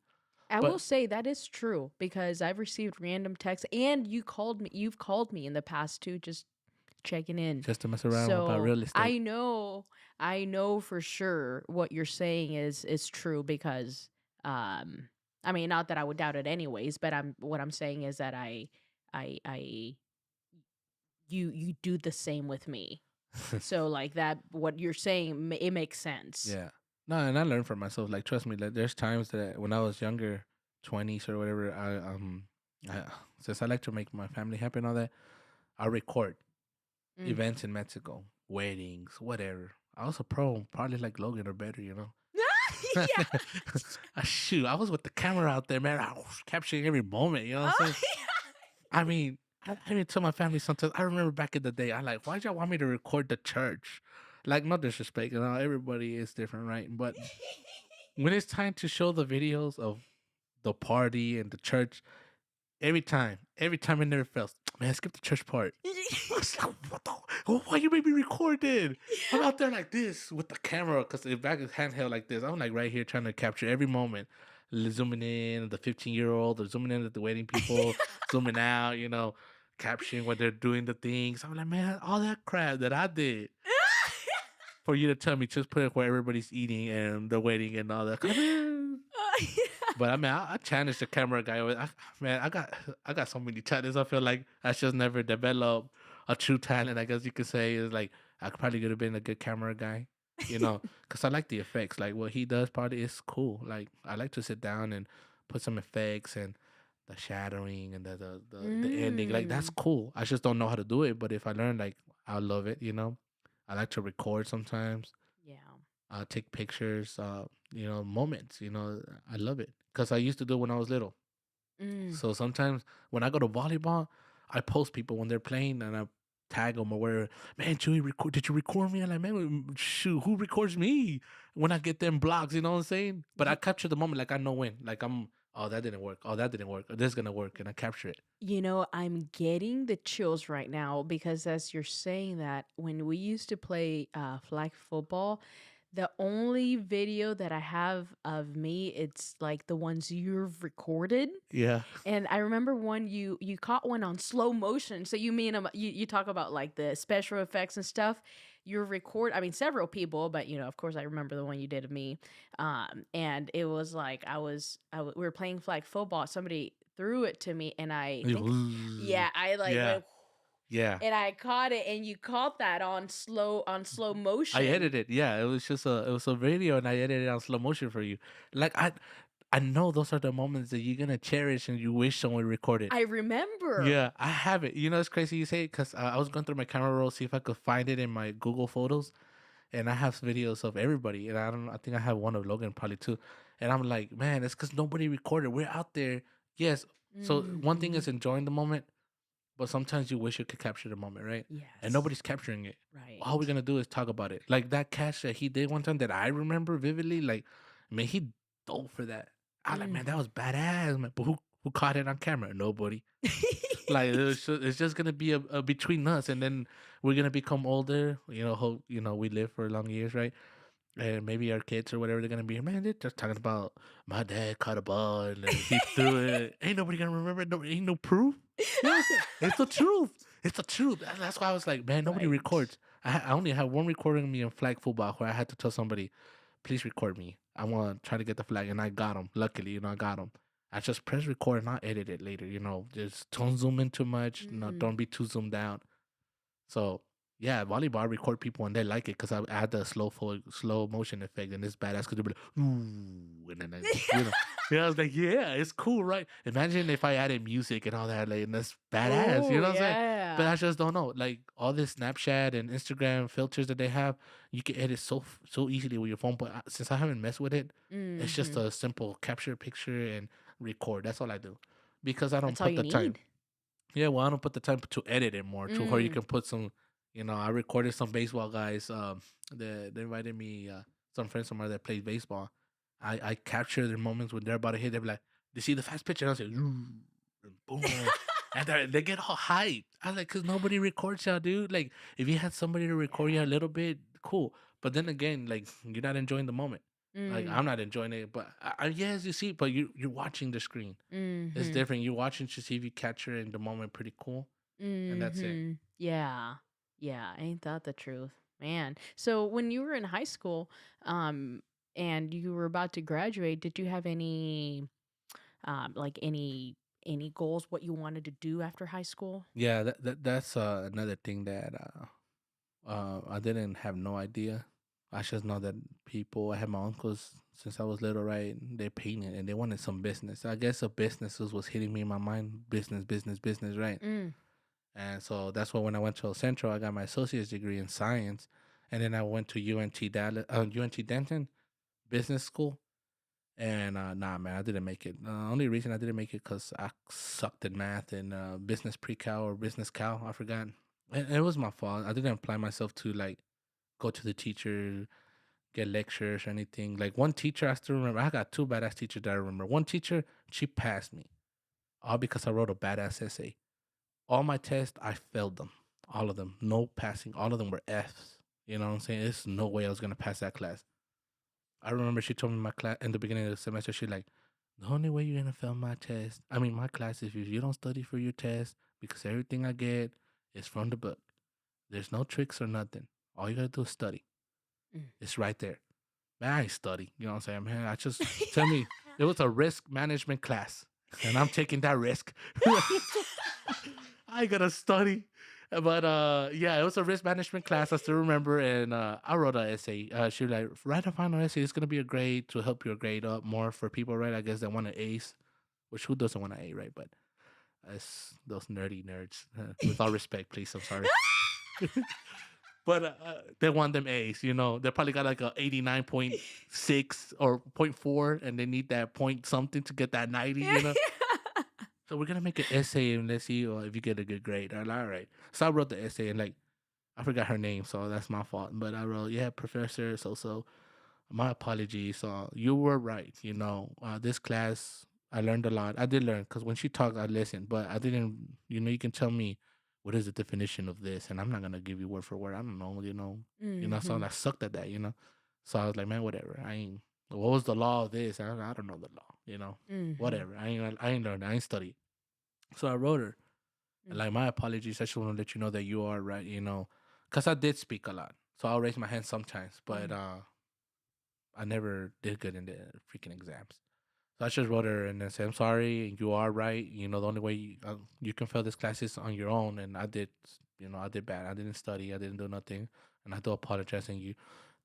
I But will say that is true because I've received random texts and you've called me in the past too, just checking in. just to mess around about So real estate. I know for sure what you're saying is true because I mean not that I would doubt it anyways, but what I'm saying is that I you do the same with me. So like that what you're saying it makes sense. Yeah. No, and I learned from myself. Like, trust me, like, there's times that when I was younger, 20s or whatever, I since I like to make my family happy and all that, I record Mm. events in Mexico, weddings, whatever. I was a pro, probably like Logan or better, Yeah. Shoot, I was with the camera out there, man. I was capturing every moment, you know what I'm saying? I mean, I even tell my family sometimes. I remember back in the day, I'm like, why'd y'all want me to record the church? Like, no disrespect, everybody is different, right? But when it's time to show the videos of the party and the church, every time it never fails. Man, skip the church part. I was like, what the? Why you make me record it? I'm out there like this with the camera because the back is handheld like this. I'm like right here trying to capture every moment. Zooming in at the 15-year-old or zooming in at the wedding people, zooming out, capturing what they're doing the things. I'm like, man, all that crap that I did for you to tell me just put it where everybody's eating and the wedding and all that. But I mean, I challenged the camera guy. Man, I got so many talents. I feel like I just never developed a true talent. I guess you could say is like I probably could have been a good camera guy, because I like the effects. Like what he does, probably is cool. Like I like to sit down and put some effects and the shadowing and the ending. Like that's cool. I just don't know how to do it. But if I learn, like I'll love it. I like to record sometimes. Yeah. Take pictures, moments. I love it because I used to do it when I was little. Mm. So sometimes when I go to volleyball, I post people when they're playing and I tag them or whatever. Man, Chuy, did you record me? I'm like, man, shoot, who records me when I get them blocks? You know what I'm saying? But I capture the moment, like I know when. Like oh, that didn't work. Oh, that didn't work. This is gonna work, and I capture it. I'm getting the chills right now because as you're saying that, when we used to play flag football, the only video that I have of me, it's like the ones you've recorded. Yeah. And I remember one you caught one on slow motion. So you mean you talk about like the special effects and stuff. You record, I mean, several people, but of course, I remember the one you did of me. And it was like we were playing flag football. Somebody threw it to me, and I think, yeah, I like Yeah. went, Yeah. and I caught it, and you caught that on slow motion. I edited it. Yeah, it was a video, and I edited it on slow motion for you. Like I know those are the moments that you're gonna cherish and you wish someone recorded. I remember. Yeah, I have it. It's crazy you say it because I was going through my camera roll see if I could find it in my Google Photos, and I have videos of everybody, and I don't. I think I have one of Logan probably too, and I'm like, man, it's because nobody recorded. We're out there, yes. So one thing is enjoying the moment, but sometimes you wish you could capture the moment, right? Yes. And nobody's capturing it. Right. All we're gonna do is talk about it. Like that catch that he did one time that I remember vividly. Like, man, he dove for that. I like, man, that was badass, man. But who caught it on camera? Nobody. Like it's just gonna be a between us, and then we're gonna become older. Hope we live for long years, right? And maybe our kids or whatever they're gonna be, man, they're just talking about my dad caught a ball and then he threw it. Ain't nobody gonna remember it. No, ain't no proof. You know what I'm saying? It's the truth. It's the truth. That's why I was like, man, nobody Right. records. I only had one recording of me in flag football where I had to tell somebody, please record me. I want to try to get the flag, and I got him. Luckily, I got him. I just press record and I'll edit it later. Just don't zoom in too much. Don't be too zoomed out. So yeah, volleyball I record people and they like it because I add the slow motion effect, and it's badass because they'll be like, ooh, and then I was like, yeah, it's cool, right? Imagine if I added music and all that, like, and that's badass. You know what I'm saying? but I Yeah. just don't know. Like all this Snapchat and Instagram filters that they have, you can edit so easily with your phone. But since I haven't messed with it, it's just Mhm. a simple capture a picture and record. That's all I do because I don't That's all put you the time. need. Yeah, well, I don't put the time to edit it more to where you Mm. can put some. I recorded some baseball guys. They invited me. Some friends of mine that plays baseball. I capture their moments when they're about to hit. They're like, "They see the fast pitch," and I say, "Ooh," and boom, and they get all hyped. I was like, "Cause nobody records y'all, dude. Like, if you had somebody to record you Yeah. a little bit, cool. But then again, like, you're not enjoying the moment. Like, Mm. I'm not enjoying it. But yes, you see, but you're watching the screen. It's Mhm. different. You're watching to see if you capture in the moment pretty cool, and that's it. Mhm. Yeah. Yeah, ain't that the truth? Man. So when you were in high school, um and you were about to graduate, did you have any like any goals what you wanted to do after high school? Yeah, that's another thing that I didn't have no idea. I just know that people. I had my uncles since I was little, right? They painted and they wanted some business. I guess a business was hitting me in my mind. Business, business, business, right? Mm. And so that's why when I went to El Centro, I got my associate's degree in science, and then I went to UNT Dallas, UNT Denton Business School. And nah, man, I didn't make it. The only reason I didn't make it because I sucked in math and business pre-cal or business cal. I forgot. And it was my fault. I didn't apply myself to like go to the teacher, get lectures or anything. Like one teacher, I still remember. I got two badass teachers that I remember. One teacher, she passed me all because I wrote a badass essay. All my tests, I failed them. All of them. No passing. All of them were Fs. You know what I'm saying? There's no way I was gonna pass that class. I remember she told me my class in the beginning of the semester, she like, the only way you're gonna fail my test, I mean my class, is if you don't study for your test because everything I get is from the book. There's no tricks or nothing. All you gotta do is study. Mm. It's right there. Man, I ain't study. You know what I'm saying? Man, I just tell me it was a risk management class. And I'm taking that risk. I gotta study. But yeah, it was a risk management class. I still remember, and I wrote an essay. She was like, write a final essay. It's gonna be a grade to help your grade up more for people, right? I guess that want an ace, which who doesn't want an A, right? But it's those nerdy nerds. With all respect, please. I'm sorry. But they want them A's. They probably got like a 89.6 or point 0.4, and they need that point something to get that 90. So we're gonna make an essay and let's see if you get a good grade. I'm like, all right. So I wrote the essay and like I forgot her name, so that's my fault. But I wrote, yeah, Professor so. My apologies. You were right. This class I learned a lot. I did learn because when she talked, I listened, but I didn't. You can tell me what is the definition of this, and I'm not gonna give you word for word. I don't know. So Mhm. I sucked at that. So I was like, man, whatever. I ain't. What was the law of this? I don't know the law. Mhm. Whatever. I ain't learned. I ain't studied. So I wrote her. And Mm. like, my apologies. I just want to let you know that you are right. Because I did speak a lot. So I'll raise my hand sometimes, but Mm. I never did good in the freaking exams. So I just wrote her and then said, I'm sorry, you are right. The only way you can fail this class is on your own. And I did bad. I didn't study. I didn't do nothing. And I do apologize. And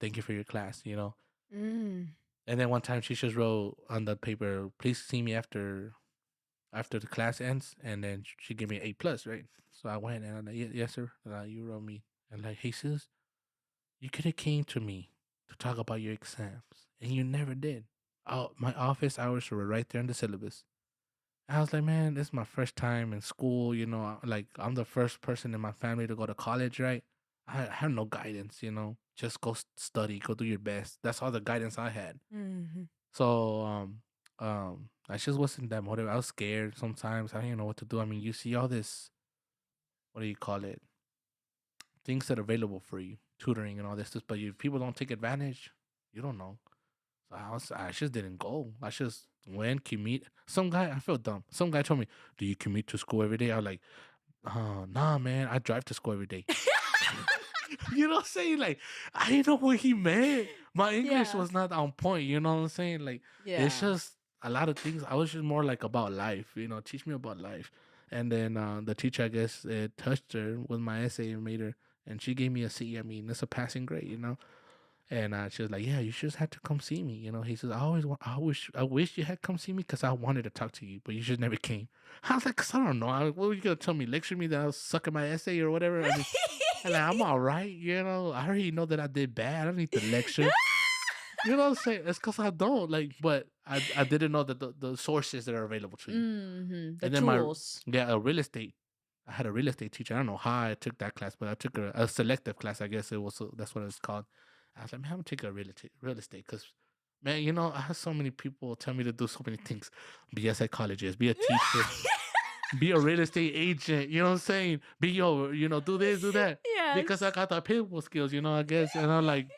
thank you for your class. Mm. And then one time she just wrote on the paper, please see me after the class ends. And then she gave me an A+, right? So I went and I'm like, yes, sir. You wrote me. And like, hey, sis, you could have came to me to talk about your exams, and you never did. My office hours were right there in the syllabus. I was like, man, this is my first time in school. Like I'm the first person in my family to go to college, right? I have no guidance. Just go study, go do your best. That's all the guidance I had. Mhm. So I just wasn't that motivated. I was scared sometimes. I didn't know what to do. I mean, you see all this, what do you call it? Things that are available for you, tutoring and all this stuff. But if people don't take advantage, you don't know. So I just didn't go. I just went, commute. Some guy, I felt dumb. Some guy told me, do you commute to school every day? I was like, nah, man, I drive to school every day. You know what I'm saying? Like, I didn't know what he meant. My English Yeah. was not on point. You know what I'm saying? Like, it's Yeah. just a lot of things. I was just more like about life, teach me about life. And then the teacher, I guess, it touched her with my essay and made her, and she gave me a C. I mean, it's a passing grade. And she was like, "Yeah, you just had to come see me." He says, I wish you had come see me because I wanted to talk to you, but you just never came." I was like, "Cause I don't know. What were you gonna tell me? Lecture me that I was sucking my essay or whatever?" I mean, I'm all right. I already know that I did bad. I don't need the lecture. You know what I'm saying? It's because I don't but I didn't know that the sources that are available to you. The And then my tools. real estate. I had a real estate teacher. I don't know how I took that class, but I took a selective class. I guess it was that's what it's called. I was like, man, I'm gonna take a real estate because, man, I have so many people tell me to do so many things. Be a psychologist, be a teacher, be a real estate agent. You know what I'm saying? Be do this, do that. Because I Yes. got the people skills, I guess. And I'm like,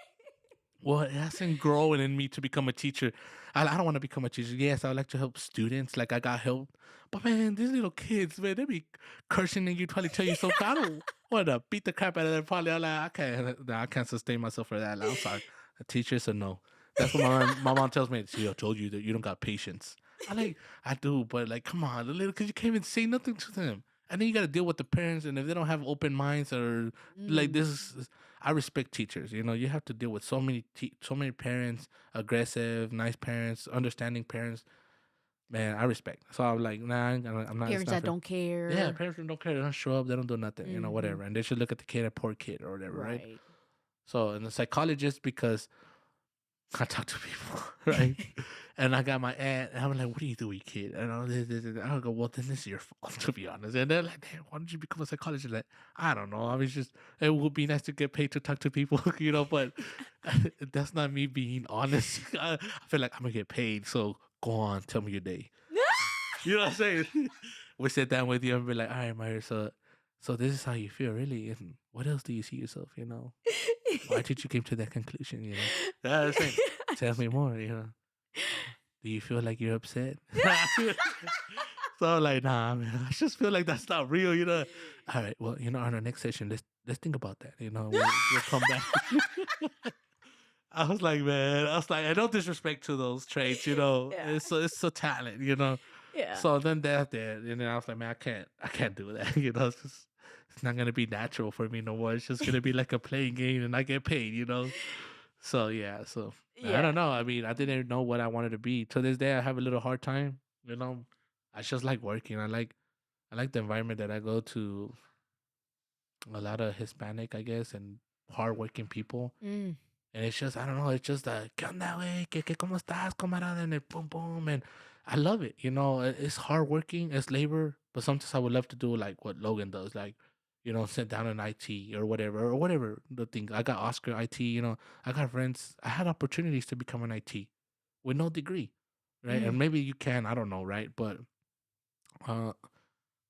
well, it hasn't grown in me to become a teacher. I don't want to become a teacher. Yes, I would like to help students. Like I got help, but man, these little kids, man, they be cursing and you probably tell you so. I don't want to beat the crap out of them. Probably, I'm like, I can't sustain myself for that. Like, I'm sorry, a teacher said no. That's what my mom tells me. She told you that you don't got patience. I do, but like, come on, the little kids, you can't even say nothing to them. And then you got to deal with the parents, and if they don't have open minds or like this, I respect teachers. You have to deal with so many parents, aggressive, nice parents, understanding parents. Man, I respect. So I'm like, nah, I'm not. It's Parents not that for. don't Yeah, care. parents who don't care. They don't show up. They don't do nothing. Mm-hmm. Whatever. And they should look at the kid, a poor kid or whatever, right? Right. So, and the psychologist because I talk to people, right? And I got my aunt, and I'm like, "What are you doing, kid?" And all this. I go, "Well, then this is your fault, to be honest." And they're like, "Damn, why don't you become a psychologist?" Like, I don't know. I was just, it would be nice to get paid to talk to people, but that's not me being honest. I feel like I'm gonna get paid, so go on, tell me your day. You know what I'm saying? We sit down with you and be like, "All right, Mayra, so this is how you feel, really, and what else do you see yourself? Why did you came to that conclusion? That's it. Tell me more. Do you feel like you're upset? So I'm like, nah, man. I just feel like that's not real. All right, well, on our next session, let's think about that. We'll come back. I was like, man, I don't disrespect to those traits. Yeah. It's a talent. Yeah. So then that's there. And then I was like, man, I can't do that. It's not gonna be natural for me no more. It's just gonna be like a playing game, and I get paid. So yeah, so I Yeah. don't know. I mean, I didn't know what I wanted to be. To this day, I have a little hard time. I just like working. I like the environment that I go to. A lot of Hispanic, I guess, and hardworking people. Mm. And it's just, I don't know, it's just ¿qué onda, güey? ¿Qué, cómo estás, camarada? And it boom, boom. And I love it. It's hardworking, it's labor. But sometimes I would love to do like what Logan does, like, sit down in IT or whatever the thing. I got Oscar IT, I got friends. I had opportunities to become an IT with no degree, right? Mm. And maybe you can, I don't know, right? But, uh, I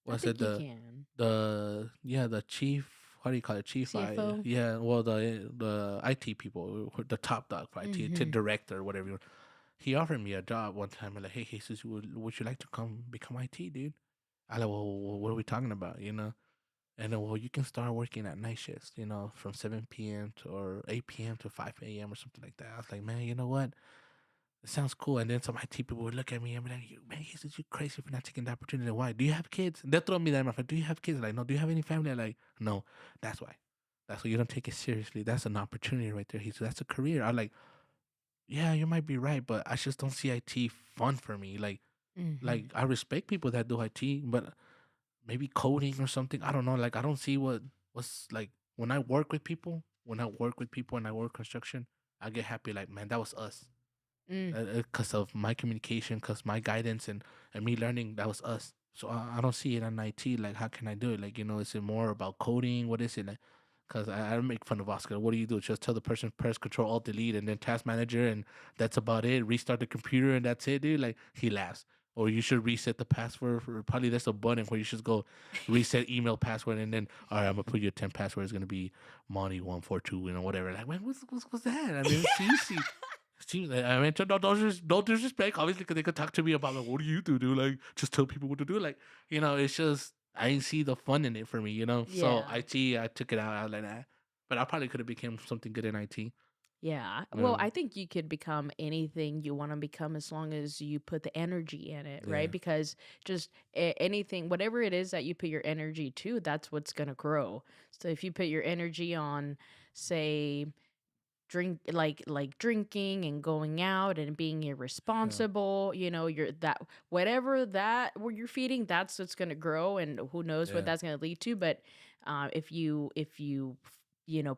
what's it? think you can. The chief, how do you call it? Chief CFO. yeah, well, the IT people, the top dog for IT, Mm-hmm. director, whatever. He offered me a job one time. I'm like, hey, he says, would you like to come become IT, dude? I like, well, what are we talking about, And then, well, you can start working at night shifts, from 7 p.m. to or 8 p.m. to 5 a.m. or something like that. I was like, man, you know what? It sounds cool. And then some IT people would look at me and be like, man, he says, you crazy for not taking the opportunity. Why? Do you have kids? And they'll throw me that in my face. Do you have kids? Like, no. Do you have any family? I'm like, no. That's why. That's why you don't take it seriously. That's an opportunity right there. He said, that's a career. I'm like, yeah, you might be right, but I just don't see IT fun for me. Mm-hmm. I respect people that do IT, but maybe coding or something. I don't know. Like, I don't see what's like when I work with people, and I work construction, I get happy. Like, man, that was us Mm. because of my communication, because my guidance and me learning. That was us. So I don't see it on IT. Like, how can I do it? Like, is it more about coding? What is it like? Because I make fun of Oscar. What do you do? Just tell the person press Control Alt Delete and then Task Manager, and that's about it. Restart the computer, and that's it, dude. Like, he laughs. Or you should reset the password. Probably there's a button where you should go reset email password, and then all right, I'm gonna put your 10 password. It's gonna be Monty142, whatever. Like, man, what's that? I mean, it's easy. I mean, don't disrespect, obviously, because they could talk to me about like, what do you do, dude? Like, just tell people what to do. Like, it's just I didn't see the fun in it for me. So Yeah. IT, I took it out. I was like, nah. But I probably could have became something good in IT. Yeah. Well, Yeah, I think you could become anything you want to become as long as you put the energy in it, yeah, right? Because just anything, whatever it is that you put your energy to, that's what's going to grow. So if you put your energy on, say, drinking and going out and being Yeah. irresponsible. You're that whatever that where you're feeding, that's what's going to grow, and who knows what Yeah. that's going to lead to. But if you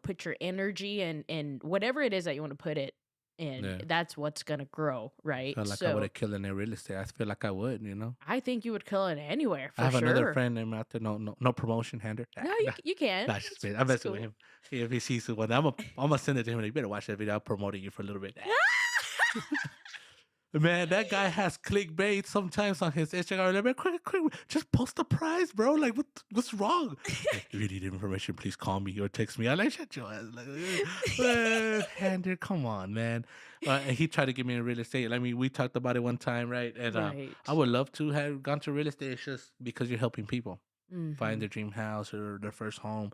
put your energy and whatever it is that you want to put it in, Yeah. that's what's going to grow, right? Felt like I would So have killed in real estate. I feel like I would, you know. I think you would kill it anywhere I for have another sure. friend named out there. No promotion hander. No, you can. Nah, just I'm It's messing with cool. him. If he sees one, I'm gonna send it to him. You better watch that video. I'll promote you for a little bit. Man, that guy has clickbait sometimes on his Instagram. Like, man, quick, just post the price, bro. Like, what's wrong? If you need information, please call me or text me. I like shut your ass. Like, Hander, come on, man. And he tried to get me in real estate. I mean, we talked about it one time, right? And Right. I would love to have gone to real estate. It's just because you're helping people find Mm-hmm. their dream house or their first home.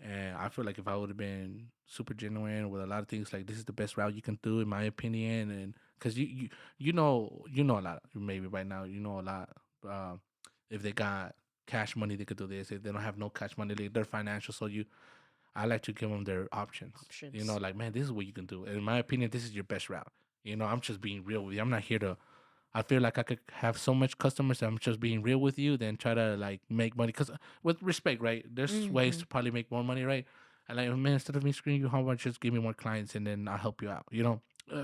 And I feel like if I would have been super genuine with a lot of things, like this is the best route you can do, in my opinion, and because you know a lot, maybe right now you know a lot. Um, if they got cash money, they could do this. If they don't have no cash money, they're financial. So I like to give them their options. Options. Like, man, this is what you can do. And in my opinion, this is your best route. I'm just being real with you. I'm not here to. I feel like I could have so much customers. I'm just being real with you, than try to like make money. Because with respect, right? There's ways Mm-hmm. to probably make more money, right? And like, man, instead of me screwing you, how about just give me more clients and then I'll help you out,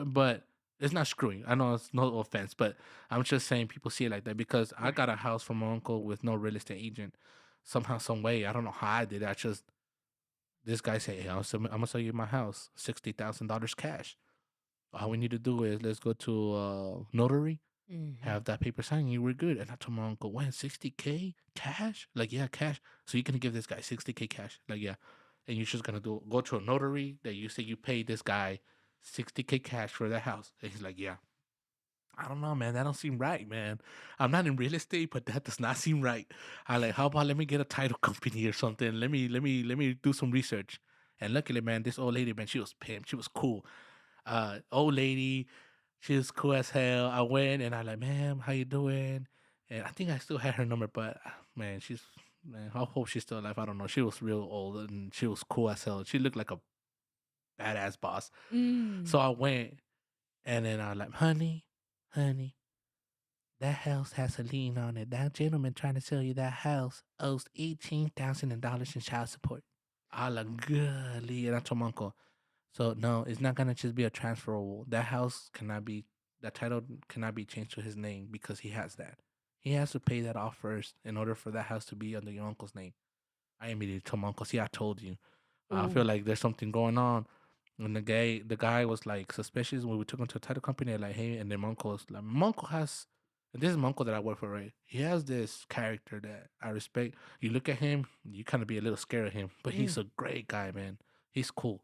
But it's not screwing. I know it's no offense, but I'm just saying people see it like that because I got Right. a house from my uncle with no real estate agent. Somehow, some way, I don't know how I did it. I just this guy said, "Hey, I'm gonna sell you my house, $60,000 cash. All we need to do is let's go to notary, Mm-hmm. have that paper signed, you were good." And I told my uncle, when 60K cash? Like, yeah, cash. So you're gonna give this guy 60K cash. Like, yeah. And you're just gonna go to a notary that you say you paid this guy 60K cash for that house. And he's like, yeah. I don't know, man. That don't seem right, man. I'm not in real estate, but that does not seem right. I like, how about let me get a title company or something? Let me do some research. And luckily, man, this old lady, man, she was pimp. She was cool. Old lady, she was cool as hell. I went and I like, ma'am, how you doing? And I think I still had her number, but man, man, I hope she's still alive. I don't know. She was real old and she was cool as hell. She looked like a badass boss. Mm. So I went and then I like, honey, that house has a lien on it. That gentleman trying to sell you that house owes $18,000 in child support. I like, golly. And I told my uncle, so no, it's not gonna just be a transferable. That house cannot be that title cannot be changed to his name because he has that. He has to pay that off first in order for that house to be under your uncle's name. I immediately told my uncle, see, I told you. I feel Ooh. like there's something going on. And the guy was like suspicious when we took him to a title company. Like, hey, and then my uncle was like, my uncle has, and this is my uncle that I work for, right? He has this character that I respect. You look at him, you kind of be a little scared of him, but Mm. he's a great guy, man. He's cool.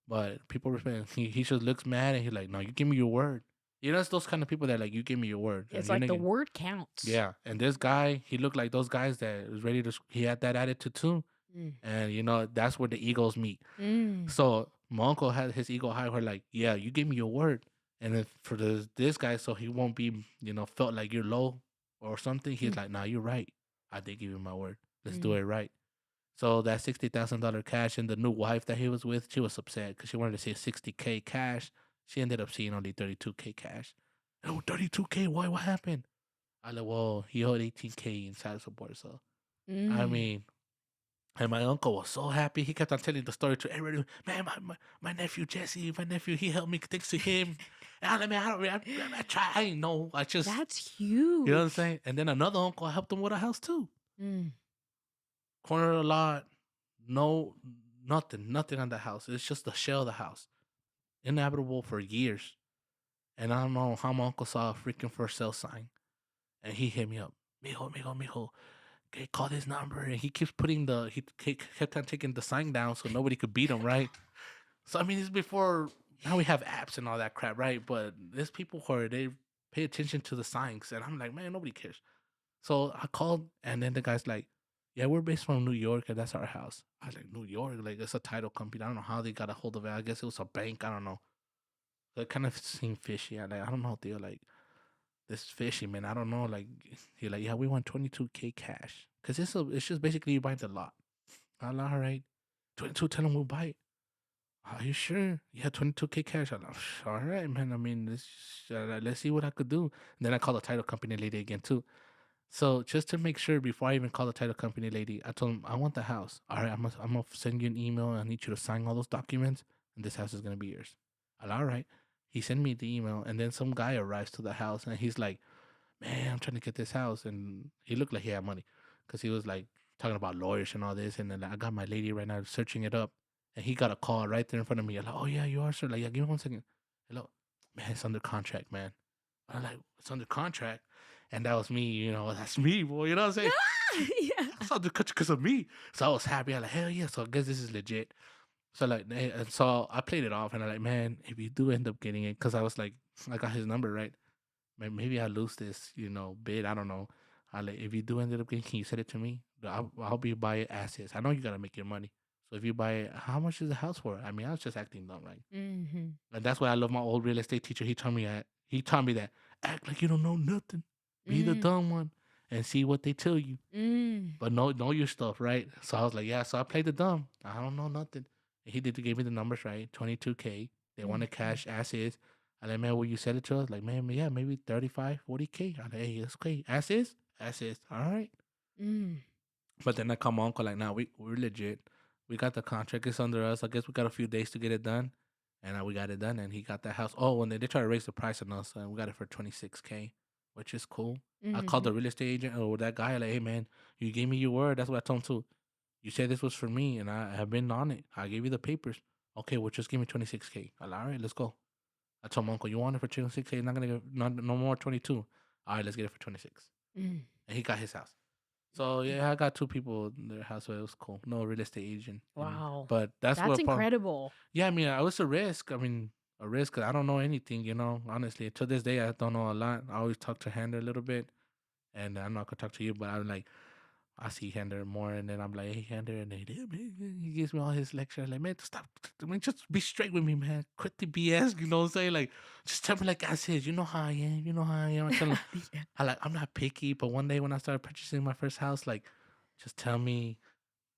But people respect. He just looks mad and he's like, "No, you give me your word." It's those kind of people that like you give me your word, and It's you're like not. the word counts. Yeah, and this guy, he looked like those guys that was ready to. He had that attitude too, Mm. and that's where the egos meet. Mm. So my uncle had his ego high. Where like, yeah, you give me your word, and if for this guy, so he won't be felt like you're low or something. He's Mm. like, nah, you're right. I did give you my word. Let's do Mm. it right. So that $60,000 cash and the new wife that he was with, she was upset because she wanted to see 60K cash. She ended up seeing only 32K cash. Oh, 32K? Why? What happened? I like, well, he owed 18K in child support. So I Mm. mean, and my uncle was so happy. He kept on telling the story to everybody. Man, my nephew Jesse, my nephew, he helped me. Thanks to him. And I like, man, I try. I ain't know. I just, That's you know what I'm huge. saying. And then another uncle helped him with a house too. Mm. Corner of the lot, no, nothing on the house. It's just the shell of the house. Inhabitable for years. And I don't know how my uncle saw a freaking for sale sign. And he hit me up. Mijo, okay, call this number. And he keeps putting he kept on taking the sign down so nobody could beat him, right? So, I mean, it's before, now we have apps and all that crap, right? But there's people who they pay attention to the signs. And I'm like, man, nobody cares. So I called, and then the guy's like, "Yeah, we're based from New York, and that's our house." I was like, "New York? Like it's a title company? I don't know how they got a hold of it. I guess it was a bank. I don't know." So it kind of seemed fishy. I don't know, Theo. Like this is fishy, man. I don't know. Like he like, "Yeah, we want 22K cash because it's just basically you buying the lot." I'm like, all right, 22. Tell him we'll buy it. Are you sure? Yeah, 22K cash. I'm like, all right, man. I mean, let's see what I could do. And then I called the title company lady again too. So just to make sure, before I even call the title company lady, I told him I want the house. All right, I'm gonna send you an email. I need you to sign all those documents, and this house is gonna be yours. I all right. He sent me the email, and then some guy arrives to the house, and he's like, "Man, I'm trying to get this house," and he looked like he had money, because he was like talking about lawyers and all this, and then like, I got my lady right now searching it up, and he got a call right there in front of me. I'm like, "Oh yeah, you are, sir." Like, yeah, give me 1 second. Hello, man, it's under contract, man. I'm like, it's under contract. And that was me, that's me, boy. You know what I'm saying? Yeah. It's under contract because of me. So I was happy. I'm like, hell yeah. So I guess this is legit. So like, and so I played it off, and I'm like, man, if you do end up getting it, because I was like, I got his number, right? Maybe I lose this, bid. I don't know. I like, if you do end up getting, can you send it to me? I'll be buy it as is. I know you gotta make your money. So if you buy it, how much is the house for? I mean, I was just acting dumb, right? Mm-hmm. And that's why I love my old real estate teacher. He taught me that act like you don't know nothing. Be the Mm. dumb one and see what they tell you. Mm. But know your stuff, right? So I was like, yeah. So I played the dumb. I don't know nothing. And he did give me the numbers right. 22K. They wanted Mhm. cash as is. I like, man, will you sell it to us? Like, man, yeah, maybe 35, 40K. I like, hey, that's okay. As is? As is. All right. Mm. But then I call my uncle like, nah, we're legit. We got the contract. It's under us. I guess we got a few days to get it done. And we got it done, and he got that house. Oh, and they try to raise the price on us, and we got it for 26K, which is cool. I called Mhm. the real estate agent or that guy, like, hey man, you gave me your word. That's what I told him too. You said this was for me, and I have been on it. I gave you the papers. Okay, well, just give me 26K. All right, let's go. I told my uncle, you want it for 26K? Not gonna get no more 22. All right, let's get it for 26. Mm. And he got his house. So yeah, I got two people in their house, so it was cool. No real estate agent, Wow. but that's That's what part. incredible. Yeah, I mean, it was a risk. I mean, a risk 'cause I don't know anything. Honestly, to this day, I don't know a lot. I always talk to Hander a little bit, and I'm not gonna talk to you, but I'm like, I see Hander more, and then I'm like, hey, Hander, and then he gives me all his lecture. Like, man, stop. I mean, just be straight with me, man. Quit the BS. You know what I'm saying? Like, just tell me like I said. You know how I am. You know how I am. I tell him, Yeah. I'm not picky, but one day when I started purchasing my first house, like, just tell me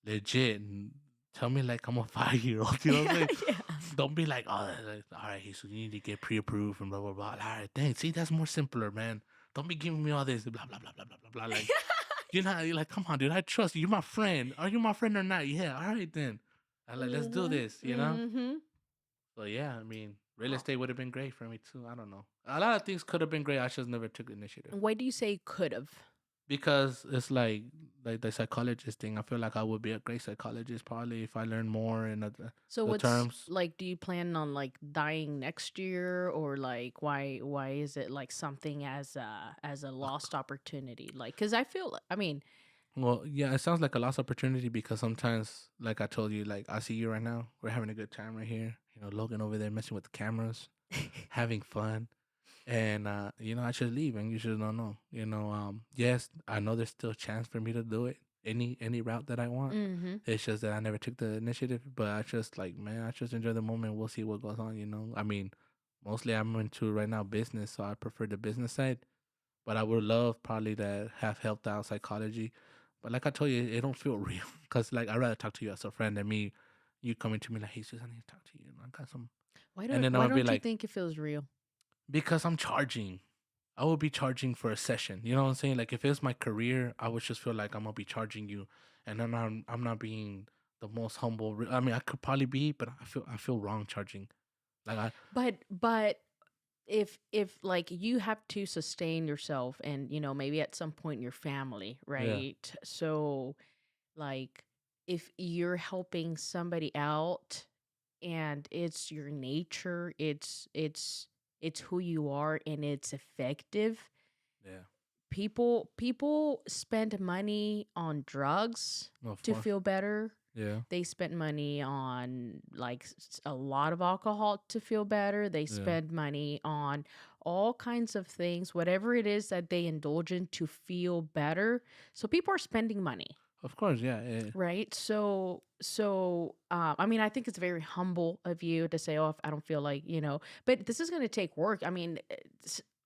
legit and tell me like I'm a 5 year old. You know what I'm saying? Yeah. Don't be like, oh, like, all right, so you need to get pre-approved and blah blah blah. All right, dang, see, that's more simpler, man. Don't be giving me all this blah blah blah blah blah blah blah. Like, you're like, come on, dude, I trust you. You're my friend. Are you my friend or not? Yeah, all right then. I like, let's do Mhm. this. Mhm. So yeah, I mean, real estate would have been great for me too. I don't know. A lot of things could have been great. I just never took initiative. Why do you say could have? Because it's like the psychologist thing. I feel like I would be a great psychologist probably if I learned more in So the what's terms. like, do you plan on like dying next year, or like why is it like something as a lost opportunity? Like, cuz I feel, I mean, Well, yeah, it sounds like a lost opportunity because sometimes, like I told you, like I see you right now, we're having a good time right here. Logan over there messing with the cameras, having fun, and I should leave, and you should don't know. Yes, I know there's still a chance for me to do it any route that I want. mhm. It's just that I never took the initiative, but I just like, man, I just enjoy the moment. We'll see what goes on. I mean, mostly I'm into right now business, so I prefer the business side. But I would love probably to have helped out psychology. But like I told you, it don't feel real because like I'd rather talk to you as a friend than me. You coming to me like, hey, sis, I need to talk to you. I got some, and then I'm Why gonna be don't you like, think it feels real? because I'm charging. I would be charging for a session. You know what I'm saying? Like if it's my career, I would just feel like I'm gonna be charging you, and I'm not being the most humble. I mean, I could probably be, but I feel wrong charging. Like I, But if like you have to sustain yourself, and maybe at some point in your family, yeah, right? So like, if you're helping somebody out and it's your nature, it's who you are, and it's effective, yeah, people spend money on drugs of to course, feel better. yeah, They spend money on like a lot of alcohol to feel better. They yeah, spend money on all kinds of things, whatever it is that they indulge in to feel better. So people are spending money, of course, yeah, yeah, right? So I mean, I think it's very humble of you to say, "Oh, if I don't feel like," but this is going to take work. I mean,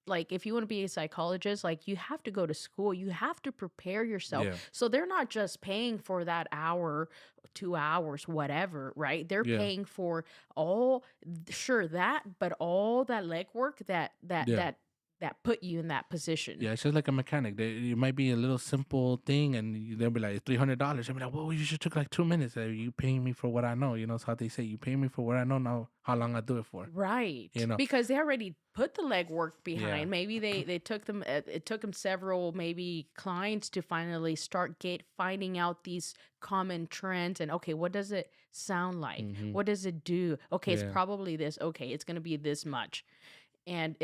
like if you want to be a psychologist, like you have to go to school, you have to prepare yourself. Yeah. So they're not just paying for that hour, 2 hours, whatever, right? They're Yeah. paying for all, sure, that, but all that legwork Yeah. that put you in that position. Yeah, it's just like a mechanic. It might be a little simple thing, and they'll be like $300. They'll be like, "Well, you just took like 2 minutes. You paying me for what I know." You know, it's how they say, "You pay me for what I know. Now, how long I do it for?" Right. You know. Because they already put the legwork Yeah. behind. Maybe they took them, it took them several maybe clients to finally start finding out these common trends and okay, what does it sound like? Mhm. What does it do? Okay, it's Yeah. probably this. Okay, it's going to be this much. And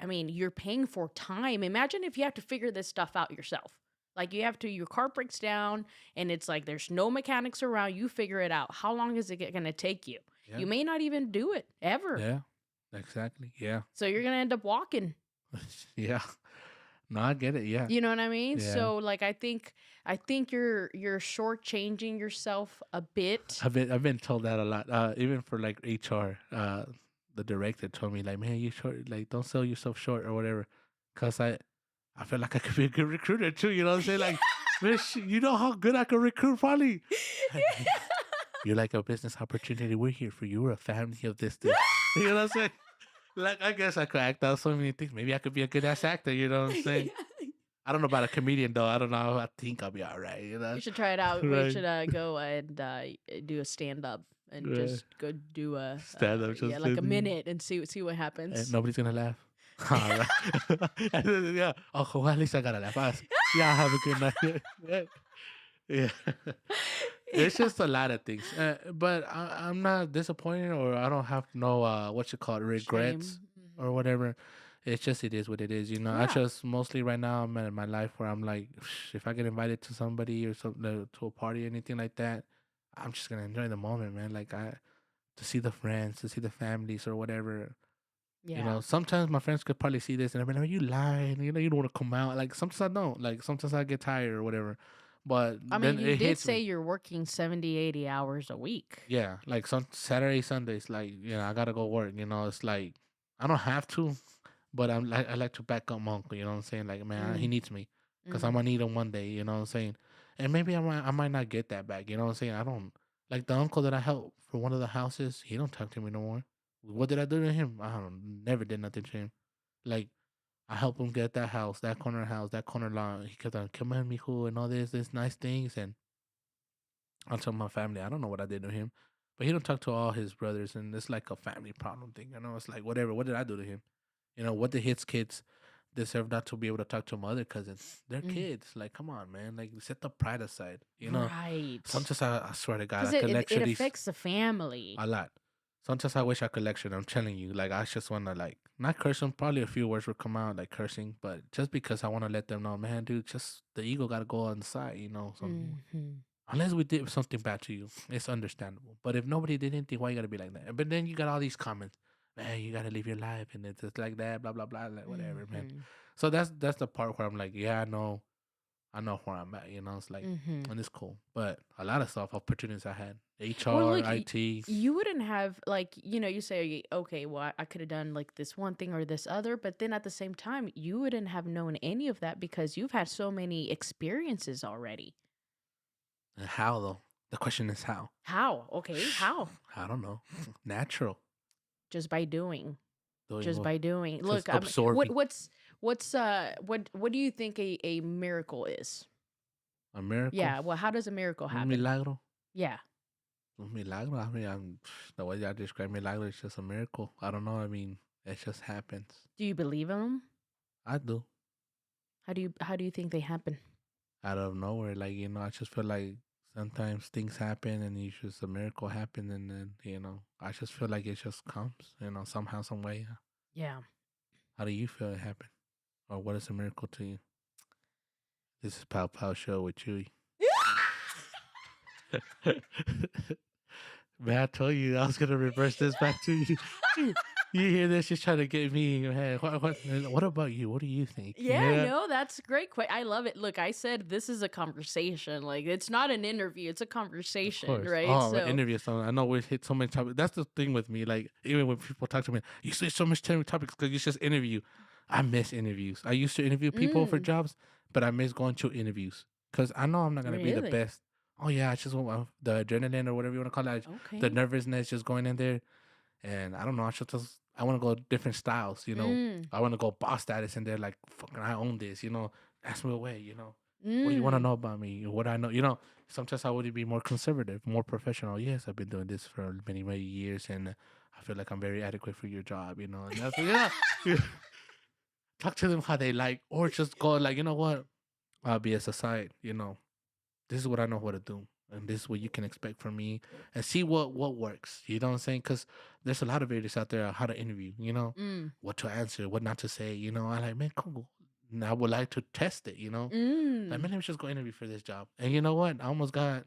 I mean, you're paying for time. Imagine if you have to figure this stuff out yourself. Like you have to, your car breaks down and it's like there's no mechanics around. You figure it out. How long is it going to take you? Yeah. You may not even do it ever. Yeah. Exactly. Yeah. So you're going to end up walking. Yeah. No, I get it. Yeah. You know what I mean? Yeah. So like I think you're shortchanging yourself a bit. I've been told that a lot. Even for like HR, the director told me like, "Man, you short. Like, don't sell yourself short or whatever." Cause I feel like I could be a good recruiter too. You know what I'm saying? Like, man, you know how good I could recruit, probably. You're like a business opportunity. We're here for you. We're a family of this. You know what I'm saying? Like, I guess I could act out so many things. Maybe I could be a good ass actor. You know what I'm saying? I don't know about a comedian though. I don't know. I think I'll be all right. You know. You should try it out. Right. We should go and do a stand up and Right. just go do a Stand up, yeah, just like a sitting- minute and see what happens. And nobody's gonna laugh. All right. And then, yeah. Oh, well, at least I gotta laugh. Yeah, have a good night. Yeah. It's just a lot of things. But I'm not disappointed, or I don't have no what you call it, regrets Shame. or whatever. It's just it is what it is, you know. I Yeah. just mostly right now I'm in my life where I'm like, if I get invited to somebody or something to a party or anything like that, I'm just gonna enjoy the moment, man. Like to see the friends, to see the families or whatever. Yeah. You know, sometimes my friends could probably see this and they're like, "Are you lying? You know, you don't want to come out." Like sometimes I don't. Like sometimes I get tired or whatever. But I then mean, you it did hits say me. you're working 70, 80 hours a week. Yeah, like some Saturday, Sundays, like I gotta go work. You know, it's like I don't have to, but I like to back up my uncle. You know what I'm saying? Like, man, he Mm. needs me because Mm. I'm gonna need him one day. You know what I'm saying? And maybe I might not get that back. You know what I'm saying? I don't like the uncle that I helped for one of the houses. He don't talk to me no more. What did I do to him? I don't never did nothing to him. Like I helped him get that house, that corner lot. He kept on come on, mijo, and all this nice things. And I tell my family, I don't know what I did to him, but he don't talk to all his brothers, and it's like a family problem thing. You know, it's like whatever. What did I do to him? You know, what did his kids deserve not to be able to talk to my other cousins? They're Mm. kids. Like, come on, man. Like, set the pride aside. You know, Right. sometimes I swear to God, Because I could it lecture these affects the family. a lot. Sometimes I wish I could lecture them. I'm telling you, like I just want to like not curse them. Probably a few words will come out like cursing, but just because I want to let them know, man, dude, just the ego got to go on the side, you know. Mhm. Unless we did something bad to you, it's understandable. But if nobody did anything, why you gotta be like that? But then you got all these comments, man, you gotta live your life, and it's just like that, blah blah blah, like whatever, man. Mhm. So that's the part where I'm like, yeah, I know where I'm at, you know. It's like, Mhm. and it's cool. But a lot of stuff, opportunities I had, Well, HR, look, IT, you wouldn't have like you say okay, well I could have done like this one thing or this other, but then at the same time you wouldn't have known any of that because you've had so many experiences already. and how though? The question is how. How? Okay, how? I don't know. Natural. Just by doing. Doing Just what? by doing. Just Look, I mean, absorbing. what do you think a miracle is? A miracle. Yeah, well, how does a miracle Un happen? milagro. Yeah. Un milagro. I mean, the way I describe milagro is just a miracle. I don't know. I mean, it just happens. Do you believe in them? I do. How do you think they happen? Out of nowhere. Like, I just feel like sometimes things happen and it's just a miracle happen, and then, I just feel like it just comes, somehow, some way. Yeah. How do you feel it happened? Or what is a miracle to you? This is Pow Pow Show with Chuy. Man, I told you I was gonna reverse this back to you. You hear this? Just trying to get me in your head. What about you? What do you think? Yeah, no, that's a great. I love it. Look, I said this is a conversation. Like it's not an interview; it's a Of conversation, course. right? Oh, So interview. So I know we hit so many topics. That's the thing with me. Like even when people talk to me, you say so much topics because it's just interview. I miss interviews. I used to interview people for Mm, jobs, but I miss going to interviews because I know I'm not gonna be the really? best. Oh yeah, I just want the adrenaline or whatever you want to call it, the Okay. nervousness just going in there, and I don't know. I want to go different styles. Mm, I want to go boss status in there, like fucking I own this. Ask me away. What do you want to mm. know about me? What I know. Sometimes I would be more conservative, more professional. Yes, I've been doing this for many many years, and I feel like I'm very adequate for your job. And that's talk to them how they like, or just go like, you know what? I'll be as a side. This is what I know how to do, and this is what you can expect from me, and see what works. You know what I'm saying? Because there's a lot of videos out there on how to interview. Mm, What to answer, what not to say. I like, man, cool. And I would like to test it. Like, man, mm. let me just go interview for this job. And you know what? I almost got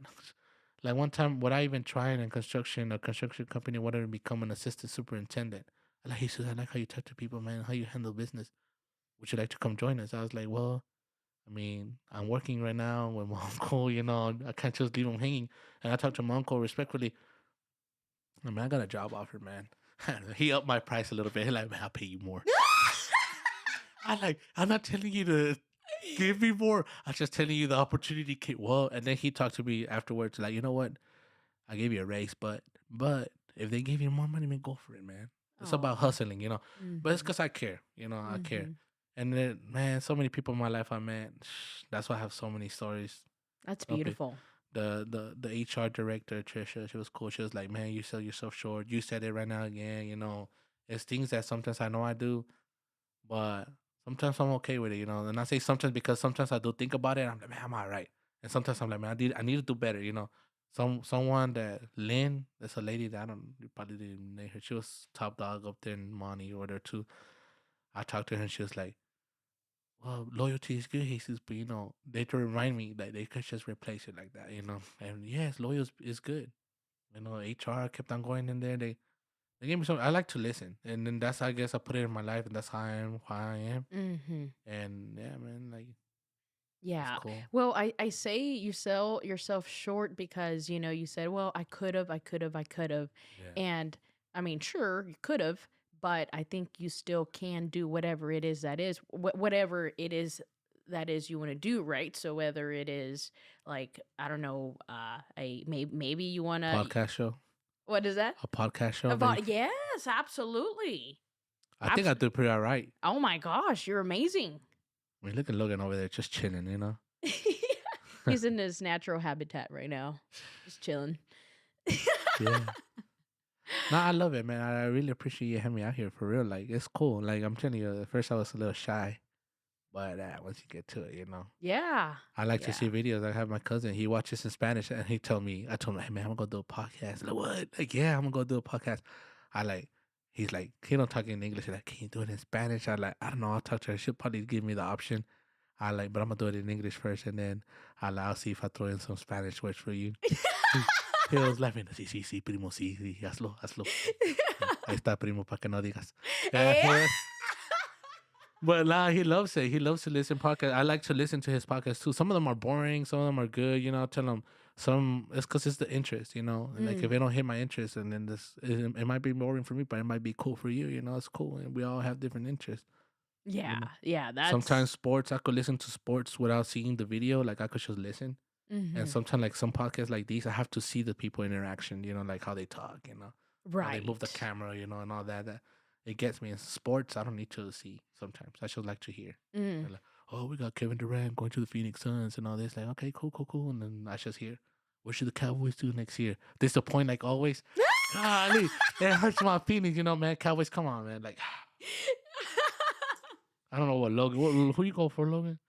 like one time. Would I even try in construction, a construction company, wanted to become an assistant superintendent? I like, he said, I like how you talk to people, man. How you handle business. Would you like to come join us? I was like, well, I mean, I'm working right now with my uncle, I can't just leave him hanging. And I talked to my uncle respectfully. I mean, I got a job offer, man. He upped my price a little bit. He like, man, I'll pay you more. I'm not telling you to give me more. I'm just telling you the opportunity came. Well, and then he talked to me afterwards, like, you know what? I gave you a raise, but if they give you more money, man, go for it, man. It's about Oh. hustling. But it's Mm-hmm. because I care, I care. Mm-hmm. And then, man, so many people in my life I met. That's why I have so many stories. That's So big. beautiful. The HR director, Trisha, she was cool. She was like, man, you sell yourself short. You said it right now again. It's things that sometimes I know I do, but sometimes I'm okay with it. And I say sometimes because sometimes I do think about it. I'm like, man, I'm all right. And sometimes I'm like, man, I need to do better. Someone that Lynn, that's a lady that I don't, you probably didn't know her. She was top dog up there in Monty or there too. I talked to her and she was like, well, loyalty is good, Jesus, but they to remind me that they could just replace it like that. And yes, loyalty is good. HR kept on going in there. They gave me some. I like to listen, and then that's, I guess, I put it in my life, and that's how I am. Who I am. Mm-hmm. And yeah, man, like it's Yeah. cool. Well, I say you sell yourself short because, you said, well, I could have, I could have, I could have. Yeah. And I mean, sure, you could have, but I think you still can do whatever it is that is, whatever it is that is you want to do, right? So whether it is like, I don't know, maybe you want to, Podcast show. what is that? A podcast show. About, yes, absolutely. I think I do pretty all right. Oh my gosh, you're amazing. I mean, look at Logan over there, just chilling. He's in his natural habitat right now, just chilling. Yeah. No, I love it, man. I really appreciate you having me out here for real. Like, it's cool. Like, I'm telling you, at first I was a little shy, but once you get to it. Yeah. I like to Yeah. see videos. I have my cousin. He watches in Spanish, and I told him, hey man, I'm gonna go do a podcast. Like, what? Like, yeah, I'm gonna go do a podcast. I like. He's like, he don't talk in English. He's like, can you do it in Spanish? I like, I don't know. I'll talk to her. She'll probably give me the option. I like, but I'm gonna do it in English first, and then I'll see if I throw in some Spanish words for you. He was laughing. Sí, sí, sí, primo, sí, sí, hazlo, hazlo. Ahí está, primo, para que no digas. Eh? But nah, he loves it. He loves to listen podcast. I like to listen to his podcast too. Some of them are boring. Some of them are good. I tell him some. It's because it's the interest. And like if it don't hit my interest, and then it might be boring for me, but it might be cool for you. It's cool, and we all have different interests. Yeah. know. Yeah. That's Sometimes sports, I could listen to sports without seeing the video. Like I could just listen. And Mhm. sometimes like some podcasts like these, I have to see the people interaction. Like how they talk. How they move the right. camera. And all that. It gets me. In sports, I don't need to see sometimes. I just like to hear. Mm. They're like, oh, we got Kevin Durant going to the Phoenix Suns and all this. Like, okay, cool, cool, cool. And then I just hear, what should the Cowboys do next year? Disappoint like always. Golly, it hurts my feelings, man. Cowboys, come on, man. Like, I don't know what Logan. Who you go for, Logan?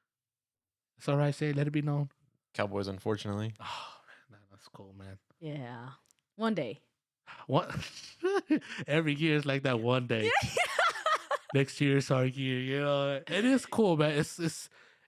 It's all right. Say, let it be known. Cowboys, unfortunately. Oh man, that's cool, man. Yeah. One day. What? Every year is like that. One day. Next year is our year. It is cool, man.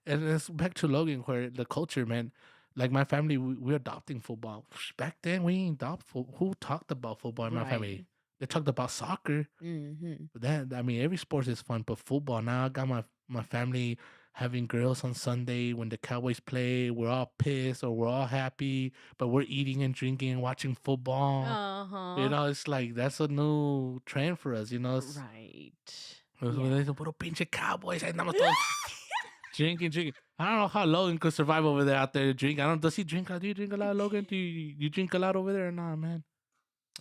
And it's back to Logan where the culture, man. Like my family, we're adopting football. Back then, we ain't adopt who talked about football in my family. Right. They talked about soccer. Mm-hmm. But I mean, every sport is fun, but football. Now I got my family having girls on Sunday when the Cowboys play. We're all pissed or we're all happy, but we're eating and drinking and watching football. Uh-huh. It's like that's a new trend for us. Right. Yeah. They puro pinche cowboys. Ahí nada más todos drinking. I don't know how Logan could survive over there out there drinking. I don't. Does he drink? Do you drink a lot, Logan? Do you drink a lot over there? Nah, man.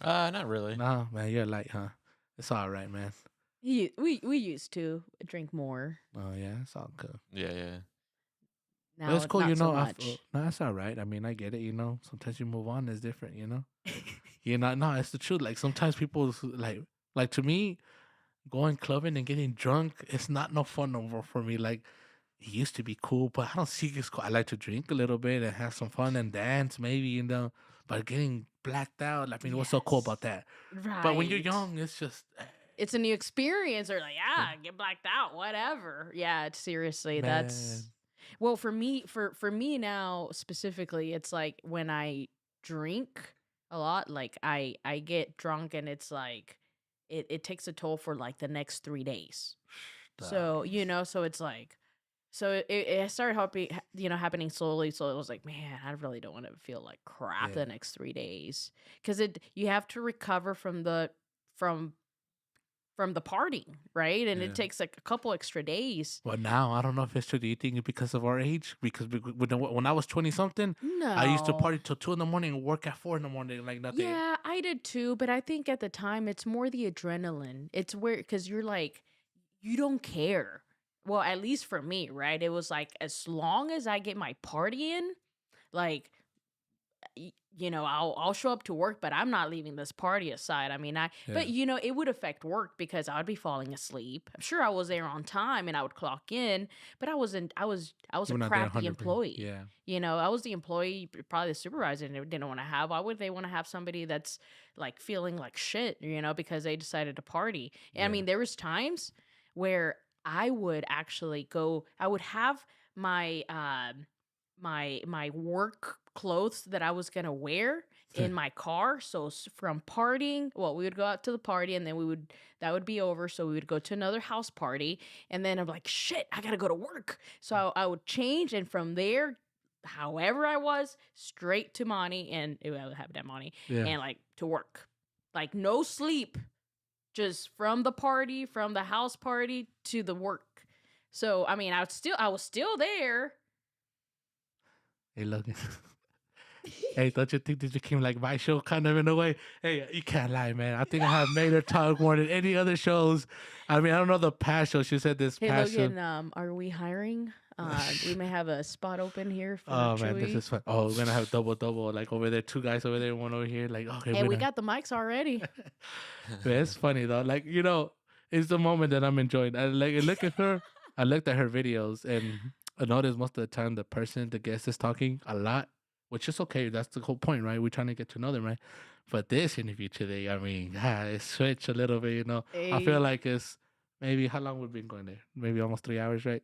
Not really. Nah, man. You're light, huh? It's all right, man. We used to drink more. Oh yeah, it's all good. Yeah. But Now it's cool, not so No, much. that's all right. I mean, I get it. Sometimes you move on. It's different. No, it's the truth. Like sometimes people like to me, going clubbing and getting drunk, it's not no fun no more for me. Like it used to be cool, but I don't see it's cool. I like to drink a little bit and have some fun and dance, maybe, but getting blacked out, I mean, what's so cool about that? But when you're Right. young, it's just It's a new experience, or like, yeah, get blacked out, whatever. Yeah, seriously, that's man. well for me. For me now specifically, it's like when I drink a lot, like I get drunk, and it's like it takes a toll for like the next 3 days. So so it's like. So it started happening slowly. So it was like, man, I really don't want to feel like crap Yeah. the next 3 days, because you have to recover from from the partying, right? And Yeah. it takes like a couple extra days. Well, now I don't know if it's true. Do you think it's because of our age? Because when I was 20 something, I used to No. party till 2 in the morning and work at 4 in the morning, like nothing. Yeah, I did too, but I think at the time it's more the adrenaline. It's where, because you're like, you don't care. Well, at least for me, right? It was like, as long as I get my party in, like, I'll show up to work, but I'm not leaving this party aside. I mean, but it would affect work because I would be falling asleep. I'm sure I was there on time and I would clock in, but I was You're a not there crappy 100%. employee. Yeah. I was the employee, probably the supervisor, and they didn't want to have. Why would they want to have somebody that's like feeling like shit, because they decided to party? And I mean, there was times where I would actually go, I would have my my work clothes that I was gonna wear in my car. So from partying, well, we would go out to the party, and then that would be over. So we would go to another house party, and then I'm like, shit, I gotta go to work. So I would change, and from there, however I was, straight to Monty, and I would have that Monty, Yeah. and like to work, like no sleep, just from the house party to the work. So I mean, I was still there. Hey, Logan. Hey, don't you think this became like my show kind of in a way? Hey, you can't lie, man. I think I have made her talk more than any other shows. I mean, I don't know the past show. She said this Hey, past Logan, show. are we hiring? We may have a spot open here for Oh man, this Chuy. is fun. Oh, we're gonna have double, like over there, 2 guys over there, 1 over here. Like, okay, Hey, we got the mics already. Man, it's funny though. Like, it's the moment that I'm enjoying. I look at her. I looked at her videos, and I noticed most of the time the guest is talking a lot, which is okay. That's the whole point, right? We're trying to get to know them, right? But this interview today, I mean, it switched a little bit. I feel Hey, like it's maybe how long we've been going there? Maybe almost 3 hours, right?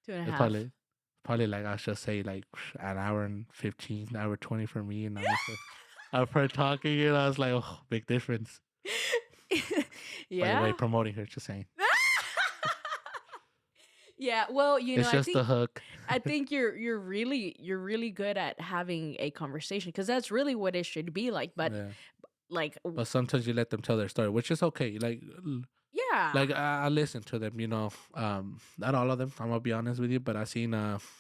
2.5. It's probably like I should say like an hour and 15, an hour 20 for me, and of her talking, I was like, oh, big difference. By the way, Yeah. promoting her, just saying. Yeah. Well, It's I just think the hook. I think you're really good at having a conversation, because that's really what it should be like. But Yeah. like, But sometimes you let them tell their story, which is okay. yeah, Like I listen to them, not all of them. I'm gonna be honest with you, but I've seen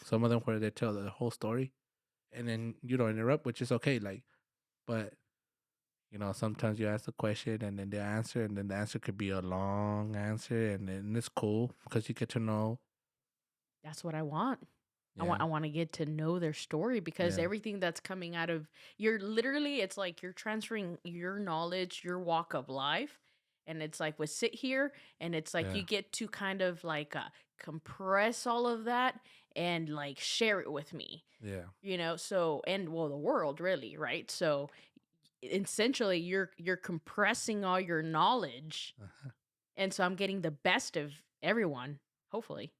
some of them where they tell the whole story, and then you don't interrupt, which is okay. Like, but sometimes you ask the question and then they answer, and then the answer could be a long answer, and then it's cool because you get to know. that's what I want. Yeah. I want to get to know their story, because Yeah. everything that's coming out of it's like you're transferring your knowledge, your walk of life. And it's like we sit here, and it's like Yeah. you get to kind of like compress all of that and like share it with me, Yeah. so, and well, the world really, right? So essentially you're compressing all your knowledge, Uh-huh. and so I'm getting the best of everyone, hopefully.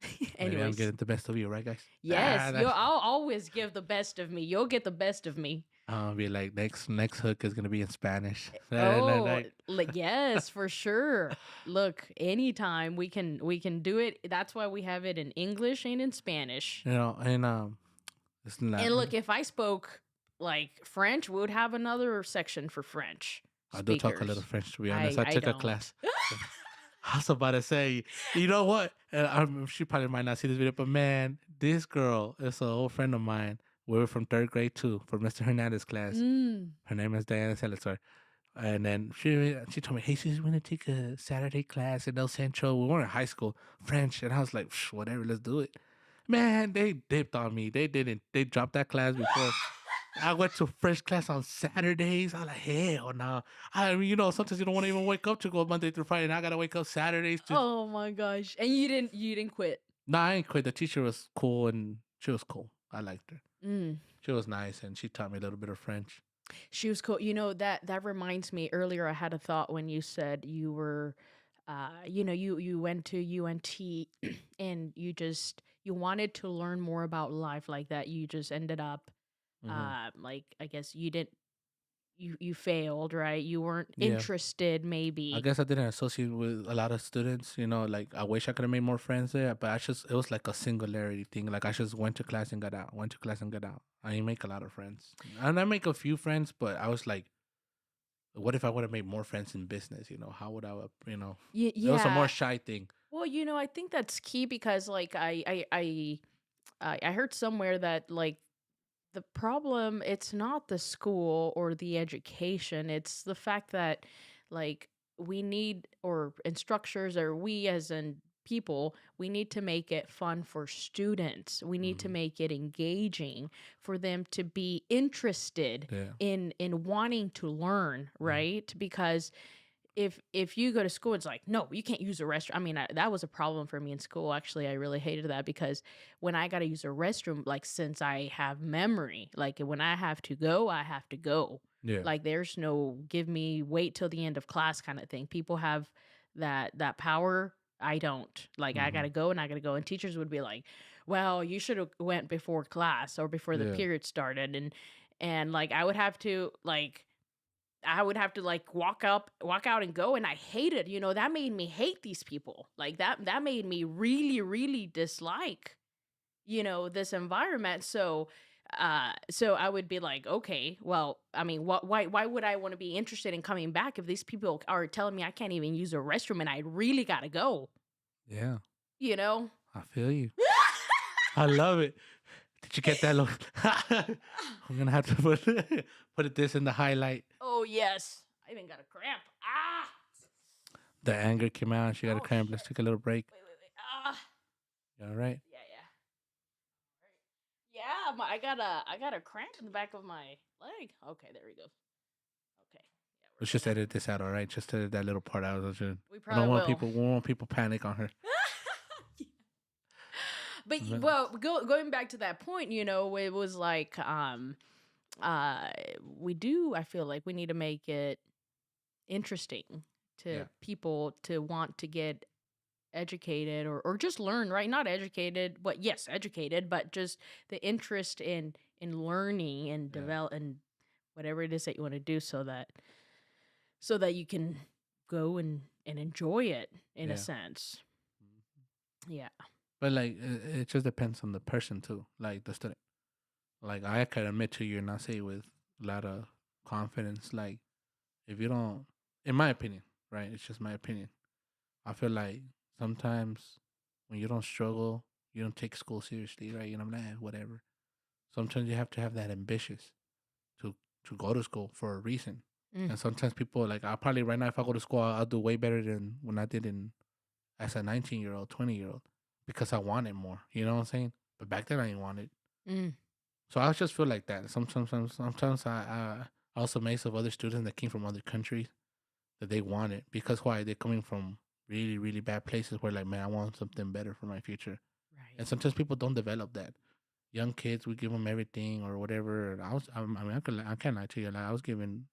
Maybe I'm Anyways. getting the best of you, right, guys? Yes, I'll always give the best of me. You'll get the best of me. I'll be like next hook is gonna be in Spanish. Oh, yes, for sure. Look, anytime we can do it. That's why we have it in English and in Spanish. And it's not. And look, if I spoke like French, we would have another section for French. I do talk a little speakers. French, to be honest. I I took a don't. class. I was about to say, you know what? And she probably might not see this video, but man, this girl is an old friend of mine. We were from third grade too, for Mr. Hernandez's class. Mm. Her name is Diana Salazar. And then she told me, hey, she's going to take a Saturday class in El Centro. We were in high school, French. And I was like, whatever, let's do it. Man, they dipped on me. They didn't. They dropped that class before. I went to French class on Saturdays. I was like, hell no. I mean, sometimes you don't want to even wake up to go Monday through Friday. And I got to wake up Saturdays to. Oh my gosh. And you didn't quit. No, I ain't quit. The teacher was cool and she was cool. I liked her. Mm. She was nice and she taught me a little bit of French. She was cool. That reminds me, earlier I had a thought when you said you were you went to UNT and you wanted to learn more about life like that. You just ended up like, I guess you didn't you failed, right? You weren't Yeah. interested I maybe. guess I didn't associate with a lot of students, like I wish I could have made more friends there, but it was like a singularity thing. Like I just went to class and got out, went to class and got out. I didn't make a lot of friends. And I make a few friends, but I was like, what if I would have made more friends in business? How would I have, Yeah, it was a more yeah. shy thing. Well, I think that's key because like I heard somewhere that like the problem, it's not the school or the education, it's the fact that like we need, or in structures, or we as in people, we need to make it fun for students. We need to Mhm. make it engaging for them to be interested Yeah. in wanting to learn, right? Because if you go to school, it's like, no, you can't use a restroom. I mean, that was a problem for me in school. Actually, I really hated that because when I got to use a restroom, like since I have memory, like when I have to go, I have to go. Yeah. Like there's no give me wait till the end of class kind of thing. People have that power. I don't. Like I gotta Mhm. go and I gotta go. And teachers would be like, well, you should have went before class or before the Yeah. period started, and like I would have to like walk out and go, and I hated, that made me hate these people. Like that made me really, really dislike, this environment. So I would be like, okay, well, I mean, why would I want to be interested in coming back if these people are telling me I can't even use a restroom and I really gotta go, Yeah. you know? I feel you. I love it. Did you get that look? I'm gonna have to put this in the highlight. Oh yes. I even got a cramp. Ah. The anger came out. She got a Oh cramp. Let's shit. take a little break. Wait. Ah. You all right? Yeah, yeah. Yeah, I got a cramp in the back of my leg. Okay, there we go. Okay, yeah, we're Let's just good. edit this out. All right, just edit that little part out. We I don't probably want will. people. We don't want people panic on her. But Yeah. well, going back to that point, it was like we do. I feel like we need to make it interesting to Yeah. people to want to get educated or just learn, right? Not educated, but yes, educated, but just the interest in learning and Yeah. develop and whatever it is that you want to do, so that you can go and enjoy it in a Yeah. sense. Yeah. But like, it just depends on the person too. Like the student. Like I can admit to you, and I say it with a lot of confidence. Like if you don't, in my opinion, right? It's just my opinion. I feel like sometimes when you don't struggle, you don't take school seriously, right? I'm like, whatever. Sometimes you have to have that ambitious to to go to school for a reason. Mm. And sometimes people like I'll probably right now if I go to school, I'll do way better than when I did in as a 19-year-old, 20-year-old, because I wanted more. You know what I'm saying? But back then I didn't want it. Mm. So I just feel like that. Sometimes I also make of other students that came from other countries that they want it because why they're coming from really really bad places where like man I want something better for my future. Right. And sometimes people don't develop that. Young kids, we give them everything or whatever. And I mean, I can't lie to you. Like I was giving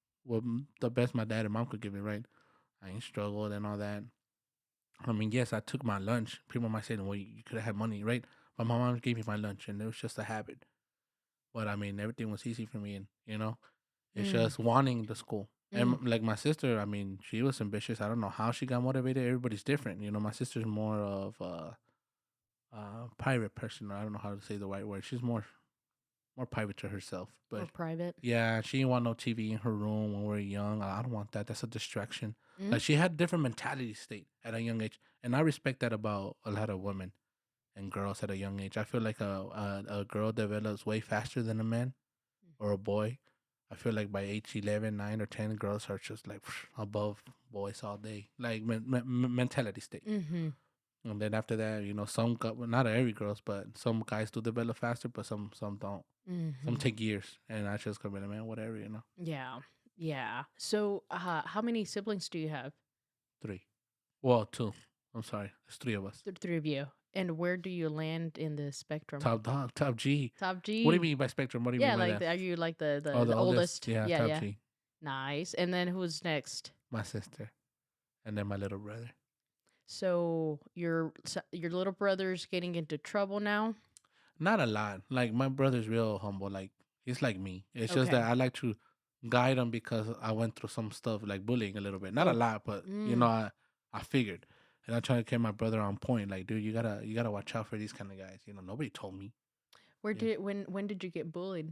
the best my dad and mom could give me. Right, I ain't struggled and all that. I mean, yes, I took my lunch. People might say, "Well, you could have had money, right?" But my mom gave me my lunch, and it was just a habit. But I mean, everything was easy for me, and it's Mm. just wanting the school. And Mm. like my sister, I mean, she was ambitious. I don't know how she got motivated. Everybody's different. My sister's more of a private person. Or I don't know how to say the right word. She's more private to herself. Or But private. yeah, she didn't want no TV in her room when we were young. I don't want that. That's a distraction. Mm? Like she had different mentality state at a young age, and I respect that about a lot of women and girls at a young age. I feel like a girl develops way faster than a man or a boy. I feel like by age 11, 9, or 10, girls are just like above boys all day, like mentality state. Mm-hmm. And then after that, well, not every girls, but some guys do develop faster, but some don't. Some Mm-hmm. take years, and I just come in, man, whatever. Yeah. Yeah. So, how many siblings do you have? Three, well, two. I'm sorry, there's three of us. Three of you. And where do you land in the spectrum? Top dog, top G. Top What do you G. mean by spectrum? What do you Yeah, mean by like that? are you like the Oh, the, the the oldest, oldest? yeah, Yeah, top yeah. G. Nice. And then who's next? My sister, and then my little brother. So your little brother's getting into trouble now. Not a lot. Like my brother's real humble. Like he's like me. It's just Okay. that I like to guide him because I went through some stuff like bullying a little bit. Not a Oh. lot, but Mm. I figured, and I try to keep my brother on point. Like, dude, you gotta watch out for these kind of guys. Nobody told me. Where Yeah. did when did you get bullied?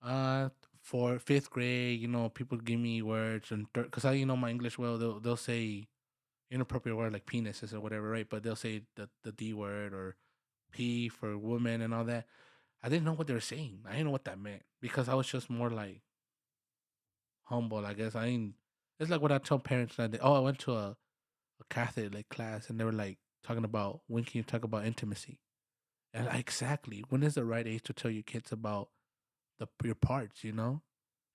Uh, for fifth grade, people give me words and because my English well, they'll say inappropriate word like penises or whatever, right? But they'll say the D word or P for woman and all that. I didn't know what they were saying. I didn't know what that meant because I was just more like humble, I guess. I ain't. It's like what I tell parents that I went to a Catholic like class and they were like talking about when can you talk about intimacy? And exactly when is the right age to tell your kids about your parts?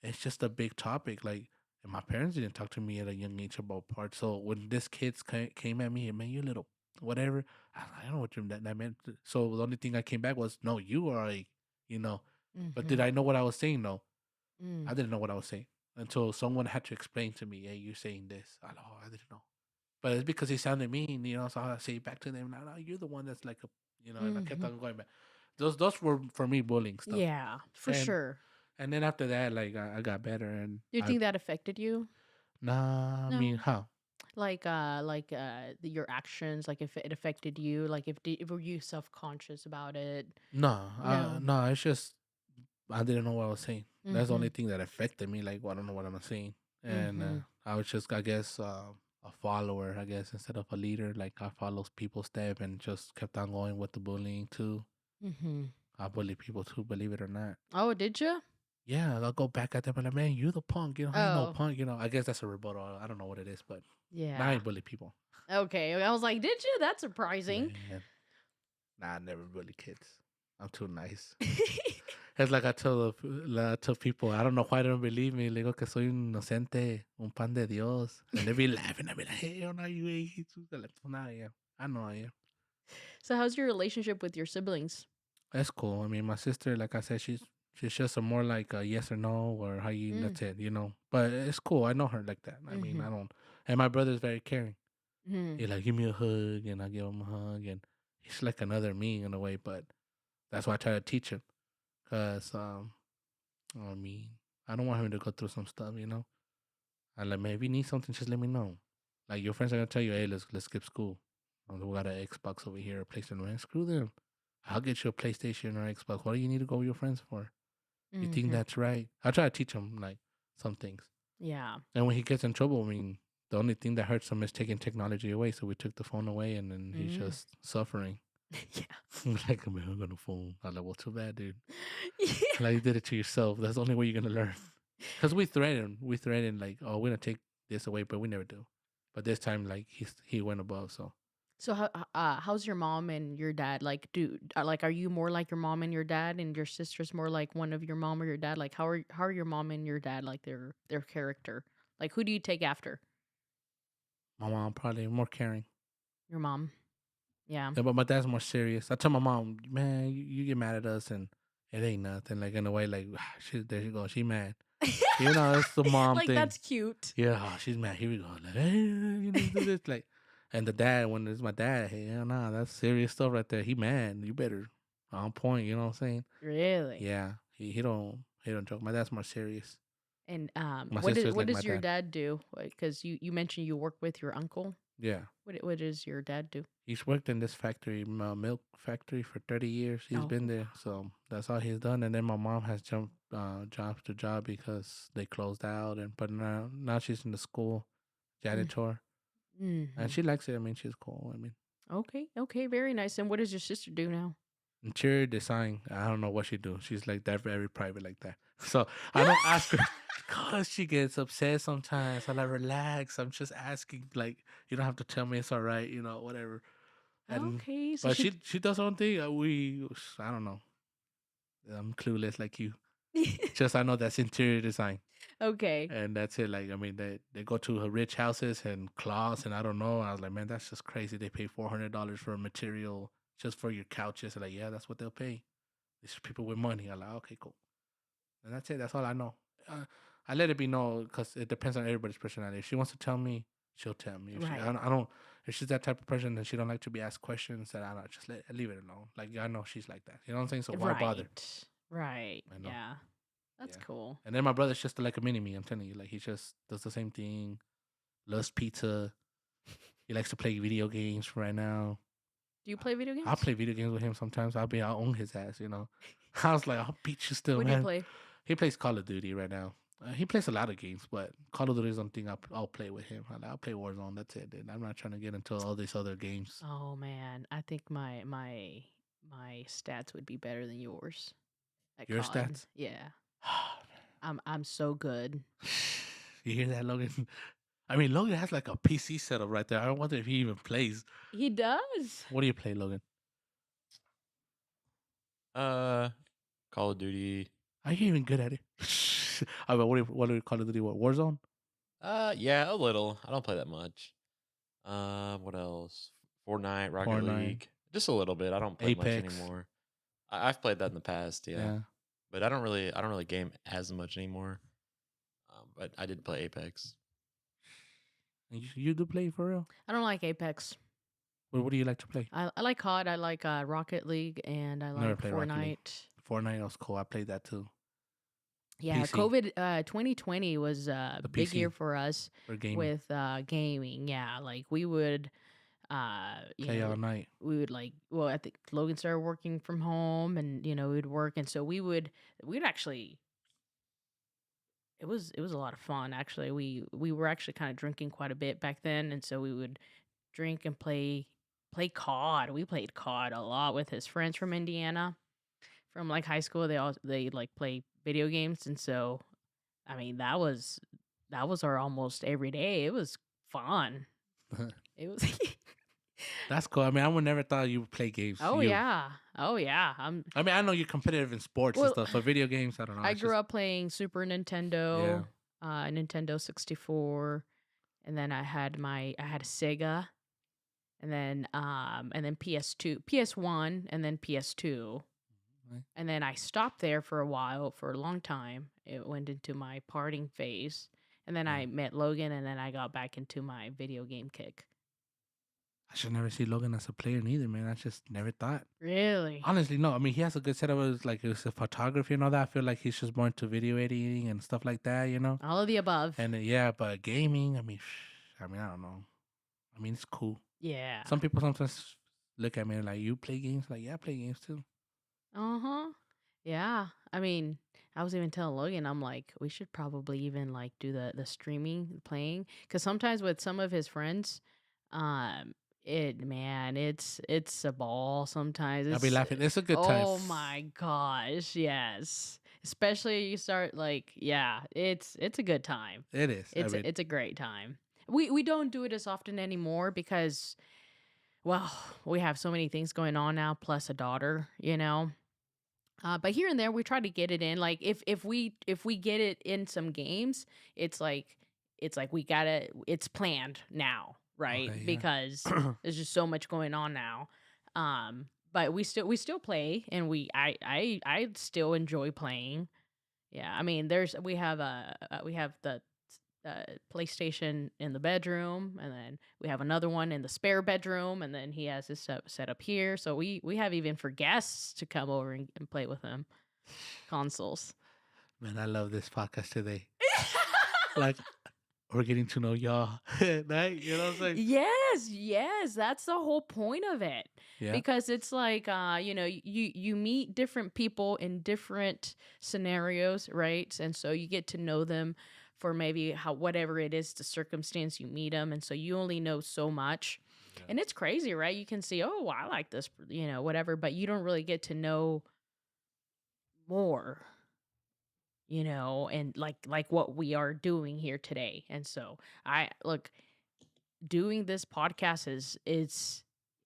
It's just a big topic. Like, and my parents didn't talk to me at a young age about parts. So when this kids came at me, man, you little whatever. I don't know what that meant. So the only thing I came back was, no, you are a, you know. But did Mm-hmm. I know what I was saying? No, Mm. I didn't know what I was saying until someone had to explain to me, hey, you're saying this. I didn't know. But it's because he sounded mean, so I say back to them, no, you're the one that's like and I kept Mm-hmm. on going back. Those were for me bullying stuff. Yeah, for And sure. and then after that, like I got better and Do you I think that affected you? nah, I mean No. how? Your actions, like if it affected you, like if were you self conscious about it? No, No. no, it's just I didn't know what I was saying. That's the Mm-hmm. only thing that affected me. Like, well, I don't know what I'm saying, and Mm-hmm. I was just, I guess, a follower. I guess instead of a leader, like I followed people's step and just kept on going with the bullying too. Mm-hmm. I bully people too, believe it or not. Oh, did you? Yeah, I'll go back at them and like, man, you the punk. I ain't no Oh, punk. I guess that's a rebuttal. I don't know what it is, but I yeah. ain't bully people. Okay. I was like, did you? That's surprising. Man, nah, I never bully kids. I'm too nice. It's like I tell people, I don't know why they don't believe me. Le digo que soy un inocente, un pan de Dios. And they be laughing. I be like, hey, no, you ain't. They're like, no, I am. I know I am. So, how's your relationship with your siblings? That's cool. I mean, my sister, like I said, she's just a more like a yes or no or how you, Mm. that's it. But it's cool. I know her like that. I mean, Mm-hmm. I don't. And my brother's very caring. Mm-hmm. He like, give me a hug, and I give him a hug. And he's like another me in a way. But that's why I try to teach him. Because, I mean, I don't want him to go through some stuff. I like, man, if you need something, just let me know. Like your friends are gonna tell you, hey, let's skip school. We got an Xbox over here, a PlayStation. Man, screw them. I'll get you a PlayStation or Xbox. What do you need to go with your friends for? You think Mm-hmm. that's right? I try to teach him like some things. Yeah. And when he gets in trouble, I mean, the only thing that hurts him is taking technology away. So we took the phone away, and then he's Mm. just suffering. Yeah. Like, man, I'm gonna phone. I'm like, well, too bad, dude. Yeah. Like you did it to yourself. That's the only way you're gonna learn. Because we threatened like, oh, we're gonna take this away, but we never do. But this time, like he went above. So So how's your mom and your dad? Like, are you more like your mom and your dad, and your sister's more like one of your mom or your dad? Like, how are your mom and your dad, like their character? Like, who do you take after? my mom probably more caring. Your mom. Yeah. Yeah, but my dad's more serious. I tell my mom, man, you get mad at us and it ain't nothing. Like in a way, like she there she goes, she mad. It's the mom Like, thing. that's cute. Yeah, she's mad. Here we go. Like, hey, you need to do this. Like, and the dad, when it's my dad, hey, hell nah, that's serious stuff right there. He mad. You better on point. You know what I'm saying? Really? Yeah, he don't joke. My dad's more serious. And My what sister's what like my does your dad. dad do? Because you mentioned you work with your uncle. Yeah, What does your dad do? he's worked in this factory, milk factory, for 30 years. He's Oh, been there, so that's all he's done. And then my mom has jumped job to job because they closed out, but now she's in the school. janitor, and Mm-hmm. she likes it. I mean, she's cool. I mean, Okay, very nice. And what does your sister do now? interior design. I don't know what she do. She's like that, very private like that. So I don't ask her because she gets upset sometimes. I like relax. I'm just asking. Like you don't have to tell me it's all right. Whatever. And Okay, so but she does her own thing. I don't know. I'm clueless like you. Just I know that's interior design. Okay. And that's it. Like I mean, they go to her rich houses and claws, and I don't know. I was like, man, that's just crazy. They pay $400 for a material just for your couches. And like, yeah, that's what they'll pay. These people with money. I'm like, okay, cool. And that's it. That's all I know. I let it be known because it depends on everybody's personality. If she wants to tell me, she'll tell me. If she, Right. I don't. If she's that type of person and she don't like to be asked questions, then I don't just leave it alone. Like I know she's like that. You know what I'm saying? So why bother? Right. I know. Yeah. That's Yeah. cool. And then my brother's just like a mini me. I'm telling you, like he just does the same thing. Loves pizza. He likes to play video games right now. Do you play video games? I'll play video games with him sometimes. I'll own his ass. I was like, I'll beat you still, What do you man. play? He plays Call of Duty right now. He plays a lot of games, but Call of Duty is something I'll play with him. I'll play Warzone. That's it. Dude. I'm not trying to get into all these other games. Oh man, I think my stats would be better than yours. At Your COD. stats? Yeah. I'm so good. You hear that, Logan? I mean, Logan has like a PC setup right there. I wonder if he even plays. He does. What do you play, Logan? Call of Duty. Are you even good at it? I mean, what do you Call of Duty? What, Warzone? Yeah, a little. I don't play that much. What else? Fortnite, Rocket Fortnite. League. Just a little bit. I don't play much Apex. anymore. I've played that in the past, yeah. Yeah. But I don't really game as much anymore. But I did play Apex. You do play for real? I don't like Apex. What do you like to play? I like COD. I like Rocket League, and I Never like played Rocket League. Fortnite. Fortnite was cool. I played that too. Yeah, PC. COVID 2020 was a The big PC year for us For gaming. with gaming. Yeah, like we would Play all night. we would I think Logan started working from home, and we'd work, and so we'd actually it was a lot of fun actually. We were actually kind of drinking quite a bit back then, and so we would drink and play COD. We played COD a lot with his friends from Indiana, from like high school. They like play video games, and so I mean that was our almost every day. It was fun. It was. That's cool. I mean, I would never thought you would play games. Oh You. yeah. I mean, I know you're competitive in sports and Well, stuff, but video games, I don't know. I grew up playing Super Nintendo, Nintendo 64, and then I had a Sega, and then PS2, PS1, and then PS2. Right. And then I stopped there for a long time. It went into my parting phase. And then I met Logan, and then I got back into my video game kick. I should never see Logan as a player neither, man. I just never thought. Really? Honestly, no. I mean, he has a good setup with it's a photography and all that. I feel like he's just more into video editing and stuff like that, All of the above. And but gaming, I mean, I don't know. I mean, it's cool. Yeah. Some people sometimes look at me and like, you play games? Like, yeah, I play games too. Yeah. I mean, I was even telling Logan, I'm like, we should probably even like do the streaming playing, because sometimes with some of his friends, it's a ball sometimes. I'll be laughing. It's a good time. Oh my gosh, yes. Especially you start it's a good time. It is. It's a great time. We don't do it as often anymore because, well, we have so many things going on now, plus a daughter, but here and there we try to get it in. Like if we get it in some games, it's like it's planned now, right? Okay, yeah. Because there's just so much going on now. But we still play, and I still enjoy playing. Yeah, I mean we have the PlayStation in the bedroom, and then we have another one in the spare bedroom, and then he has his set up here. So we have even for guests to come over and play with him consoles. Man, I love this podcast today. Like, we're getting to know y'all, right? You know what I'm saying? Yes, that's the whole point of it. Yeah. Because it's like you meet different people in different scenarios, right? And so you get to know them for maybe how whatever it is the circumstance you meet them, and so you only know so much. Yeah. And it's crazy, right? You can see, oh, I like this, whatever, but you don't really get to know more, and like what we are doing here today. And so I look, doing this podcast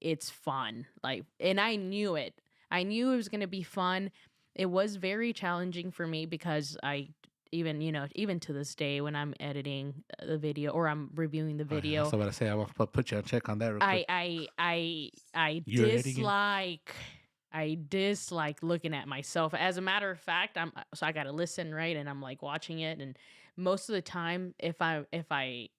it's fun. Like, and I knew it. I knew it was going to be fun. It was very challenging for me because I even, even to this day when I'm editing the video or I'm reviewing the Oh, yeah, that's video, what I say. I want to put you on check on that real quick. I You're editing it? dislike looking at myself. As a matter of fact, so I got to listen, right? And I'm like watching it, and most of the time if I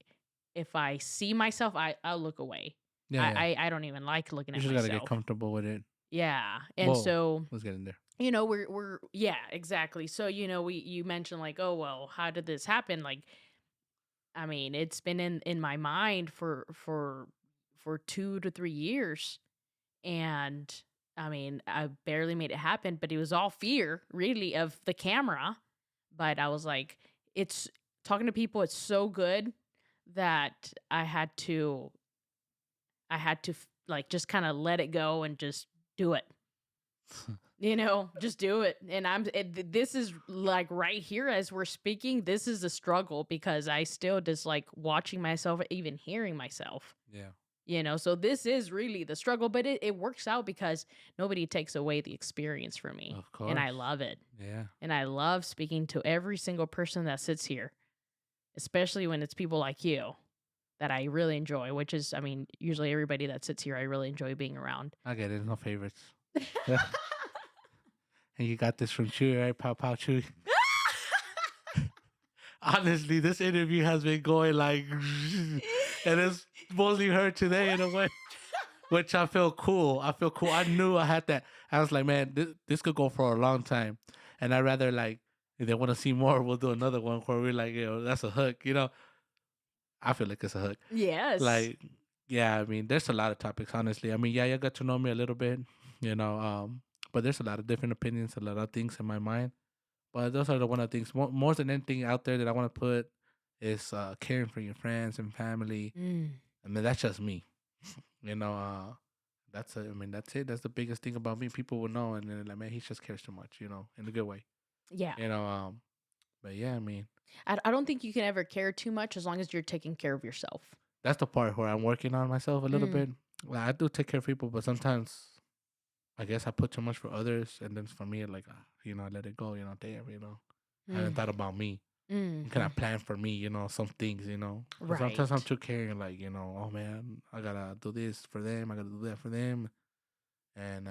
see myself, I'll look away. Yeah, yeah. I don't even like looking You at just gotta get myself. comfortable with it. Yeah. And Whoa, so, let's get in there. we're yeah, exactly. So, you mentioned like, oh, well, how did this happen? Like, I mean, it's been in my mind for 2 to 3 years. And I mean, I barely made it happen, but it was all fear really of the camera. But I was like, it's talking to people, it's so good that I had to like just kind of let it go and just do it. Just do it. And this is like right here as we're speaking, this is a struggle because I still dislike watching myself, even hearing myself. Yeah. So this is really the struggle, but it works out because nobody takes away the experience from me. Of course. And I love it. Yeah. And I love speaking to every single person that sits here, especially when it's people like you that I really enjoy, which is, I mean, usually everybody that sits here, I really enjoy being around. I get it. There's no favorites. And you got this from Chuy, right? Pow Chuy. Honestly, this interview has been going like, and it's mostly her today in a way, which I feel cool. I knew I had that. I was like, man, this could go for a long time. And I'd rather like, if they want to see more, we'll do another one where we're like, that's a hook, I feel like it's a hook. Yes. Like, yeah, I mean, there's a lot of topics, honestly. I mean, yeah, you got to know me a little bit, but there's a lot of different opinions, a lot of things in my mind. But those are one of the things, more than anything out there that I want to put is caring for your friends and family. I mean, that's just me. That's it. That's the biggest thing about me. People will know, and then like, man, he just cares too much, in a good way. Yeah. But yeah, I mean, I don't think you can ever care too much as long as you're taking care of yourself. that's the part where I'm working on myself a little bit. Like, I do take care of people, but sometimes I guess I put too much for others, and then for me, like, I let it go. Damn, I haven't thought about me. Can I plan for me? Some things. 'Cause sometimes I'm Right. too caring. Like, oh man, I gotta do this for them. I gotta do that for them, and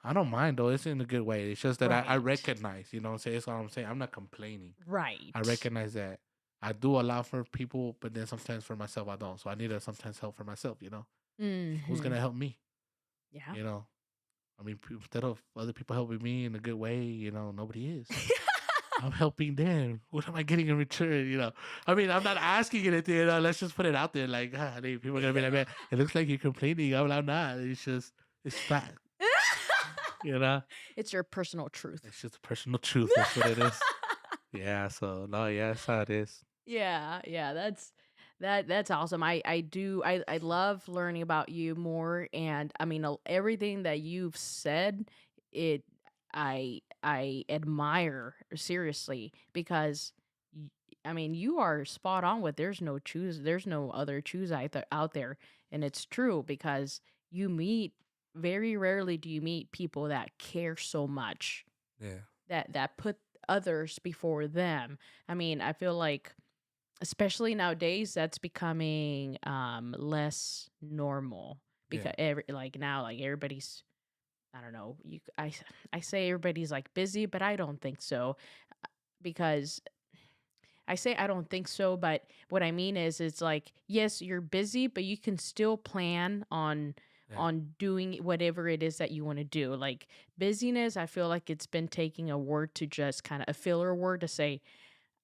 I don't mind though. It's in a good way. It's just that I Right. recognize. Say that's what I'm saying. I'm not complaining. Right. I recognize that I do a lot for people, but then sometimes for myself I don't. So I need to sometimes help for myself. Who's gonna help me? Yeah. I mean, instead of other people helping me in a good way, nobody is. I'm helping them. What am I getting in return? I mean, I'm not asking anything. Let's just put it out there. Like, people are gonna be like, man, it looks like you're complaining. I'm not. It's fact. It's your personal truth. It's just a personal truth. That's what it is. Yeah. So no, yeah, that's how it is. Yeah, that's awesome. I love learning about you more, and I mean everything that you've said, it I admire seriously because I mean you are spot on with there's no other choose out there, and it's true because you meet very rarely do you meet people that care so much Yeah. that put others before them. I mean, I feel like especially nowadays that's becoming less normal because Yeah. now like everybody's I don't know, I say everybody's like busy, but I don't think so because I say I don't think so, but what I mean is it's like yes, you're busy, but you can still plan on Yeah. doing whatever it is that you want to do. Like busyness, I feel like it's been taking a word to just kind of a filler word to say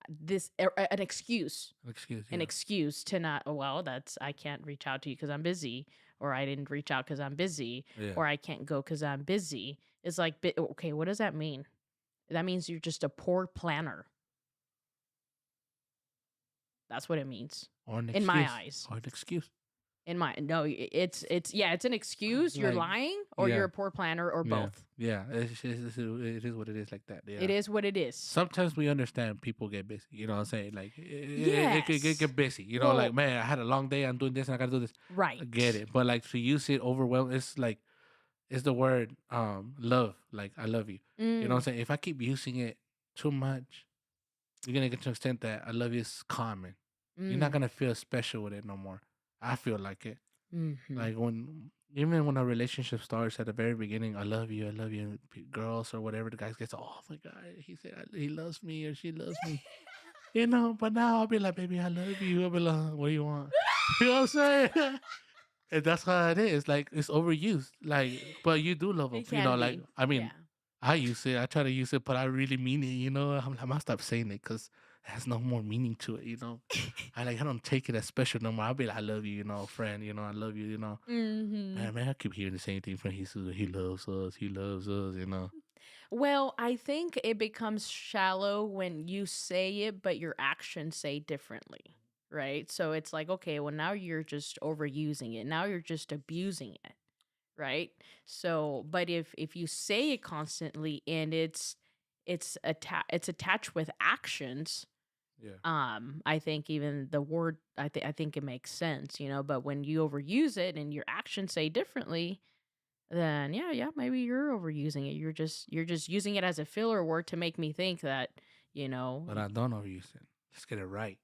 this an excuse Excuse. an Yeah. excuse to not well that's I can't reach out to you because I'm busy, or I didn't reach out because I'm busy, Yeah. or I can't go because I'm busy. It's like okay, what does that mean? That means you're just a poor planner. That's what it means or an in my excuse, eyes. or an excuse. In my no, it's yeah, it's an excuse. You're Like, lying, or you're yeah, a poor planner, or yeah, both. yeah. It is what it is like that. It Yeah. is what it is. Sometimes we understand people get busy. You know what I'm saying? Like it Yes. get busy. You know, like Well, man, I had a long day. I'm doing this and I gotta do this. I get right. it. But like to use it overwhelm, it's like it's the word love. Like I love you. You know what I'm Mm, saying? If I keep using it too much, you're gonna get to an extent that I love you is common. You're not mm, gonna feel special with it no more. I feel like it. mm-hmm. Like when even when a relationship starts at the very beginning, I love you, and girls or whatever, the guys gets, oh my god, he said he loves me or she loves me, you know. But now I'll be like, baby, I love you. I'll be like, what do you want? You know what I'm saying? And that's how it is. Like it's overused. Like, but you do love them, It you can know. Like be. I mean, Yeah. I use it. I try to use it, but I really mean it. You know, I must stop saying it because it has no more meaning to it. You know. I don't take it as special no more. I'll be like, I love you, you know, friend, you know, I love you, you know. Mm-hmm. Man, I keep hearing the same thing from Jesus. He loves us, you know. Well, I think it becomes shallow when you say it, but your actions say differently, right? So it's like, okay, well, now you're just overusing it. Now you're just abusing it, right? So, but if you say it constantly and it's attached with actions, Yeah. I think even the word, I think it makes sense, you know. But when you overuse it and your actions say differently, then yeah, maybe you're overusing it. You're just using it as a filler word to make me think that, you know. But I don't overuse it. Let's get it right.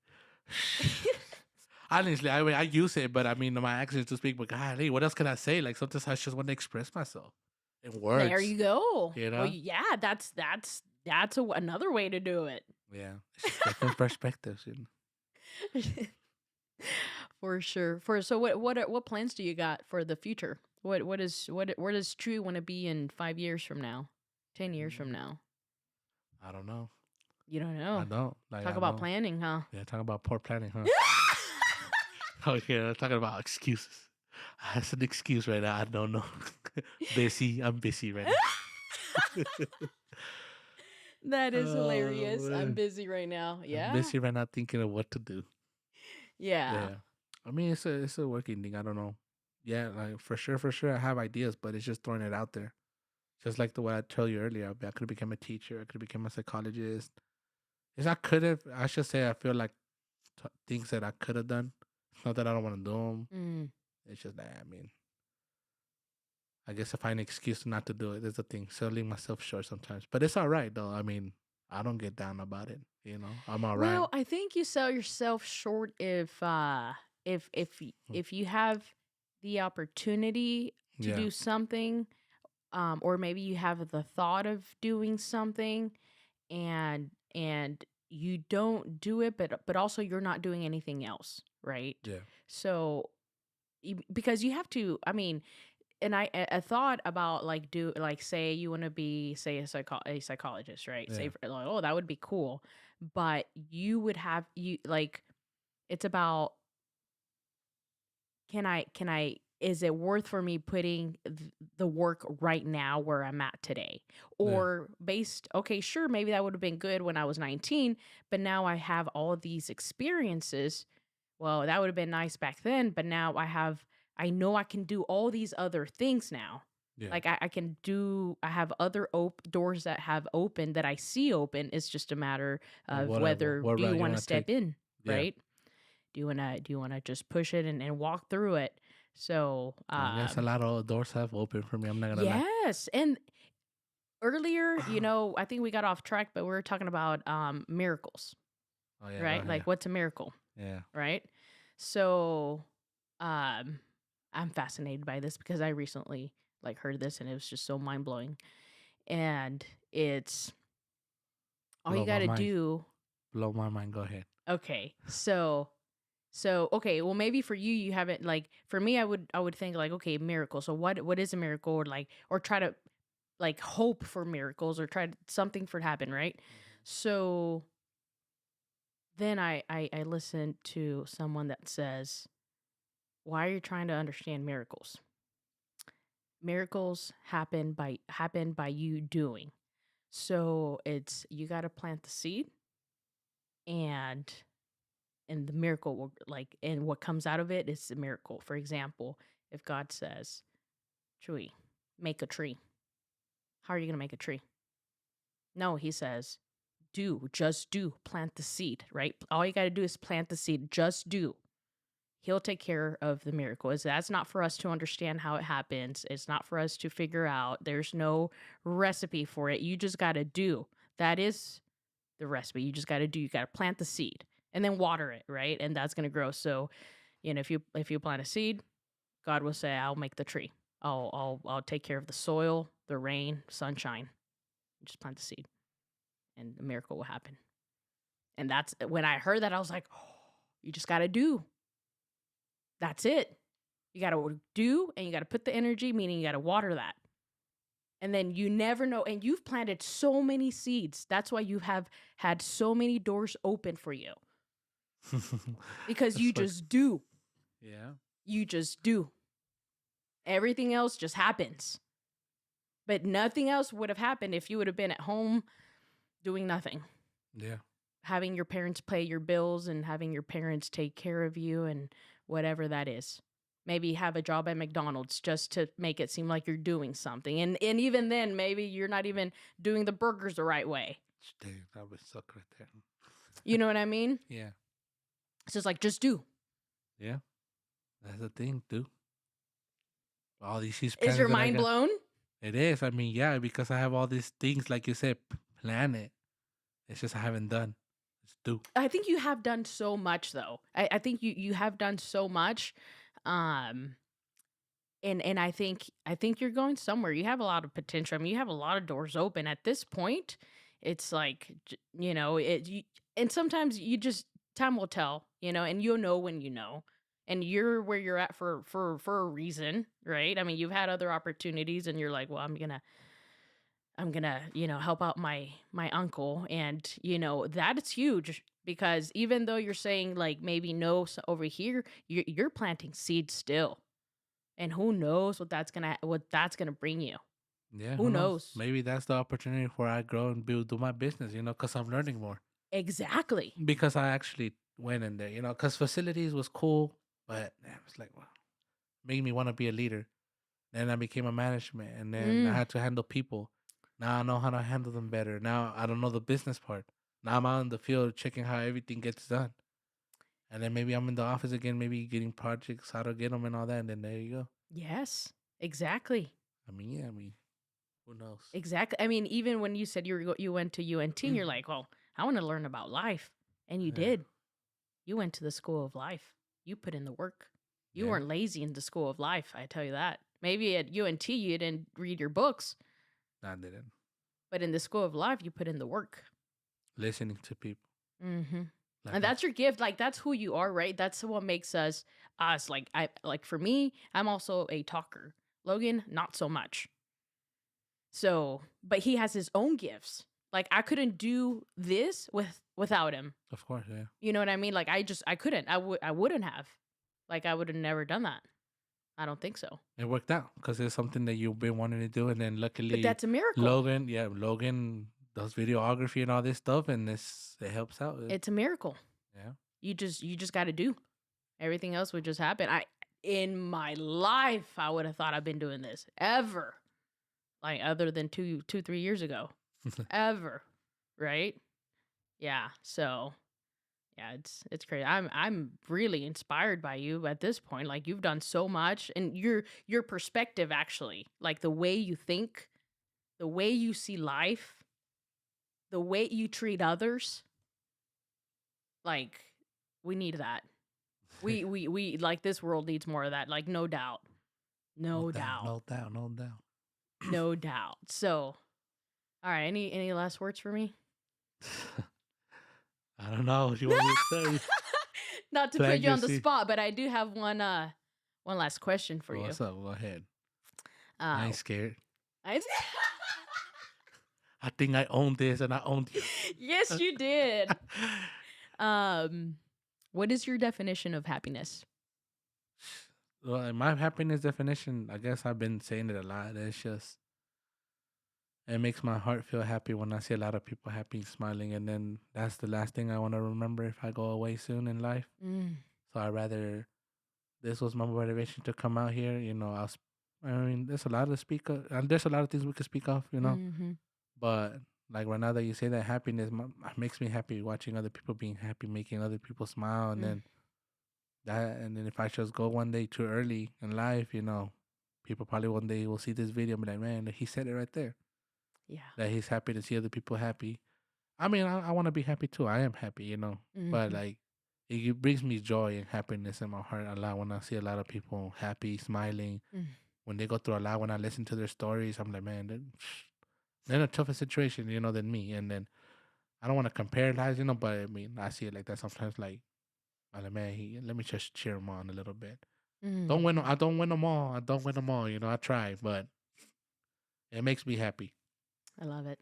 Honestly, I use it, but I mean, my actions to speak. But God, hey, what else can I say? Like sometimes I just want to express myself in There words, you go. you Well, know. yeah, that's another way to do it. Yeah, it's just different perspectives, you know. For sure. What plans do you got for the future? Where does True want to be in 5 years from now, 10 years from Mm, now? I don't know. You don't I know. don't like. Talk I about know. planning, huh? Yeah, talk about poor planning, huh? Okay, I'm talking about excuses. That's an excuse right now. I don't know. Busy. I'm busy right now. That is Oh hilarious. I'm man. busy right now. I'm Yeah. busy right now thinking of what to do. Yeah. Yeah. I mean it's a working thing. I don't know. Yeah, like for sure I have ideas, but it's just throwing it out there. Just like the way I told you earlier, I could have become a teacher, I could have become a psychologist. Is I could have, I should say, I feel like things that I could have done. It's not that I don't want to do them. Mm. It's just that, I mean, I guess I find an excuse not to do it. That's the thing. Selling myself short sometimes. But it's all right, though. I mean, I don't get down about it. You know, I'm all right. Well, I think you sell yourself short Mm. if you have the opportunity to Yeah. do something, or maybe you have the thought of doing something, and you don't do it, but also you're not doing anything else, right? Yeah. So because you have to, I mean, and I thought about like do like say you want to be say a psychologist, right? Say Yeah. like, oh, that would be cool, but you would have you like it's about can I is it worth for me putting the work right now where I'm at today? Yeah. Or based, okay, sure, maybe that would have been good when I was 19, but now I have all of these experiences. Well, that would have been nice back then, but now I know I can do all these other things now. Yeah. Like I have other doors that have opened that I see open. It's just a matter Or of whatever. whether What do you route you want to want to step take. in, Yeah. right? Do you wanna just push it and walk through it? So I guess a lot of doors have opened for me. I'm not going to lie. yes. And earlier, I think we got off track, but we were talking about miracles, Oh, yeah. Go right? ahead. Like what's a miracle, Yeah. right? So um I'm fascinated by this because I recently like heard this and it was just so mind blowing. And it's all you Blow my gotta mind. do. Blow my mind. Go ahead. Okay. So okay, well maybe for you you haven't like for me I would think like okay, miracle. So what is a miracle or like or try to like hope for miracles or something for to happen, right? So then I listened to someone that says, why are you trying to understand miracles? Miracles happen by you doing. So it's you got to plant the seed and and the miracle will and what comes out of it is a miracle. For example, if God says, Chuy, make a tree. How are you going to make a tree? No, he says, just do, plant the seed, right? All you got to do is plant the seed, just do. He'll take care of the miracle. That's not for us to understand how it happens. It's not for us to figure out. There's no recipe for it. You just got to do. That is the recipe. You just got to do. You got to plant the seed and then water it, right? And that's going to grow. So, if you plant a seed, God will say, "I'll make the tree. I'll take care of the soil, the rain, sunshine. Just plant the seed, and the miracle will happen." And that's when I heard that, I was like, "Oh, you just got to do. That's it. You got to do, and you got to put the energy, meaning you got to water that. And then you never know. And you've planted so many seeds. That's why you have had so many doors open for you. Because you just do. Yeah. You just do. Everything else just happens. But nothing else would have happened if you would have been at home doing nothing. Yeah. Having your parents pay your bills and having your parents take care of you and whatever that is. Maybe have a job at McDonald's just to make it seem like you're doing something. And even then, maybe you're not even doing the burgers the right way. Damn, that would suck right there. You know what I mean? Yeah. It's just like, just do. Yeah. That's the thing, dude. All these Is your mind blown? It is. I mean, yeah, because I have all these things, like you said, plan it. It's just I haven't done. Just do. I think you have done so much, though. I think you have done so much. And I think you're going somewhere. You have a lot of potential. I mean, you have a lot of doors open at this point. It's like, and sometimes you just, time will tell, and you'll know when you know, and you're where you're at for a reason, right? I mean, you've had other opportunities and you're like, well, I'm gonna, help out my uncle. And, that's huge, because even though you're saying like maybe no over here, you're planting seeds still. And who knows what that's gonna bring you. Yeah. Who knows? Maybe that's the opportunity where I grow and do my business, because I'm learning more. Exactly. Because I actually went in there, because facilities was cool, but it was like, well, made me want to be a leader. Then I became a management, and then I had to handle people. Now I know how to handle them better. Now I don't know the business part. Now I'm out in the field checking how everything gets done. And then maybe I'm in the office again, maybe getting projects, how to get them and all that. And then there you go. Yes, exactly. I mean, who knows? Exactly. I mean, even when you said you went to UNT, and you're like, well, I want to learn about life. And you did. You went to the school of life. You put in the work. You weren't lazy in the school of life, I tell you that. Maybe at UNT you didn't read your books. I didn't. But in the school of life, you put in the work. Listening to people. Mm-hmm. And that's your gift. Like, that's who you are, right? That's what makes us. Like for me, I'm also a talker. Logan, not so much. So, but he has his own gifts. Like, I couldn't do this without him. Of course, yeah. You know what I mean? Like, I couldn't. I wouldn't have. Like, I would have never done that. I don't think so. It worked out because it's something that you've been wanting to do, and then luckily, but that's a miracle. Logan does videography and all this stuff, and it helps out. It's a miracle. Yeah. You just got to do. Everything else would just happen. In my life, I would have thought I've been doing this ever, like other than 3 years ago, ever, right? Yeah. So, yeah, it's crazy. I'm really inspired by you at this point. Like, you've done so much, and your perspective, actually, like the way you think, the way you see life, the way you treat others. Like, we need that. We like, this world needs more of that. Like, no doubt. No doubt. No doubt. So, all right. Any last words for me? I don't know what you want me to say. Not to put you on the spot, but I do have one last question for you. What's up? Go ahead. I ain't scared. I think I own this, and I owned you. Yes, you did. What is your definition of happiness? Well, in my happiness definition, I guess I've been saying it a lot. It's just It makes my heart feel happy when I see a lot of people happy, smiling, and then that's the last thing I want to remember if I go away soon in life. Mm. So I rather this was my motivation to come out here. I mean, there's a lot to speak of, and there's a lot of things we could speak of, Mm-hmm. But like right now that you say that happiness makes me happy watching other people being happy, making other people smile, and Mm. then if I just go one day too early in life, people probably one day will see this video and be like, man, he said it right there Yeah. that he's happy to see other people happy. I mean, I want to be happy too. I am happy, but Mm-hmm. like it brings me joy and happiness in my heart a lot when I see a lot of people happy, smiling. Mm. When they go through a lot, when I listen to their stories, I'm like, man, they're in a tougher situation, than me. And then I don't want to compare lives, but I mean, I see it like that sometimes. Like, I'm like, man, let me just cheer him on a little bit. Mm-hmm. I don't win them all. I don't win them all. I try, but it makes me happy. I love it.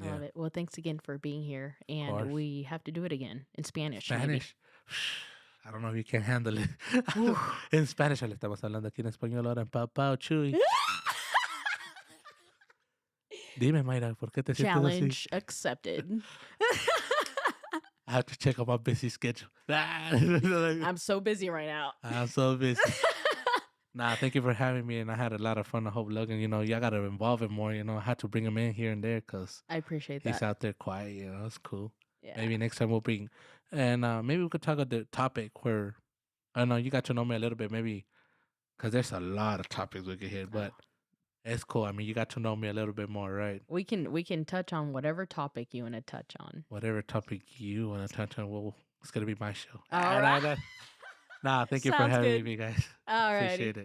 I Yeah, love it. Well, thanks again for being here. of And course. we have to do it again in Spanish, maybe. Spanish. I don't know if you can handle it. Ooh. En Spanish le estamos hablando aquí en español ahora en Pow Wow, Chuy. Dime, Mayra, ¿por qué te sientes así? Challenge accepted. I have to check on my busy schedule. I'm so busy right now. I'm so busy. Nah, thank you for having me, and I had a lot of fun. I hope Logan, y'all got to involve him more. I had to bring him in here and there because I appreciate he's that. out there quiet. It's cool. Yeah. Maybe next time we'll bring, and maybe we could talk about the topic where I know you got to know me a little bit, maybe because there's a lot of topics we could hit, but it's cool. I mean, you got to know me a little bit more, right? We can touch on whatever topic you want to touch on. Whatever topic you want to touch on, well, it's gonna be my show. All right. Nah, thank you for Sounds having good. me, guys. All righty. Appreciate it.